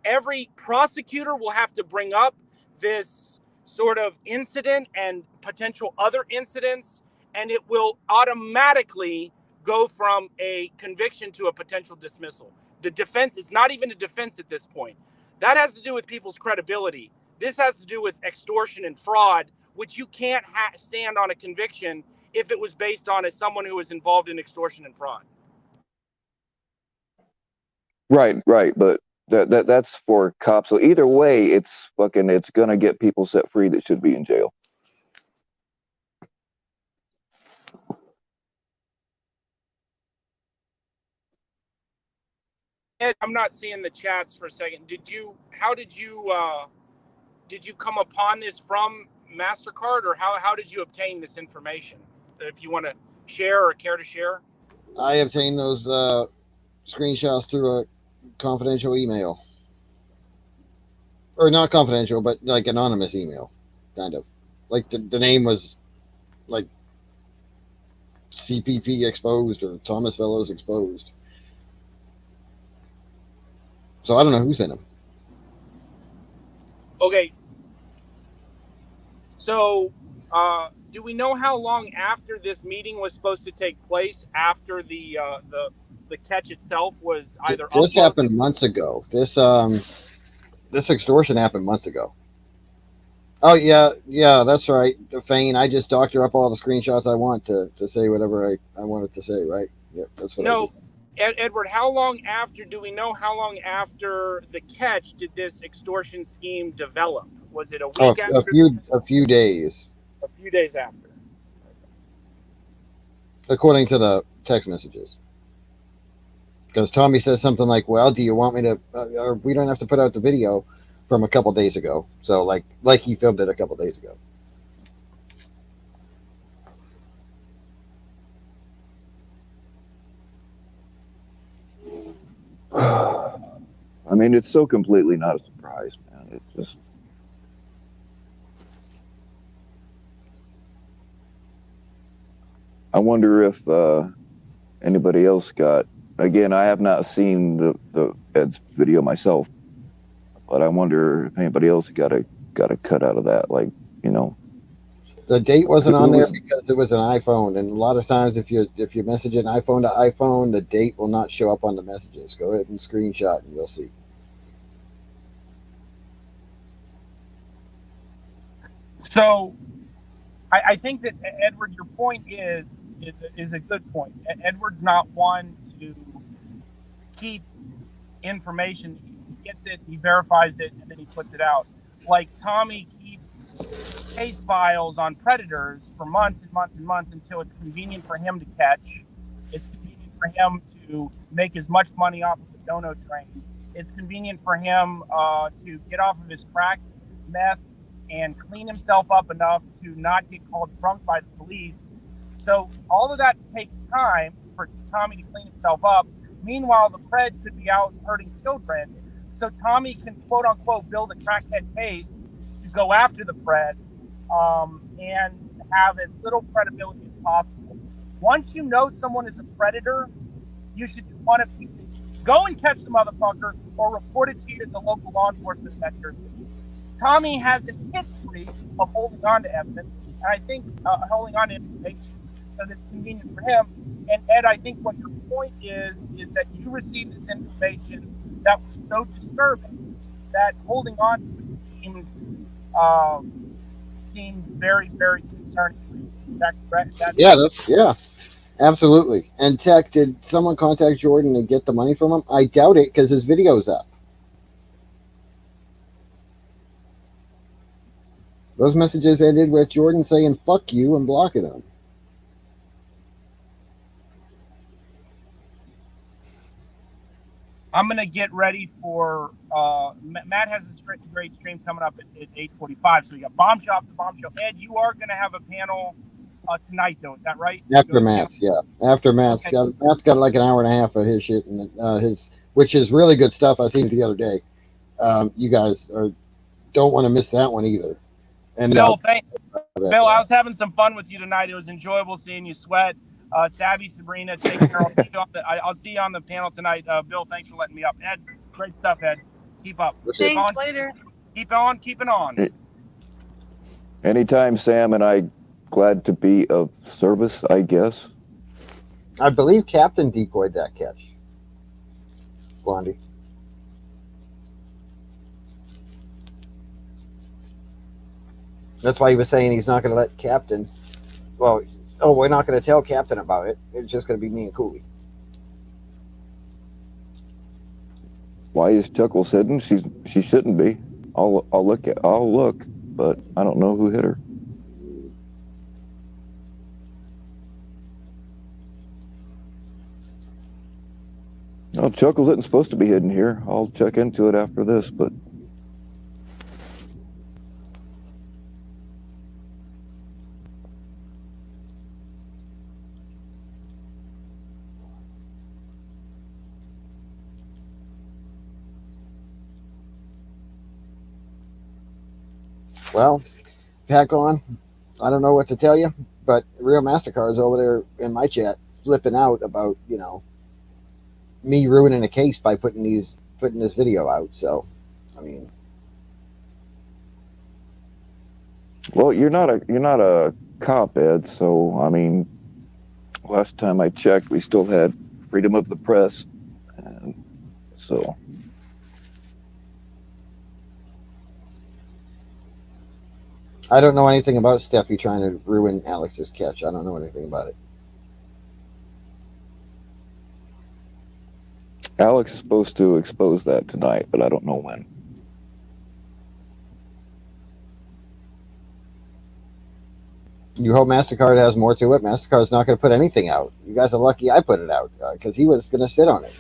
Every prosecutor will have to bring up this sort of incident and potential other incidents, and it will automatically go from a conviction to a potential dismissal. The defense is not even a defense at this point. That has to do with people's credibility. This has to do with extortion and fraud, which you can't stand on a conviction if it was based on someone who was involved in extortion and fraud. Right. But that's for cops. So either way, it's going to get people set free that should be in jail. Ed, I'm not seeing the chats for a second. How did you come upon this from MasterCard, or how did you obtain this information? If you want to share or care to share. I obtained those screenshots through a confidential email. Or not confidential, but like anonymous email, kind of. Like the name was like CPP exposed or Thomas Fellows exposed. So I don't know who sent them. Okay. So, do we know how long after this meeting was supposed to take place? After the catch itself was either this happened months ago. This extortion happened months ago. Oh yeah, that's right, Fane. I just doctor up all the screenshots I want to say whatever I wanted to say, right? Yep, that's what. No, Edward. Do we know how long after the catch did this extortion scheme develop? Was it a week? A few days. A few days after. According to the text messages. Because Tommy says something like, well, do you want me to, or we don't have to put out the video from a couple days ago. So like he filmed it a couple days ago. I mean, it's so completely not a surprise, man. It's just. I wonder if anybody else got. Again, I have not seen the Ed's video myself, but I wonder if anybody else got a cut out of that. Like, you know, the date wasn't on there because it was an iPhone, and a lot of times if you message an iPhone to iPhone, the date will not show up on the messages. Go ahead and screenshot, and you'll see. So, I think that Edward, your point is a good point. Edward's not one to keep information. He gets it, he verifies it, and then he puts it out. Like Tommy keeps case files on predators for months and months and months until it's convenient for him to catch. It's convenient for him to make as much money off of the dono train. It's convenient for him to get off of his crack, meth, and clean himself up enough to not get called drunk by the police. So all of that takes time for Tommy to clean himself up. Meanwhile, the pred could be out hurting children. So Tommy can, quote unquote, build a crackhead case to go after the pred and have as little credibility as possible. Once you know someone is a predator, you should do one of two things. Go and catch the motherfucker or report it to the local law enforcement measures. Tommy has a history of holding on to evidence, and I think holding on to information because it's convenient for him. And Ed, I think what your point is that you received this information that was so disturbing that holding on to it seemed very, very concerning. Is that correct? Yeah, absolutely. And Tech, did someone contact Jordan and get the money from him? I doubt it because his video's up. Those messages ended with Jordan saying "fuck you" and blocking him. I'm gonna get ready for Matt has a great stream coming up at 8:45. So you got bombshell after bombshell. Ed, you are gonna have a panel tonight, though. Is that right? After Matt's, yeah. After Matt's, okay. Matt's got like an hour and a half of his shit, and which is really good stuff. I seen it the other day. You guys don't want to miss that one either. And Bill, Bill, I was having some fun with you tonight. It was enjoyable seeing you sweat. Savvy, Sabrina, take care. I'll see you on the panel tonight. Bill, thanks for letting me up. Ed, great stuff, Ed. Keep up. Thanks, later. Keep on keeping on. Anytime, Sam, and I glad to be of service, I guess. I believe Captain decoyed that catch. Blondie. That's why he was saying he's not going to let Captain. Well, we're not going to tell Captain about it. It's just going to be me and Cooley. Why is Chuckles hidden? She shouldn't be. I'll look, but I don't know who hit her. No, Chuckles isn't supposed to be hidden here. I'll check into it after this, but. Well, pack on. I don't know what to tell you, but Real MasterCard's over there in my chat flipping out about, me ruining a case by putting this video out. So, I mean, well, you're not a cop, Ed. So, I mean, last time I checked, we still had freedom of the press, and so. I don't know anything about Steffi trying to ruin Alex's catch. I don't know anything about it. Alex is supposed to expose that tonight, but I don't know when. You hope MasterCard has more to it. MasterCard's not going to put anything out. You guys are lucky I put it out because he was going to sit on it.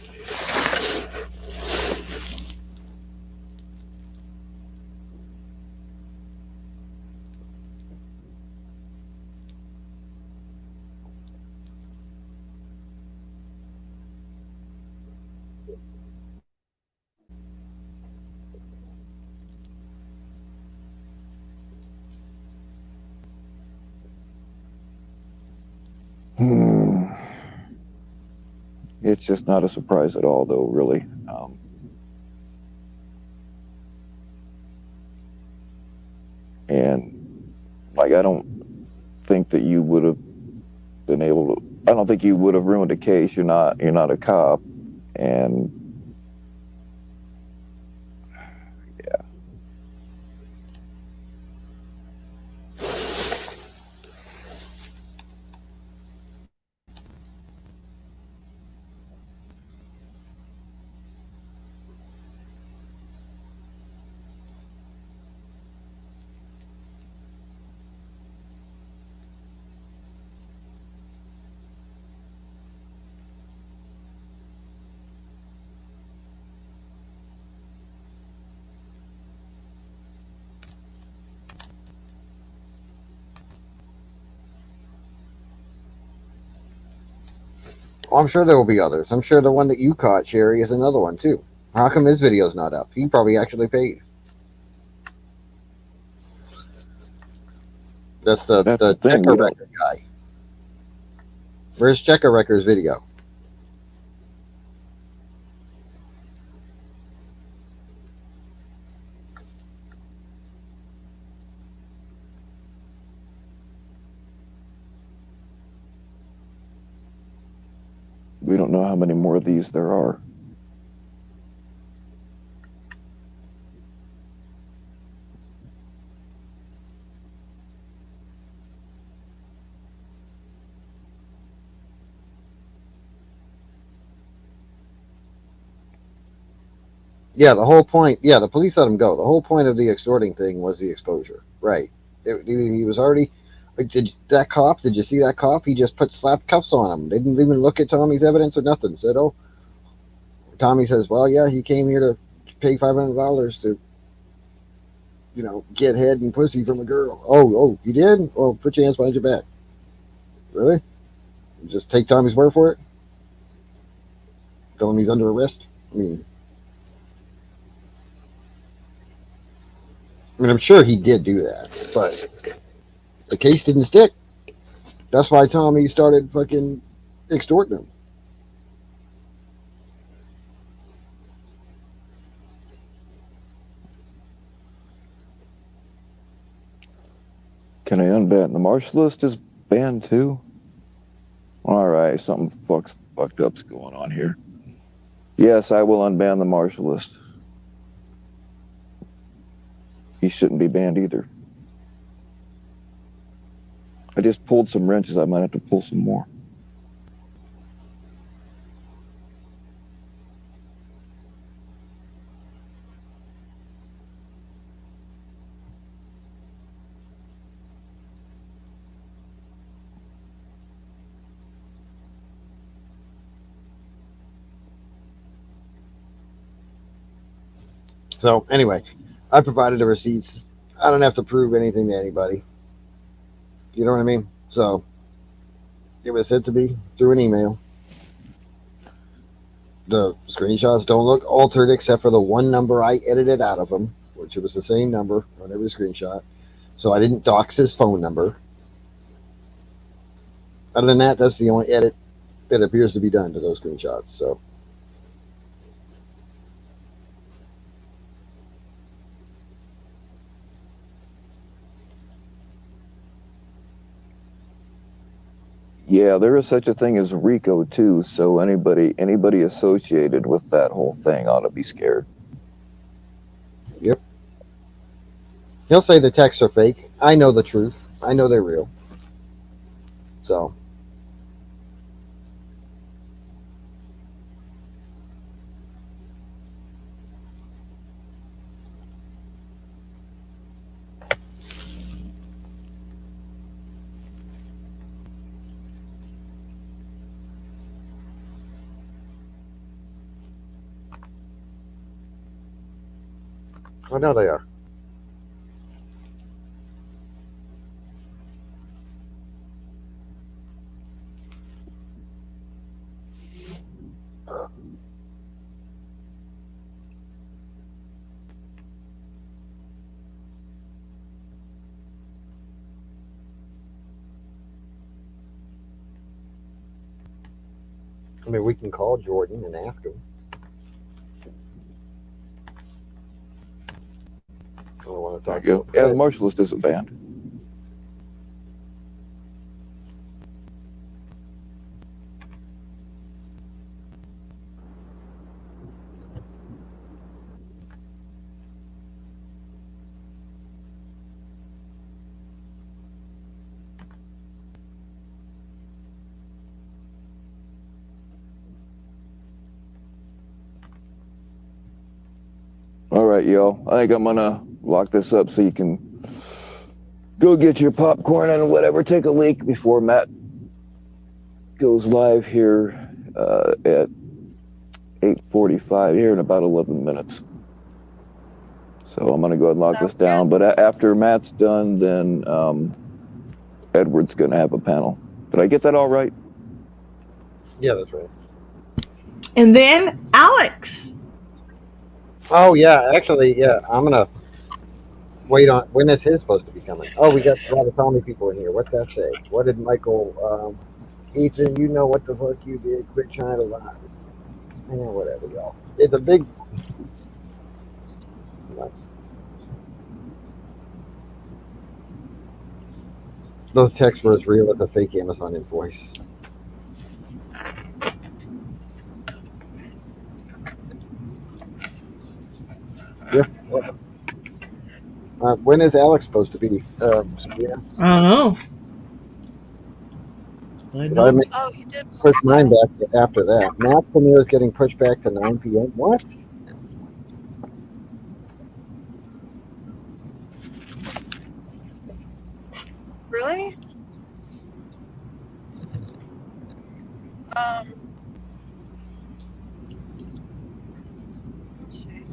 Hmm. It's just not a surprise at all, though, really. And like, I don't think that you would have been able to. I don't think you would have ruined a case. You're not a cop, and yeah. Well, I'm sure there will be others. I'm sure the one that you caught, Sherry, is another one too. How come his video's not up? He probably actually paid. That's the thing. checker record guy. Where's Checker Record's video? We don't know how many more of these there are. Yeah, the whole point. Yeah, the police let him go. The whole point of the extorting thing was the exposure, right? He was already. Did that cop? Did you see that cop? He just put slap cuffs on him. They didn't even look at Tommy's evidence or nothing. Said, "Oh." Tommy says, "Well, yeah, he came here to pay $500 to, get head and pussy from a girl." Oh, you did? Well, put your hands behind your back. Really? Just take Tommy's word for it? Tell him he's under arrest? I'm sure he did do that, but the case didn't stick. That's why Tommy started fucking extorting him. Can I unban? The marsh list is banned too? All right, something fucked up's going on here. Yes, I will unban the marsh list. He shouldn't be banned either. I just pulled some wrenches. I might have to pull some more. So anyway, I provided the receipts. I don't have to prove anything to anybody. You know what I mean? So it was sent to me through an email. The screenshots don't look altered except for the one number I edited out of them, which it was the same number on every screenshot. So I didn't dox his phone number. Other than that, that's the only edit that appears to be done to those screenshots. So Yeah, there is such a thing as RICO too, so anybody associated with that whole thing ought to be scared. yep. He'll say the texts are fake. I know the truth. I know they're real. So I know they are. I mean, we can call Jordan and ask him. I don't want to There talk you go. to Yeah, the him. martial list isn't banned. All right, y'all. I think I'm gonna lock this up so you can go get your popcorn and whatever. Take a leak before Matt goes live here at 8:45 here in about 11 minutes. So I'm gonna go ahead and lock Sounds this down. good. But after Matt's done, then Edward's gonna have a panel. Did I get that all right? Yeah, that's right. And then Alex. Oh yeah, actually, yeah. I'm gonna wait on when is his supposed to be coming. Oh, we got a lot of Tommy people in here. What's that say? What did Michael? Ethan, you know what the fuck you did? Quit trying to lie. Yeah, whatever, y'all. It's a big. Those texts were as real as a fake Amazon invoice. Yeah. When is Alex supposed to be? Yeah. I don't know. I But know. I may Oh, you did push post mine that. back after that. Matt premiere is getting pushed back to 9 p.m. What? Really? Um, let's see.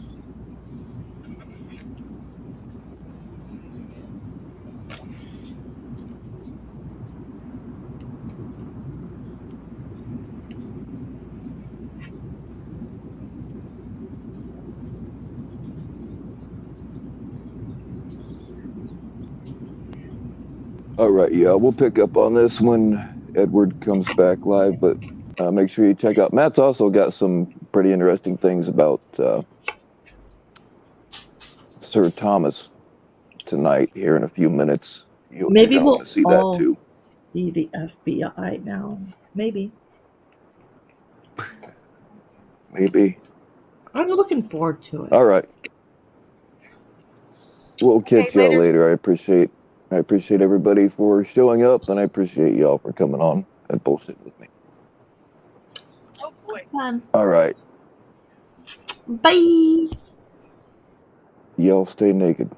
All right, yeah, we'll pick up on this when Edward comes back live, but make sure you check out. Matt's also got some pretty interesting things about Sir Thomas tonight here in a few minutes. You're Maybe going to want we'll to see that all too. be the FBI now. Maybe. Maybe. I'm looking forward to it. All right. We'll Okay, catch y'all later. later. I appreciate everybody for showing up, and I appreciate y'all for coming on and bullshitting with me. Oh boy. Fun. All right. Bye. Y'all stay naked.